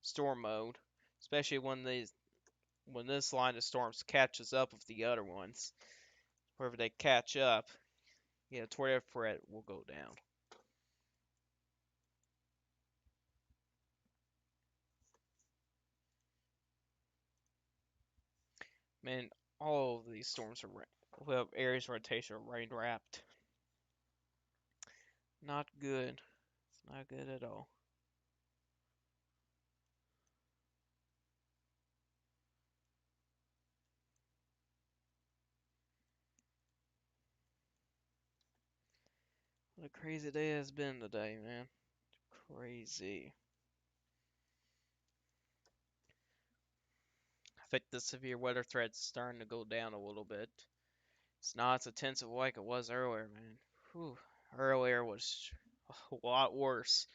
storm mode, especially when this line of storms catches up with the other ones. Wherever they catch up, yeah, tornado threat will go down. Man, all of these storms are well, areas of rotation are rain wrapped. Not good. It's not good at all. What a crazy day has been today, man. Crazy. I think the severe weather threat's starting to go down a little bit. It's not as intensive like it was earlier, man. Whew. Earlier was a lot worse.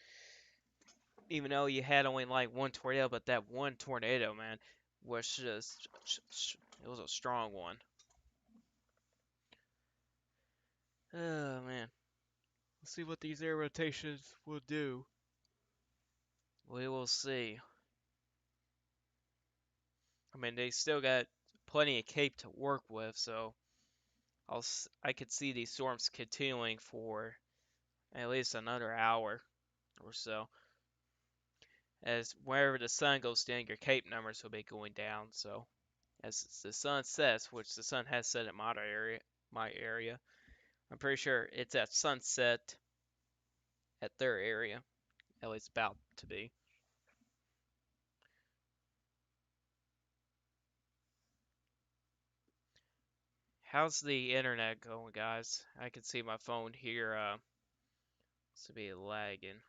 Even though you had only like one tornado, but that one tornado, man, was just it was a strong one. Oh man, let's see what these air rotations will do. We will see. I mean, they still got plenty of cape to work with, so I could see these storms continuing for at least another hour or so. As wherever the sun goes down, your cape numbers will be going down. So as the sun sets, which the sun has set at my area, I'm pretty sure it's at sunset at their area, at least about to be. How's the internet going, guys? I can see my phone here. To be lagging.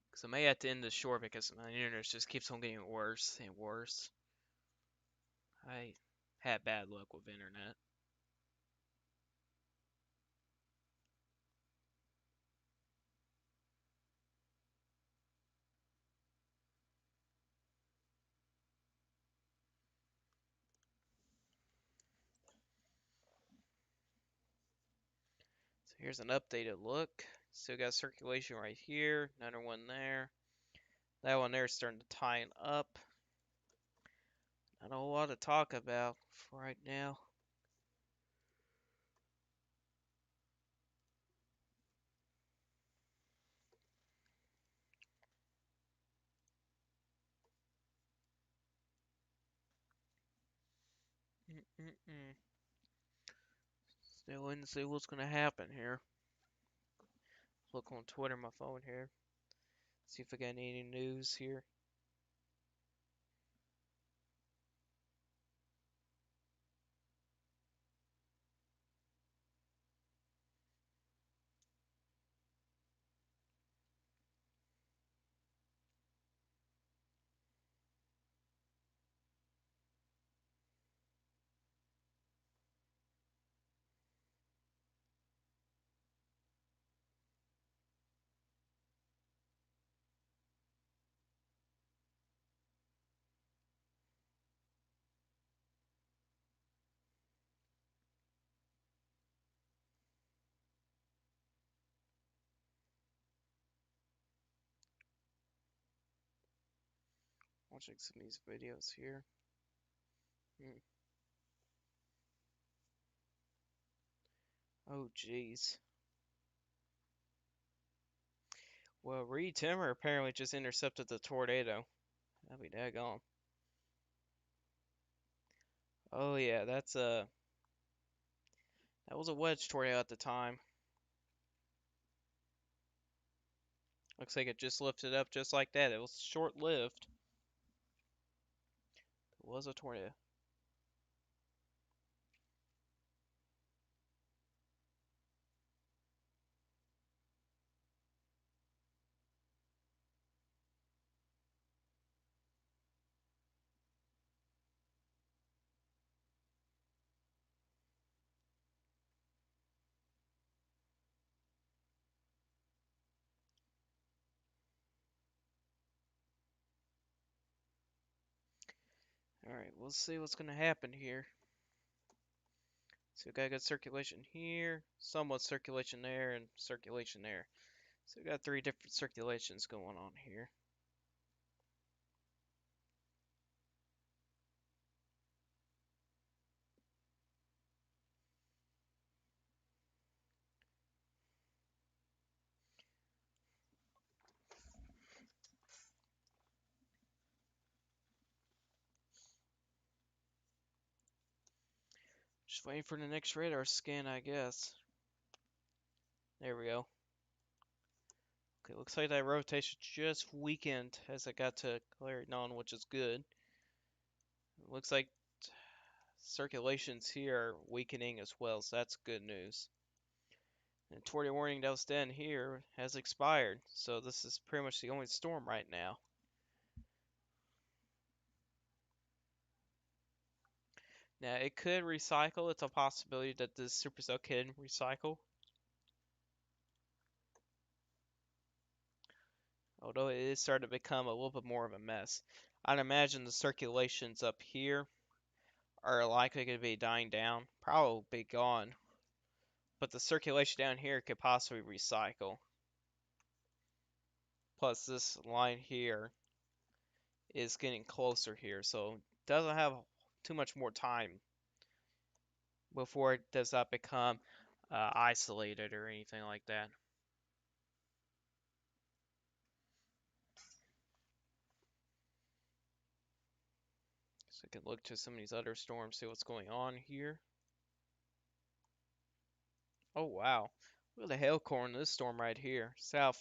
Because I may have to end this short because my internet just keeps on getting worse and worse. I had bad luck with internet. So here's an updated look. Still got circulation right here. Another one there. That one there is starting to tighten up. Not a whole lot to talk about for right now. Mm-mm-mm. Still waiting to see what's going to happen here. look on Twitter, my phone here. See if I got any news here. Watching some of these videos here. Hmm. Oh, jeez. Well, Reed Timmer apparently just intercepted the tornado. That'd be daggone. Oh yeah, that was a wedge tornado at the time. Looks like it just lifted up just like that. It was short-lived. It was a tornado. All right, we'll see what's gonna happen here. So we got good circulation here, somewhat circulation there, and circulation there. So we got three different circulations going on here. Just waiting for the next radar scan, I guess. There we go. Okay, looks like that rotation just weakened as I got to clarity on, which is good. Looks like circulations here are weakening as well, so that's good news. And tornado warning that was down here has expired, so this is pretty much the only storm right now. Now, it could recycle. It's a possibility that this supercell can recycle. Although it is starting to become a little bit more of a mess. I'd imagine the circulations up here are likely going to be dying down, probably be gone. But the circulation down here could possibly recycle. Plus, this line here is getting closer here, so it doesn't have too much more time before it does not become isolated or anything like that. So I can look to some of these other storms, see what's going on here. Oh wow, look at the hail core in this storm right here. South.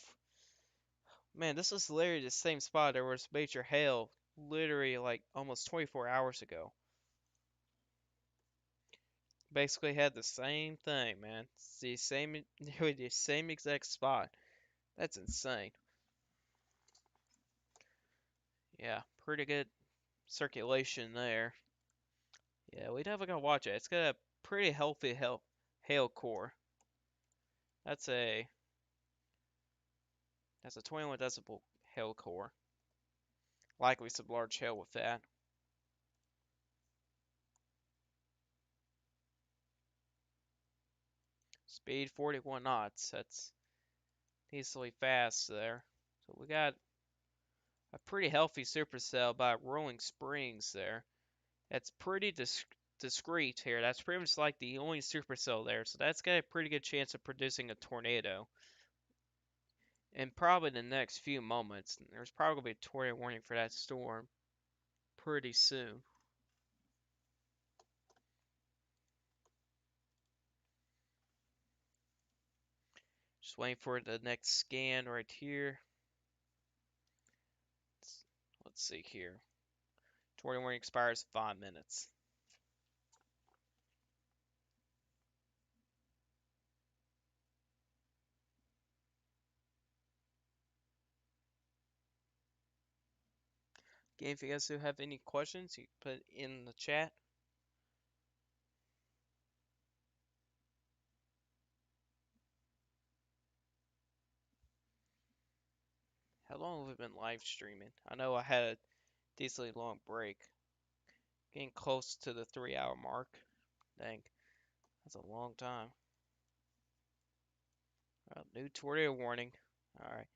Man, this is literally the same spot. There was major hail literally like almost 24 hours ago. Basically had the same thing, man. It's the same, nearly the same exact spot. That's insane. Yeah, pretty good circulation there. Yeah, we definitely gotta watch it. It's got a pretty healthy hail core. That's a that's a 21 decibel hail core. Likely some large hail with that. Speed 41 knots. That's decently fast there. So we got a pretty healthy supercell by Rolling Springs there. That's pretty discreet here. That's pretty much like the only supercell there. So that's got a pretty good chance of producing a tornado. And probably the next few moments, there's probably a tornado warning for that storm pretty soon. Just waiting for the next scan right here. Let's see here. Tornado warning expires 5 minutes. Again, if you guys do have any questions, you can put it in the chat. How long have we been live streaming? I know I had a decently long break. Getting close to the 3 hour mark. Dang, that's a long time. New tornado warning. Alright,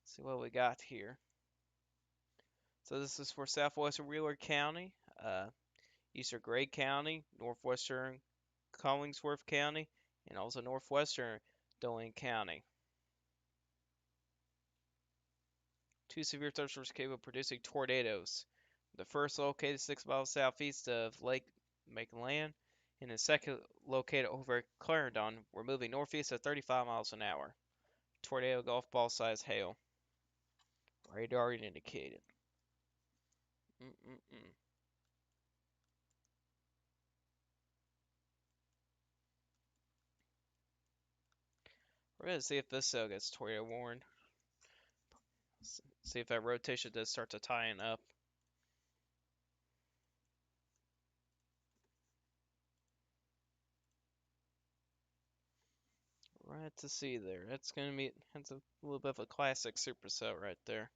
see what we got here. So this is for southwestern Wheeler County, eastern Gray County, northwestern Collingsworth County, and also northwestern Dolan County. Two severe thunderstorms capable of producing tornadoes. The first located 6 miles southeast of Lake McLean, and the second located over Clarendon. We're moving northeast at 35 miles an hour. Tornado golf ball size hail. Radar indicated. Mm-mm-mm. We're gonna see if this cell gets tornado warned. See if that rotation does start to tighten up. Right to see there. That's a little bit of a classic supercell right there.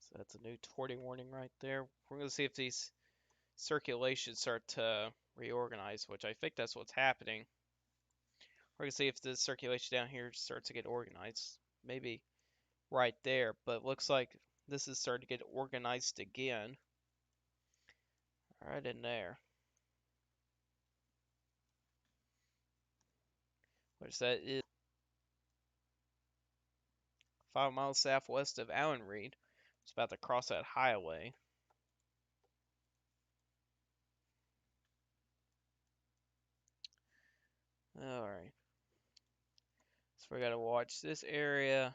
So that's a new tornado warning right there. We're gonna see if these circulations start to reorganize, which I think that's what's happening. We're gonna see if the circulation down here starts to get organized. Maybe right there, but it looks like this is starting to get organized again. Right in there. Which that is 5 miles southwest of Allen Reed. It's about to cross that highway. Alright. So we gotta watch this area.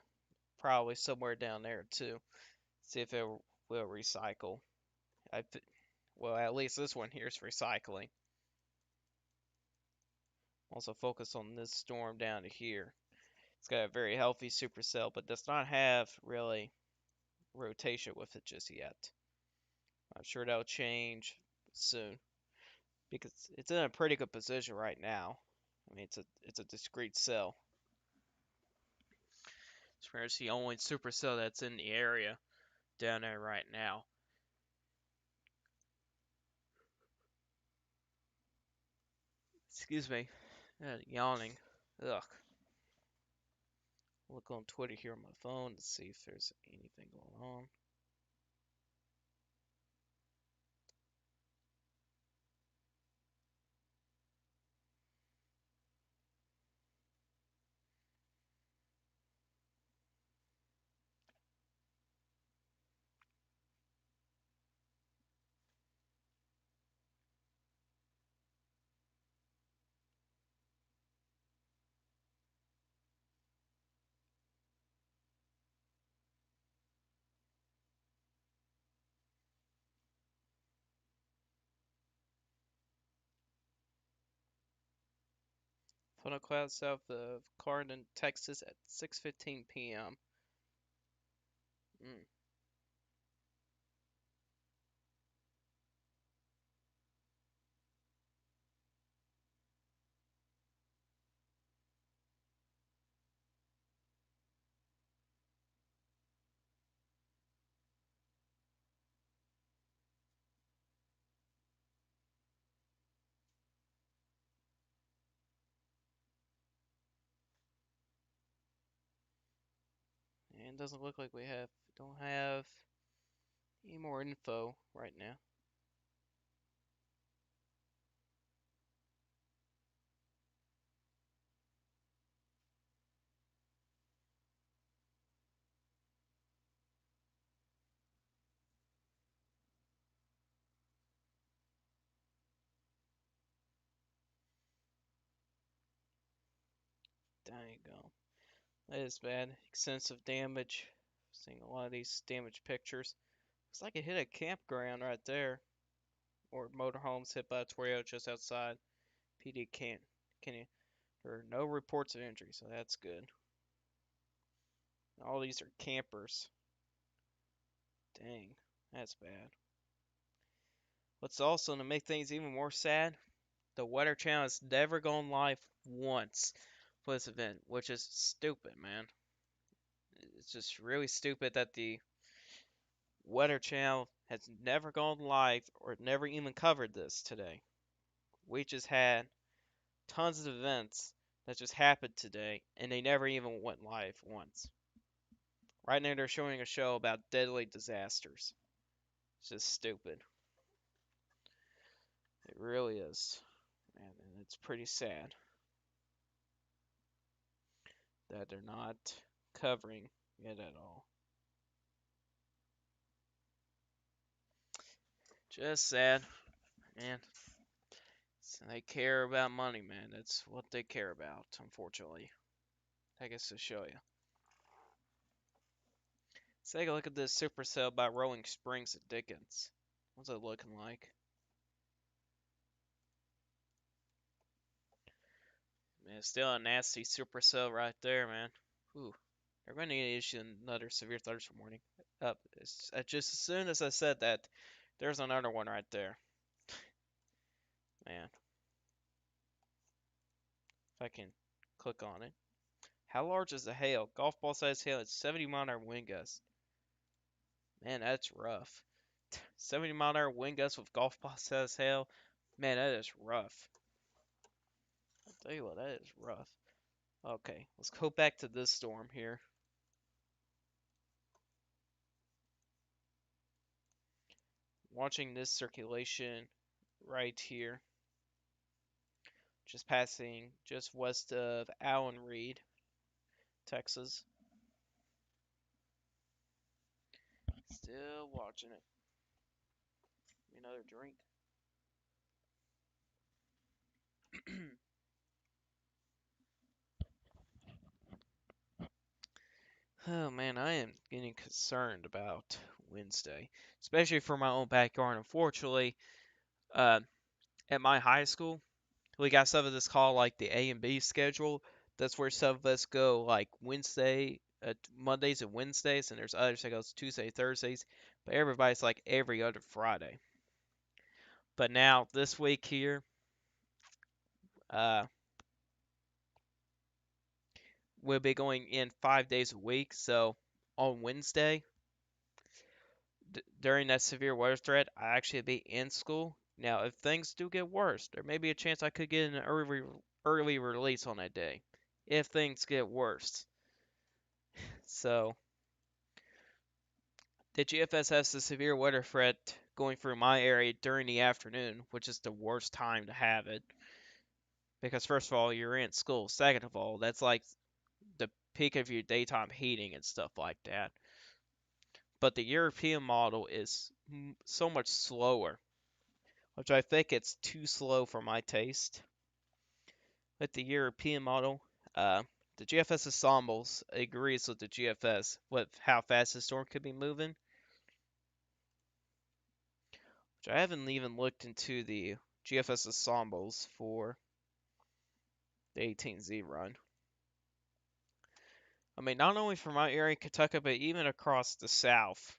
Probably somewhere down there too. See if it will recycle. Well, at least this one here is recycling. Also focus on this storm down to here. It's got a very healthy supercell, but does not have really rotation with it just yet. I'm sure that'll change soon because it's in a pretty good position right now. I mean, it's a discrete cell. It's pretty much the only supercell that's in the area down there right now. Excuse me, yawning. Ugh. Look on Twitter here on my phone to see if there's anything going on. Funnel cloud south of Clarendon, Texas at 6:15 p.m. Mm. And it doesn't look like we don't have any more info right now. Dang go. That is bad. Extensive damage. Seeing a lot of these damaged pictures. Looks like it hit a campground right there. Or motorhomes hit by a tornado just outside. PD can you, there are no reports of injury, so that's good. All these are campers. Dang, that's bad. What's also to make things even more sad, the Weather Channel has never gone live once for this event, which is stupid, man. It's just really stupid that the Weather Channel has never gone live or never even covered this today. We just had tons of events that just happened today, and they never even went live once. Right now, they're showing a show about deadly disasters. It's just stupid. It really is. And it's pretty sad that they're not covering it at all. Just sad, man. So they care about money, man. That's what they care about, unfortunately. I guess to show you. Let's take a look at this supercell by Rolling Springs at Dickens. What's it looking like? Man, still a nasty supercell right there, man. Ooh. They're going to need to issue another severe thunderstorm warning. Up. Just as soon as I said that, there's another one right there. Man. If I can click on it. How large is the hail? Golf ball size hail at 70-mile-an-hour wind gust. Man, that's rough. 70-mile-an-hour wind gust with golf ball size hail. Man, that is rough. I'll tell you what, that is rough. Okay, let's go back to this storm here. Watching this circulation right here. Just passing just west of Allen Reed, Texas. Still watching it. Another drink. Oh man, I am getting concerned about Wednesday, especially for my own backyard. Unfortunately, uh, at my high school, we got some of this called like the A and B schedule. That's where some of us go like Mondays and Wednesdays, and there's others that goes Tuesday, Thursdays. But everybody's like every other Friday. But now this week here, uh, we'll be going in 5 days a week. So on Wednesday, during that severe weather threat, I actually be in school. Now, if things do get worse, there may be a chance I could get an early release on that day. If things get worse. So, the GFS has the severe weather threat going through my area during the afternoon, which is the worst time to have it. Because, first of all, you're in school. Second of all, that's like the peak of your daytime heating and stuff like that. But the European model is so much slower, which I think it's too slow for my taste. With the European model, the GFS ensembles agrees with the GFS with how fast the storm could be moving. Which I haven't even looked into the GFS ensembles for the 18Z run. I mean, not only for my area in Kentucky, but even across the South.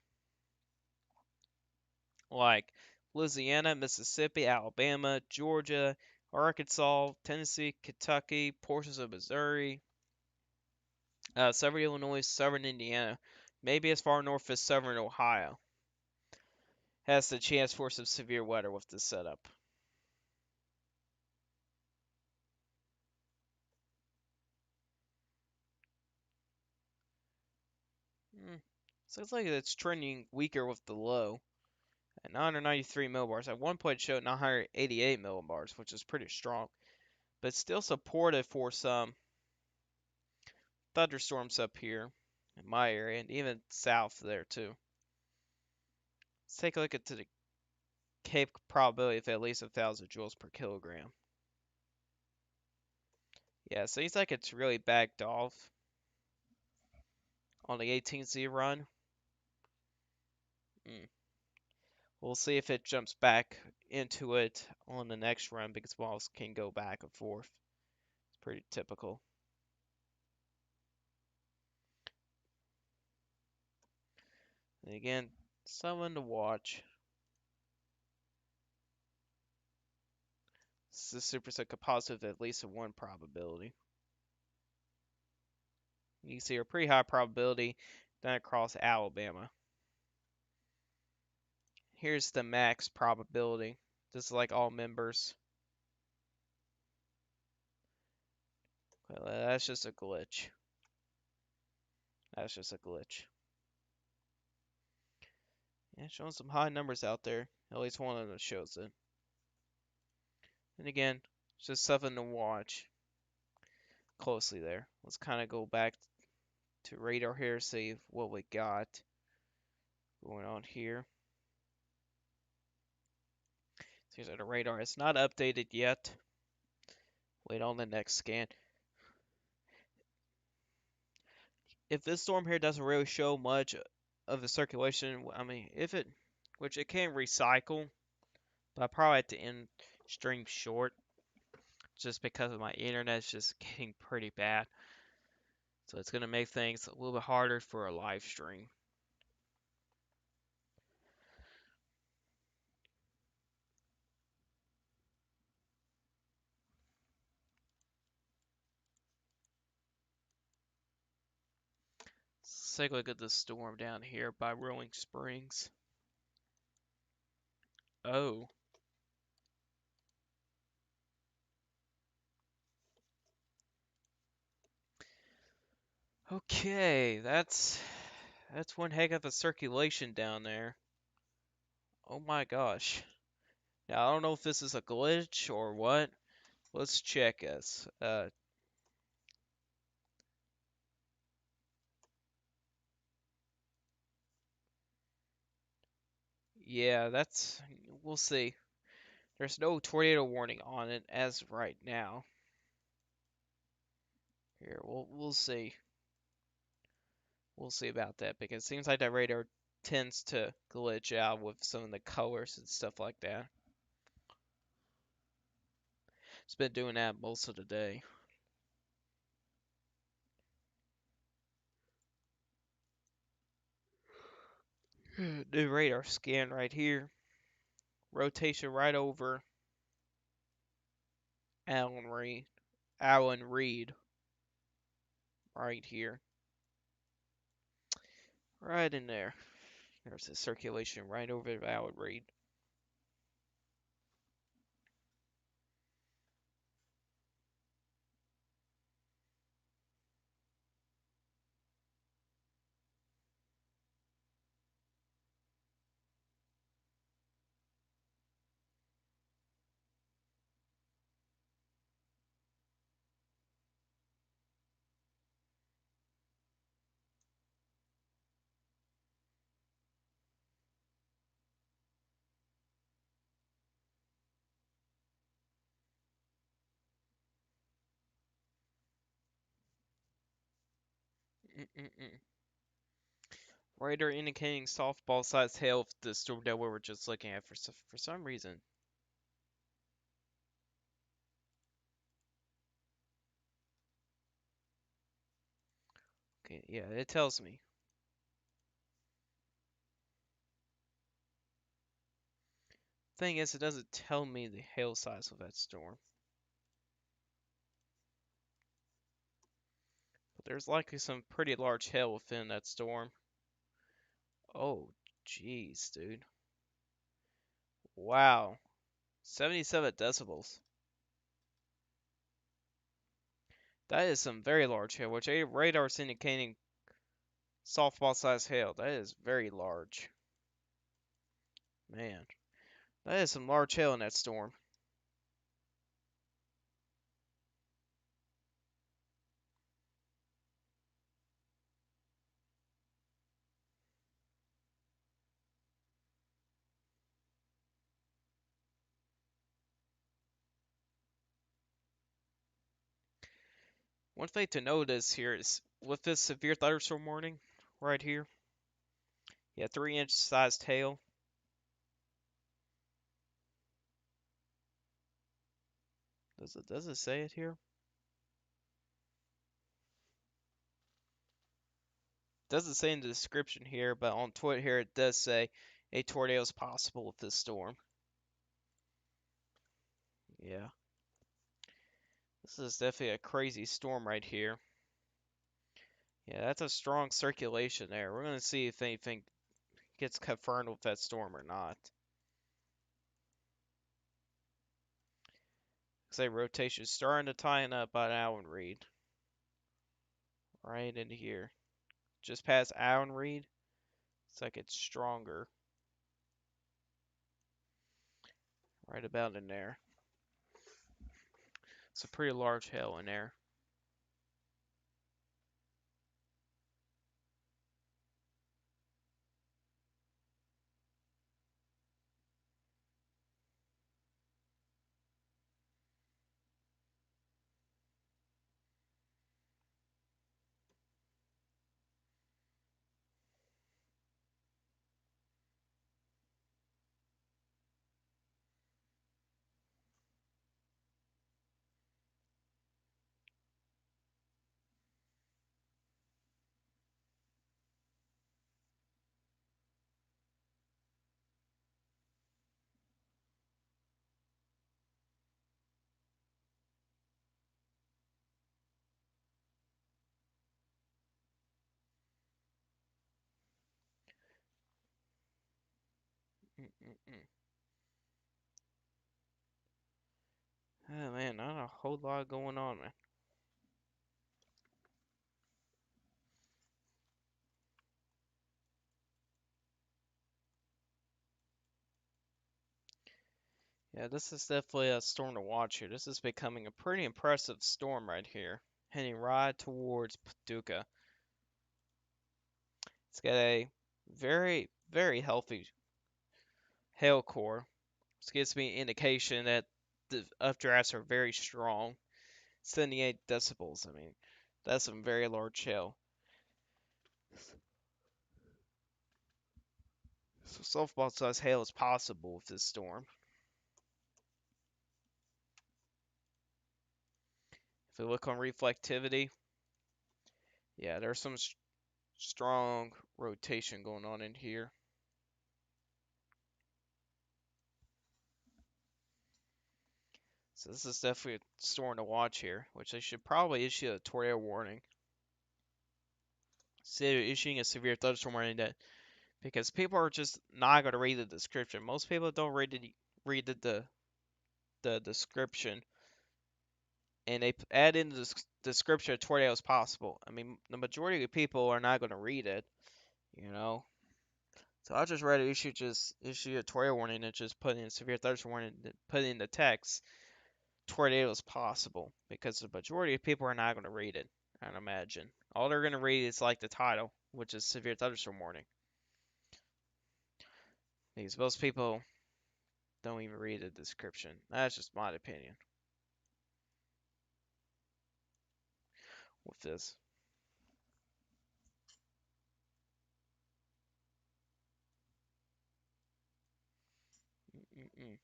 Like Louisiana, Mississippi, Alabama, Georgia, Arkansas, Tennessee, Kentucky, portions of Missouri, southern Illinois, southern Indiana, maybe as far north as southern Ohio. Has the chance for some severe weather with this setup. So it's like it's trending weaker with the low at 993 millibars. At one point it showed 988 millibars, which is pretty strong, but still supportive for some thunderstorms up here in my area and even south there too. Let's take a look at the Cape probability of at least 1,000 joules per kilogram. Yeah, seems like it's really backed off on the 18Z run. Mm. We'll see if it jumps back into it on the next run because walls can go back and forth. It's pretty typical. And again, someone to watch. This is super set positive at least a 1 probability. You can see a pretty high probability down across Alabama. Here's the max probability. This is like all members. Well, that's just a glitch. That's just a glitch. Yeah, showing some high numbers out there. At least one of them shows it. And again, it's just something to watch closely there. Let's kind of go back to radar here, see what we got going on here. Seems like the radar is not updated yet. Wait on the next scan. If this storm here doesn't really show much of the circulation, I mean, if it, which it can recycle, but I probably have to end stream short just because of my internet's just getting pretty bad. So it's gonna make things a little bit harder for a live stream. Let's take a look at the storm down here by Rolling Springs. Oh, okay, that's one heck of a circulation down there. Oh my gosh. Now I don't know if this is a glitch or what. Let's check this. Yeah, we'll see. There's no tornado warning on it as of right now. Here, we'll see. We'll see about that because it seems like that radar tends to glitch out with some of the colors and stuff like that. It's been doing that most of the day. New radar scan right here. Rotation right over Allen Reed. Allen Reed. Right here. Right in there. There's the circulation right over Allen Reed. Mm-mm-mm. Radar indicating softball-sized hail of the storm that we were just looking at for some reason. Okay, yeah, it tells me. Thing is, it doesn't tell me the hail size of that storm. But there's likely some pretty large hail within that storm. Oh, jeez, dude. Wow. 77 decibels. That is some very large hail, which a radar is indicating softball-sized hail. That is very large. Man, that is some large hail in that storm. One thing to notice here is with this severe thunderstorm warning right here, yeah, 3-inch sized hail. Does it say it here? Doesn't say in the description here, but on Twitter here it does say a tornado is possible with this storm. Yeah, this is definitely a crazy storm right here. Yeah, that's a strong circulation there. We're gonna see if anything gets confirmed with that storm or not. Say rotation starting to tighten up by Allen Reed. Right into here. Just past Allen Reed. It's like it's stronger. Right about in there. It's a pretty large hail in there. Mm-mm-mm. Oh man, not a whole lot going on, man. Yeah, this is definitely a storm to watch here. This is becoming a pretty impressive storm right here. Heading right towards Paducah. It's got a very, very healthy hail core. This gives me an indication that the updrafts are very strong. 78 decibels. I mean, that's some very large hail. So softball size hail is possible with this storm. If we look on reflectivity, yeah, there's some strong rotation going on in here. So this is definitely a storm to watch here, which they should probably issue a tornado warning. Instead of issuing a severe thunderstorm warning, that because people are just not going to read the description. Most people don't read the description, and they add in the description of tornado as possible. I mean, the majority of people are not going to read it, you know. So I'll just rather issue a tornado warning and just put in severe thunderstorm warning, put in the text tornado is possible because the majority of people are not going to read it. I'd imagine all they're going to read is like the title, which is severe thunderstorm warning. Because most people don't even read the description. That's just my opinion with this. Mm-mm.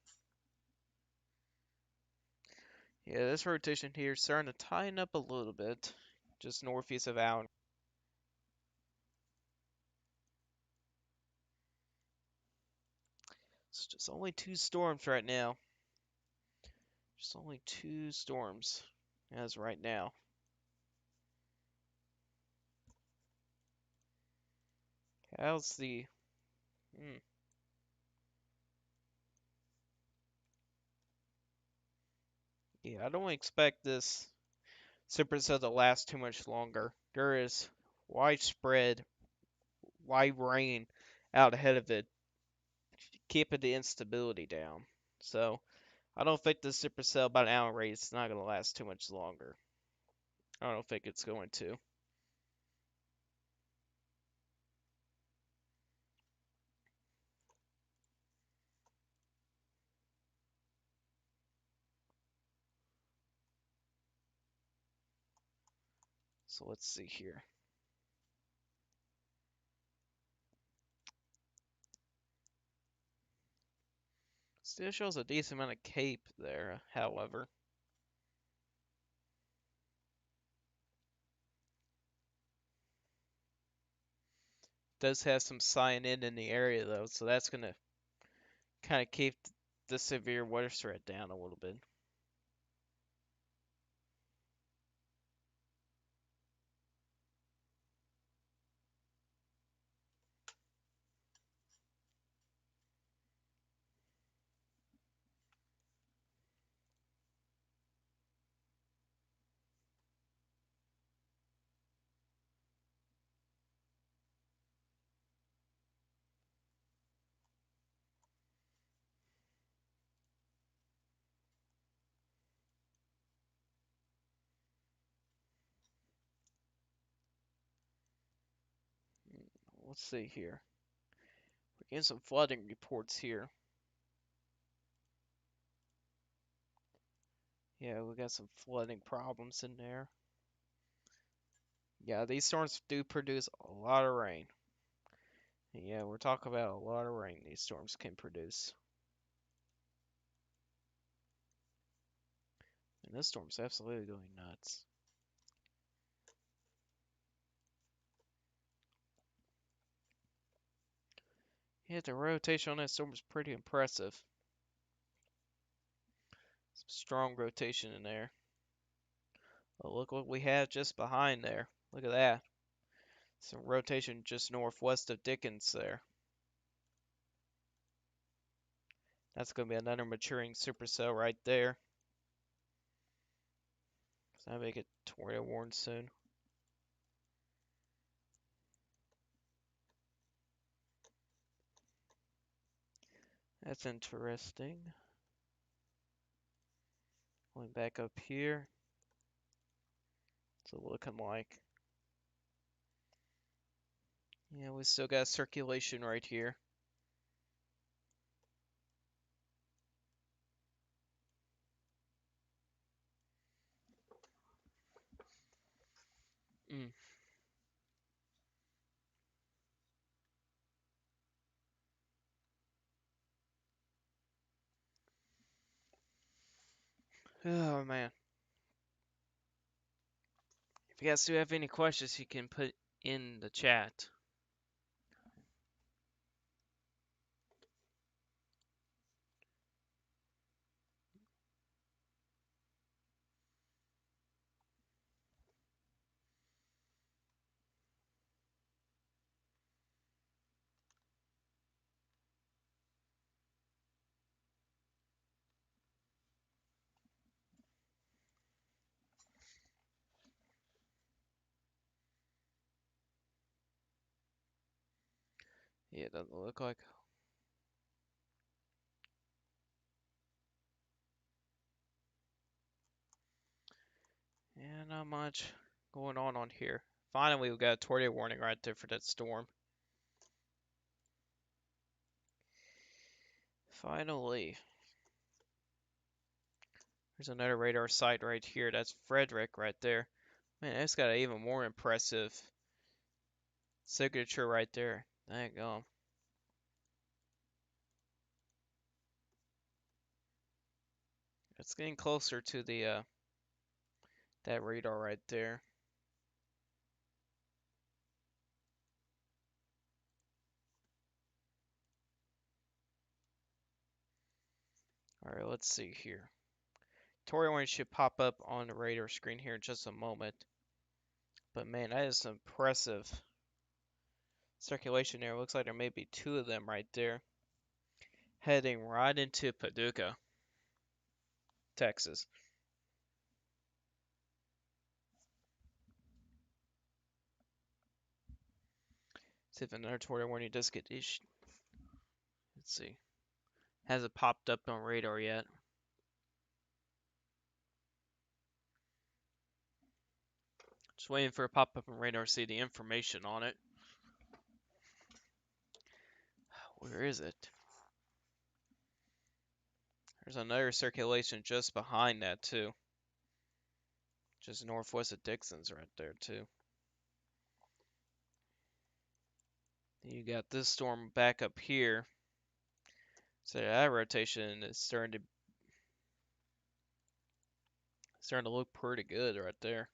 Yeah, this rotation here is starting to tighten up a little bit, just northeast of Allen. It's just only two storms right now. Just only two storms as right now. How's the? Hmm. Yeah, I don't expect this supercell to last too much longer. There is widespread, wide rain out ahead of it, keeping the instability down. So I don't think this supercell by an hour rate is not going to last too much longer. I don't think it's going to. So let's see here. Still shows a decent amount of cape there, however. Does have some cyanide in the area though, so that's gonna kind of keep the severe weather threat down a little bit. Let's see here. We're getting some flooding reports here. Yeah, we got some flooding problems in there. Yeah, these storms do produce a lot of rain. Yeah, we're talking about a lot of rain these storms can produce. And this storm's absolutely going nuts. Yeah, the rotation on that storm is pretty impressive. Some strong rotation in there. Oh, look what we have just behind there. Look at that. Some rotation just northwest of Dickens there. That's going to be another maturing supercell right there. So I make it tornado warn soon. That's interesting. Going back up here. It's looking like. Yeah, we still got circulation right here. Mm. Oh man. If you guys do have any questions, you can put in the chat. Yeah, it doesn't look like. Yeah, not much going on here. Finally, we got a tornado warning right there for that storm. Finally. There's another radar site right here. That's Frederick right there. Man, it's got an even more impressive signature right there. Dang go. It's getting closer to the that radar right there. Alright, let's see here. Tornado warning should pop up on the radar screen here in just a moment. But man, that is some impressive circulation there. Looks like there may be two of them right there. Heading right into Paducah, Texas. See if another tornado warning does get issued. Let's see. Hasn't popped up on radar yet. Just waiting for a pop up on radar to see the information on it. Where is it? There's another circulation just behind that too. Just northwest of Dixon's right there too. You got this storm back up here. So that rotation is starting to look pretty good right there.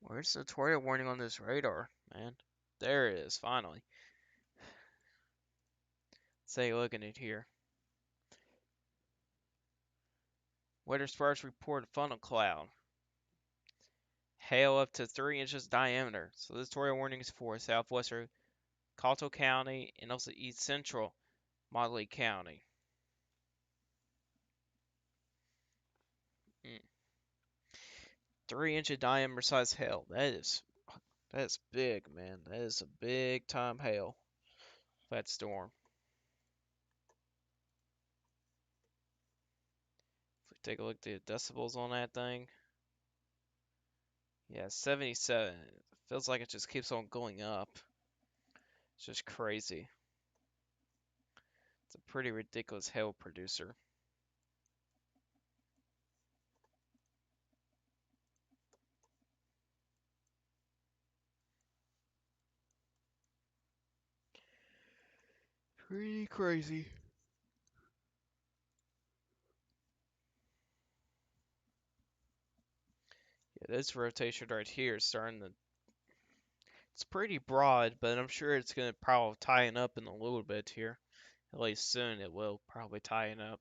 Where's the tornado warning on this radar, man? There it is, finally. Let's take a look at it here. Weather Sparks report funnel cloud. Hail up to 3 inches diameter. So this tornado warning is for southwestern Cottle County and also east central Motley County. 3 inch diameter size hail. That is big, man. That is a big time hail. That storm. If we take a look at the decibels on that thing. Yeah, 77. It feels like it just keeps on going up. It's just crazy. It's a pretty ridiculous hail producer. Pretty crazy. Yeah, this rotation right here is starting to. It's pretty broad, but I'm sure it's going to probably tighten up in a little bit here. At least soon it will probably tighten up.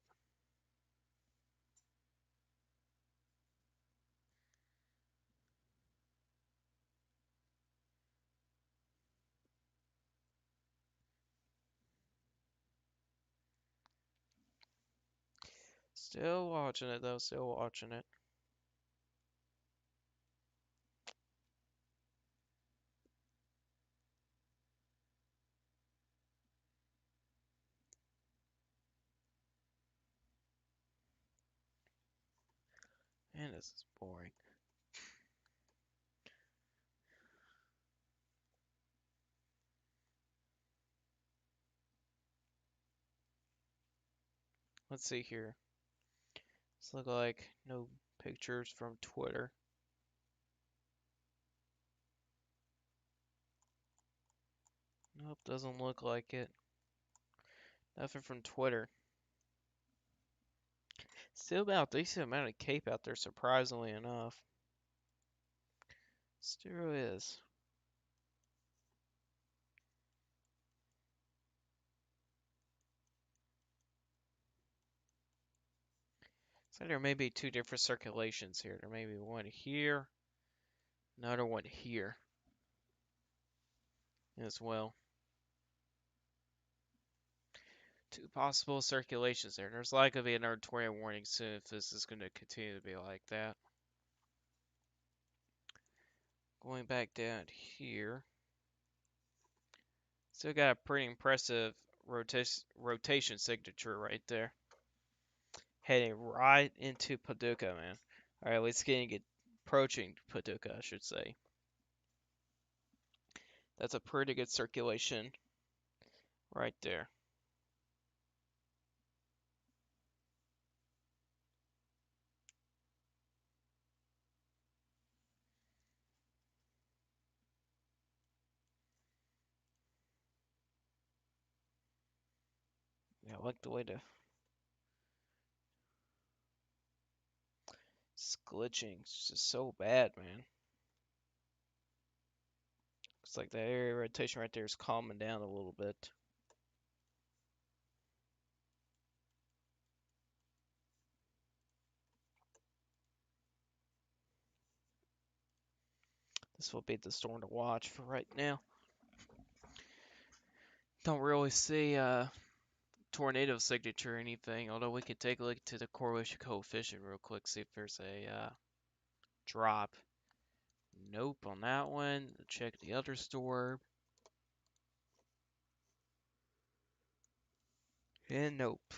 Still watching it though, still watching it. Man, this is boring. Let's see here. This look like no pictures from Twitter. Nope, doesn't look like it. Nothing from Twitter. Still about a decent amount of cape out there, surprisingly enough. Still is. So there may be two different circulations here. There may be one here, another one here as well. Two possible circulations there. There's likely to be another tornado warning soon if this is going to continue to be like that. Going back down here. Still got a pretty impressive rotation signature right there. Heading right into Paducah, man. Alright, let's get approaching Paducah, I should say. That's a pretty good circulation right there. Yeah, I like the way the it's glitching. It's just so bad, man. Looks like that area rotation right there is calming down a little bit. This will be the storm to watch for right now. Don't really see tornado signature or anything, although we could take a look to the correlation coefficient real quick, see if there's a drop. Nope on that one. Check the other storm. And nope.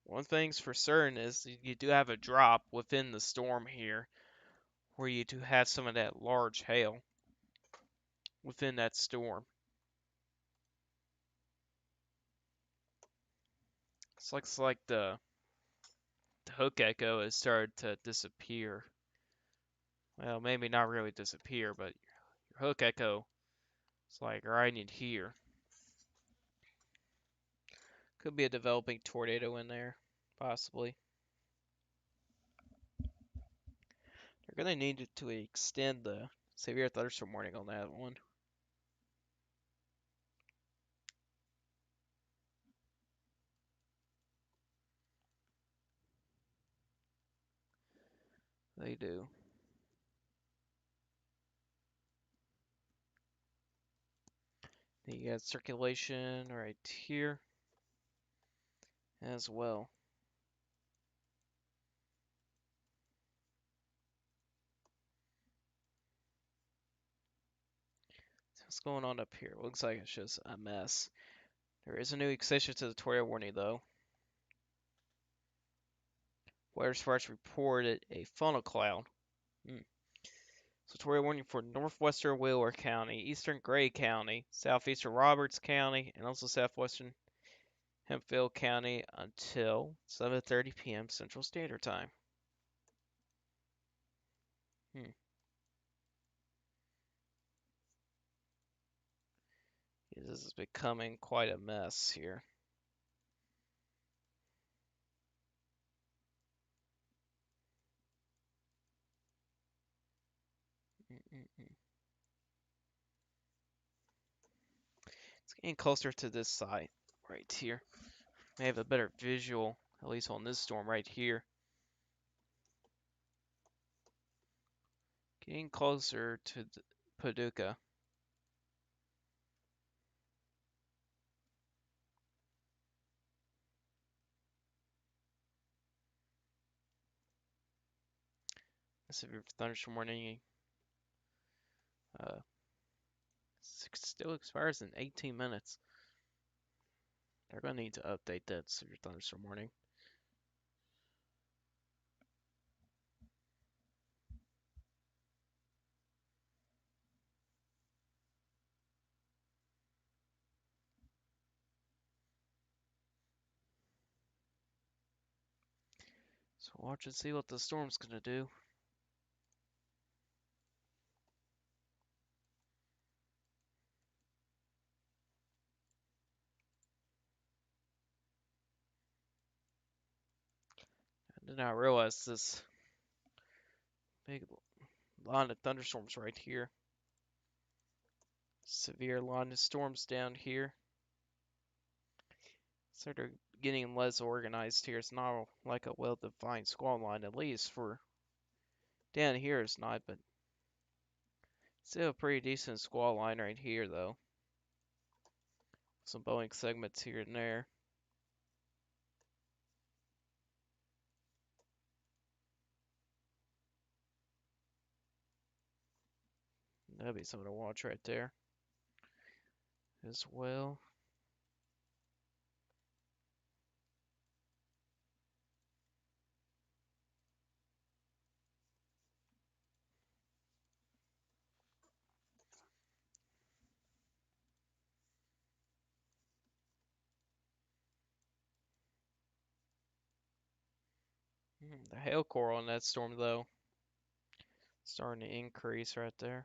One thing's for certain is you do have a drop within the storm here, where you do have some of that large hail within that storm. It looks like the hook echo has started to disappear. Well, maybe not really disappear, but your hook echo is like right in here. Could be a developing tornado in there, possibly. They're gonna need to extend the severe thunderstorm warning on that one. They do. You got circulation right here as well. What's going on up here? Looks like it's just a mess. There is a new extension to the tornado warning though. Weather Sparks reported a funnel cloud. So tornado warning for northwestern Wheeler County, eastern Gray County, southeastern Roberts County, and also southwestern Hemphill County until 7:30 p.m. Central Standard Time. This is becoming quite a mess here. It's getting closer to this site right here. May have a better visual, at least on this storm right here. Getting closer to Paducah. Severe thunderstorm warning. Still expires in 18 minutes. They're gonna need to update that severe thunderstorm warning. So watch and see what the storm's gonna do. I did not realize this big line of thunderstorms right here. Severe line of storms down here. Sort of getting less organized here. It's not like a well-defined squall line, at least for down here it's not, but still a pretty decent squall line right here though. Some Boeing segments here and there. That'd be something to watch right there as well. The hail core on that storm though, starting to increase right there.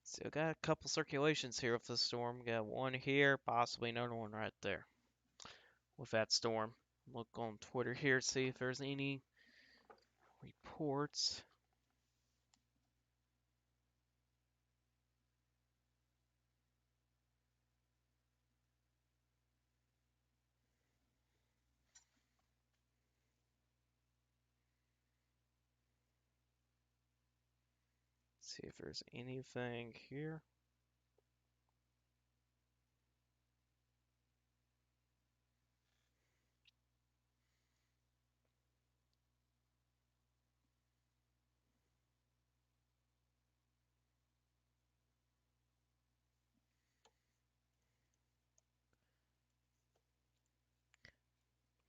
Still got a couple circulations here with the storm. Got one here, possibly another one right there with that storm. Look on Twitter here, see if there's any reports. See if there's anything here.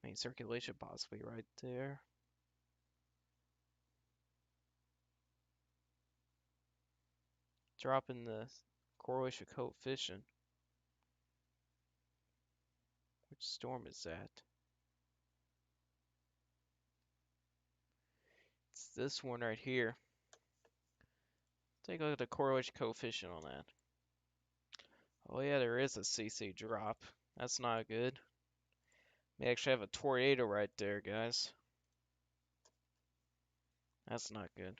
Main circulation possibly right there. Dropping the correlation coefficient. Which storm is that? It's this one right here. Take a look at the correlation coefficient on that. Oh yeah, there is a CC drop. That's not good. We actually have a tornado right there, guys. That's not good.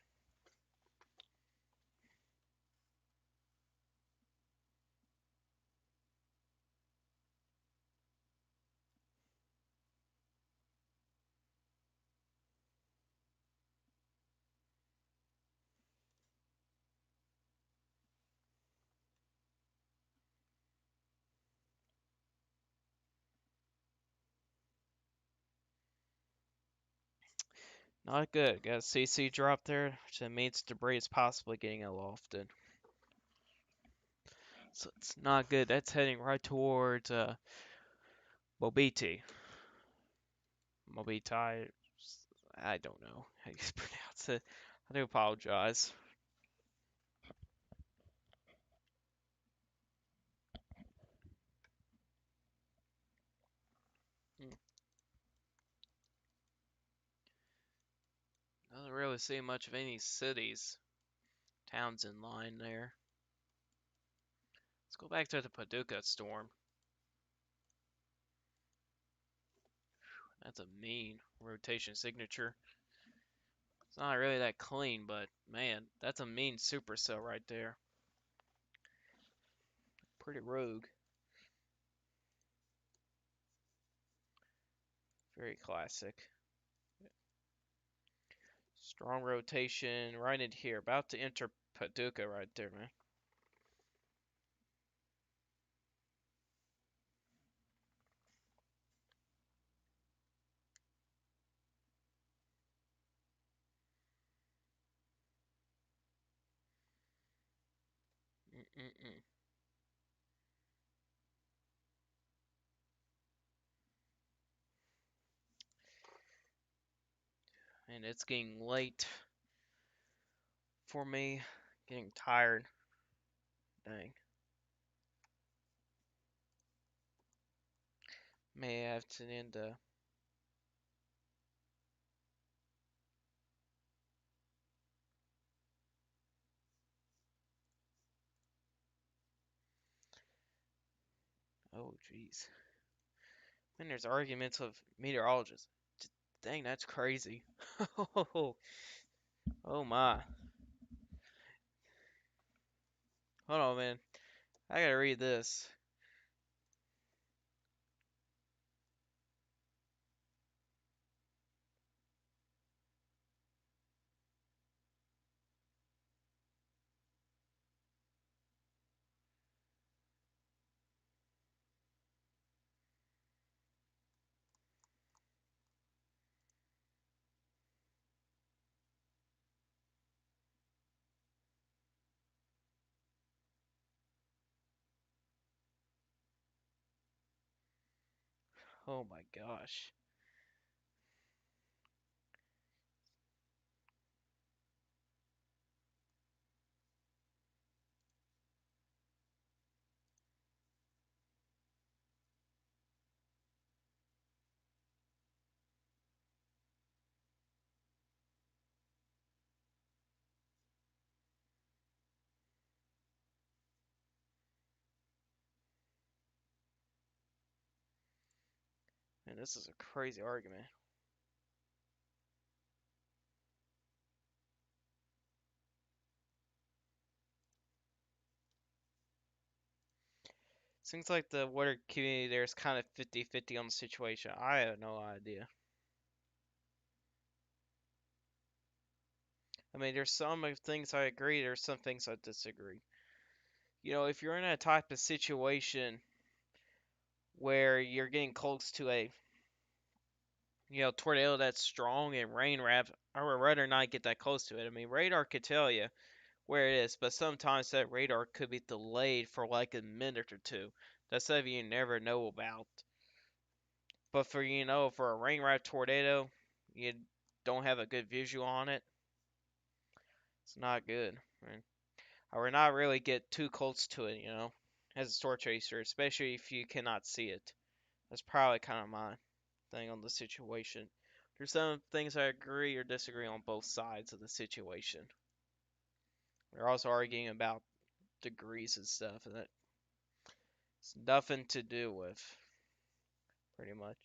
Not good. Got a CC drop there, which means debris is possibly getting aloft. So it's not good. That's heading right towards Mobiti. Mobiti. I don't know how you pronounce it. I do apologize. Doesn't really see much of any cities, towns in line there. Let's go back to the Paducah storm. That's a mean rotation signature. It's not really that clean, but man, that's a mean supercell right there. Pretty rogue. Very classic. Strong rotation right in here. About to enter Paducah right there, man. Mm-mm-mm. And it's getting late for me. Getting tired. Dang. May have to end Oh, jeez. And there's arguments of meteorologists. Dang, that's crazy. Oh, oh my. Hold on, man. I gotta read this. Oh my gosh. Man, this is a crazy argument. Seems like the water community there is kind of 50-50 on the situation. I have no idea. I mean, there's some things I agree, there's some things I disagree. You know, if you're in a type of situation where you're getting close to a, tornado that's strong and rain wrapped, I would rather not get that close to it. I mean, radar could tell you where it is, but sometimes that radar could be delayed for like a minute or two. That's something you never know about. But for a rain wrapped tornado, you don't have a good visual on it. It's not good. Right? Or not really get too close to it, as a storm chaser, especially if you cannot see it. That's probably kind of my thing on the situation. There's some things I agree or disagree on both sides of the situation. We're also arguing about degrees and stuff, and that's nothing to do with, pretty much.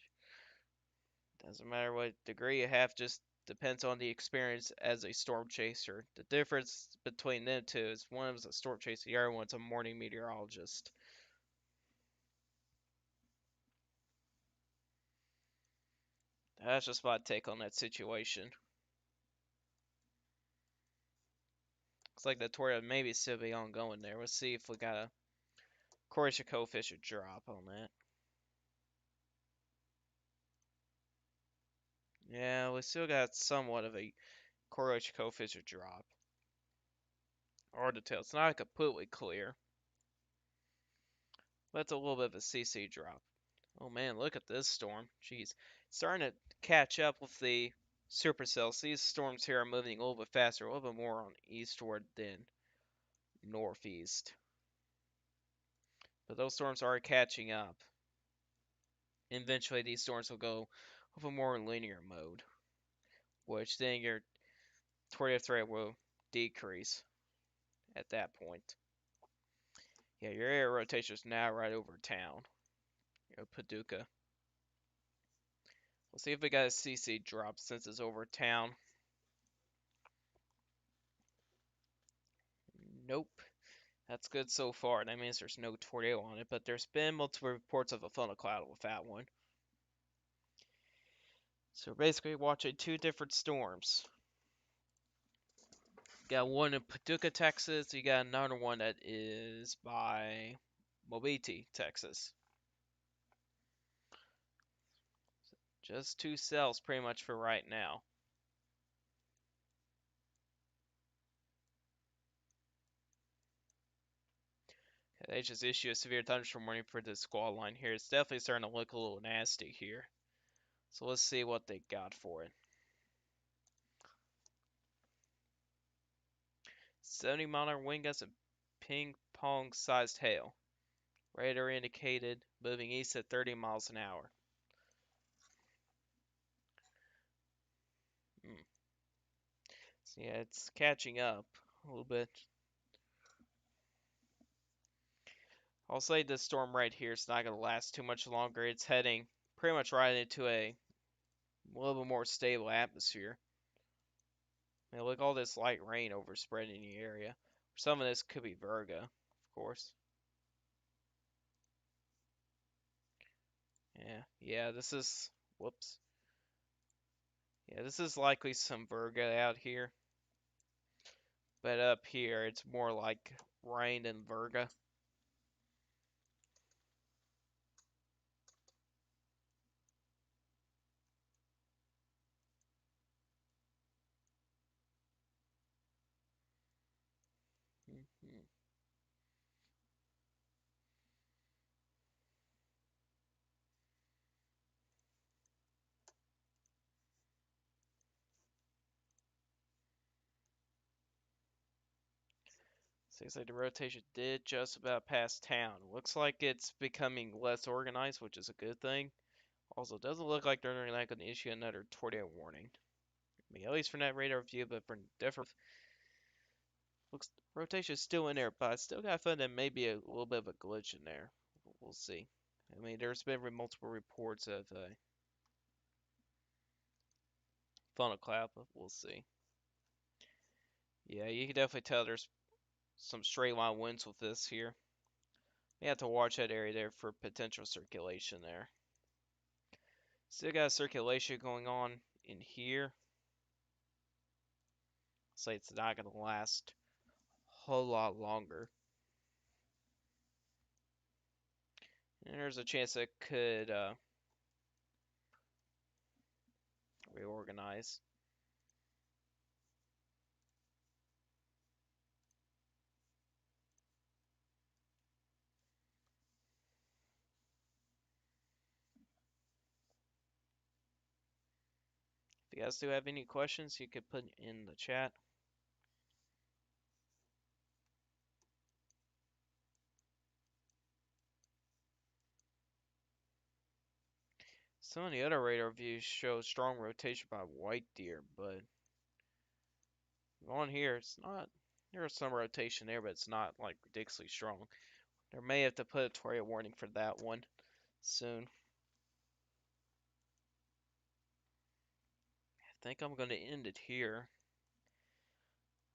Doesn't matter what degree you have, just depends on the experience as a storm chaser. The difference between them two is one is a storm chaser, the other one's a morning meteorologist. That's just my take on that situation. Looks like the tornado maybe still be ongoing there. Let's see if we got a correlation coefficient drop on that. Yeah, we still got somewhat of a correlation coefficient drop. Hard to tell. It's not completely clear. But it's a little bit of a CC drop. Oh man, look at this storm. Jeez. It's starting to catch up with the supercells. These storms here are moving a little bit faster, a little bit more on eastward than northeast. But those storms are catching up. Eventually, these storms will go with a more linear mode, which then your tornado threat will decrease at that point. Yeah, your area rotation is now right over town. Paducah. We'll see if we got a CC drop since it's over town. Nope. That's good so far. That means there's no tornado on it, but there's been multiple reports of a funnel cloud with that one. So we're basically watching two different storms. You got one in Paducah, Texas. You got another one that is by Mobility, Texas. Just two cells pretty much for right now. They just issued a severe thunderstorm warning for the squall line here. It's definitely starting to look a little nasty here. So let's see what they got for it. 70-mile-an-hour wind gusts and ping-pong-sized hail. Radar indicated moving east at 30 miles an hour. So yeah, it's catching up a little bit. I'll say this storm right here is not going to last too much longer. It's heading pretty much right into a little bit more stable atmosphere. I mean, look, all this light rain overspreading in the area. Some of this could be Virga, of course. Yeah, this is, whoops. Yeah, this is likely some Virga out here. But up here, it's more like rain than Virga. Mm-hmm. Seems like the rotation did just about pass town. Looks like it's becoming less organized, which is a good thing. Also, it doesn't look like they're not going to issue another tornado warning. I mean, at least from that radar view, but for different looks rotation is still in there, but I still got a feeling there may be a little bit of a glitch in there. We'll see. I mean, there's been multiple reports of funnel cloud, but we'll see. Yeah, you can definitely tell there's some straight line winds with this here. You have to watch that area there for potential circulation there. Still got circulation going on in here. So it's not going to last a whole lot longer. And there's a chance it could reorganize. you guys do have any questions, you could put in the chat. Some of the other radar views show strong rotation by white deer, but on here it's not. There's some rotation there, but it's not like ridiculously strong. There may have to put a tutorial warning for that one soon. I think I'm going to end it here.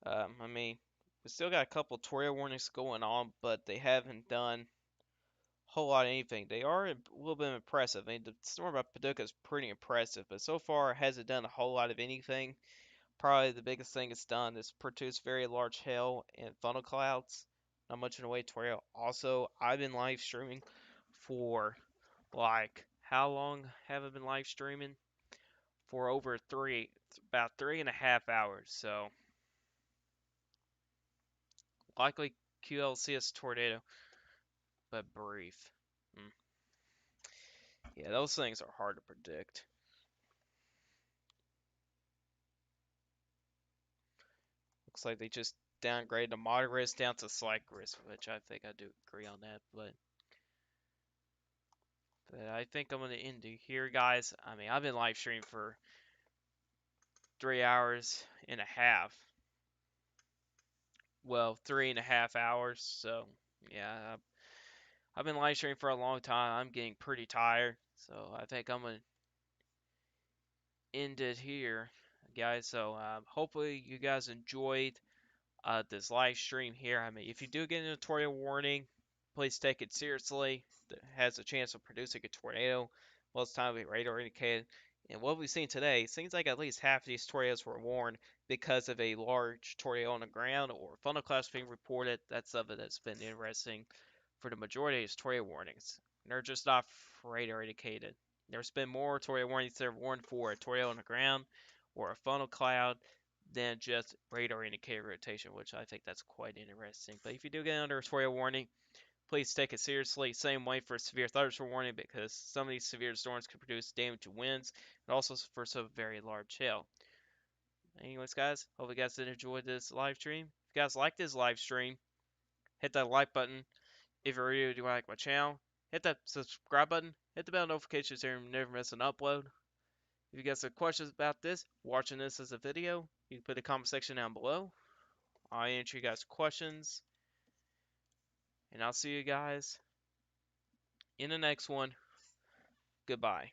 I mean, we still got a couple tutorial warnings going on, but they haven't done a whole lot of anything. They are a little bit impressive. I mean, the storm by Paducah is pretty impressive, but so far it hasn't done a whole lot of anything. Probably the biggest thing it's done is produce very large hail and funnel clouds. Not much in the way of tutorial. Also, I've been live streaming for like how long have I been live streaming? For over about 3.5 hours. So likely QLCS tornado, but brief. Mm. Yeah, those things are hard to predict. Looks like they just downgraded the moderate risk down to slight risk, which I think I do agree on that. But I think I'm gonna end it here, guys. I mean, I've been live streaming for 3 hours and a half. Well, 3.5 hours. So yeah, I've been live streaming for a long time. I'm getting pretty tired. So I think I'm gonna end it here, guys. So hopefully you guys enjoyed this live stream here. I mean, if you do get a tutorial warning, please take it seriously. It has a chance of producing a tornado. Well, it's time to be radar indicated. And what we've seen today seems like at least half of these tornadoes were warned because of a large tornado on the ground or funnel clouds being reported. That's something that's been interesting for the majority of these tornado warnings. They're just not radar indicated. There's been more tornado warnings that are warned for a tornado on the ground or a funnel cloud than just radar indicator rotation, which I think that's quite interesting. But if you do get under a tornado warning, please take it seriously. Same way for severe thunderstorm warning, because some of these severe storms can produce damage to winds and also for some very large hail. Anyways, guys, hope you guys did enjoy this live stream. If you guys like this live stream, hit that like button. If you really do like my channel, hit that subscribe button. Hit the bell notifications so you never miss an upload. If you guys have questions about this, watching this as a video, you can put a comment section down below. I'll answer you guys' questions. And I'll see you guys in the next one. Goodbye.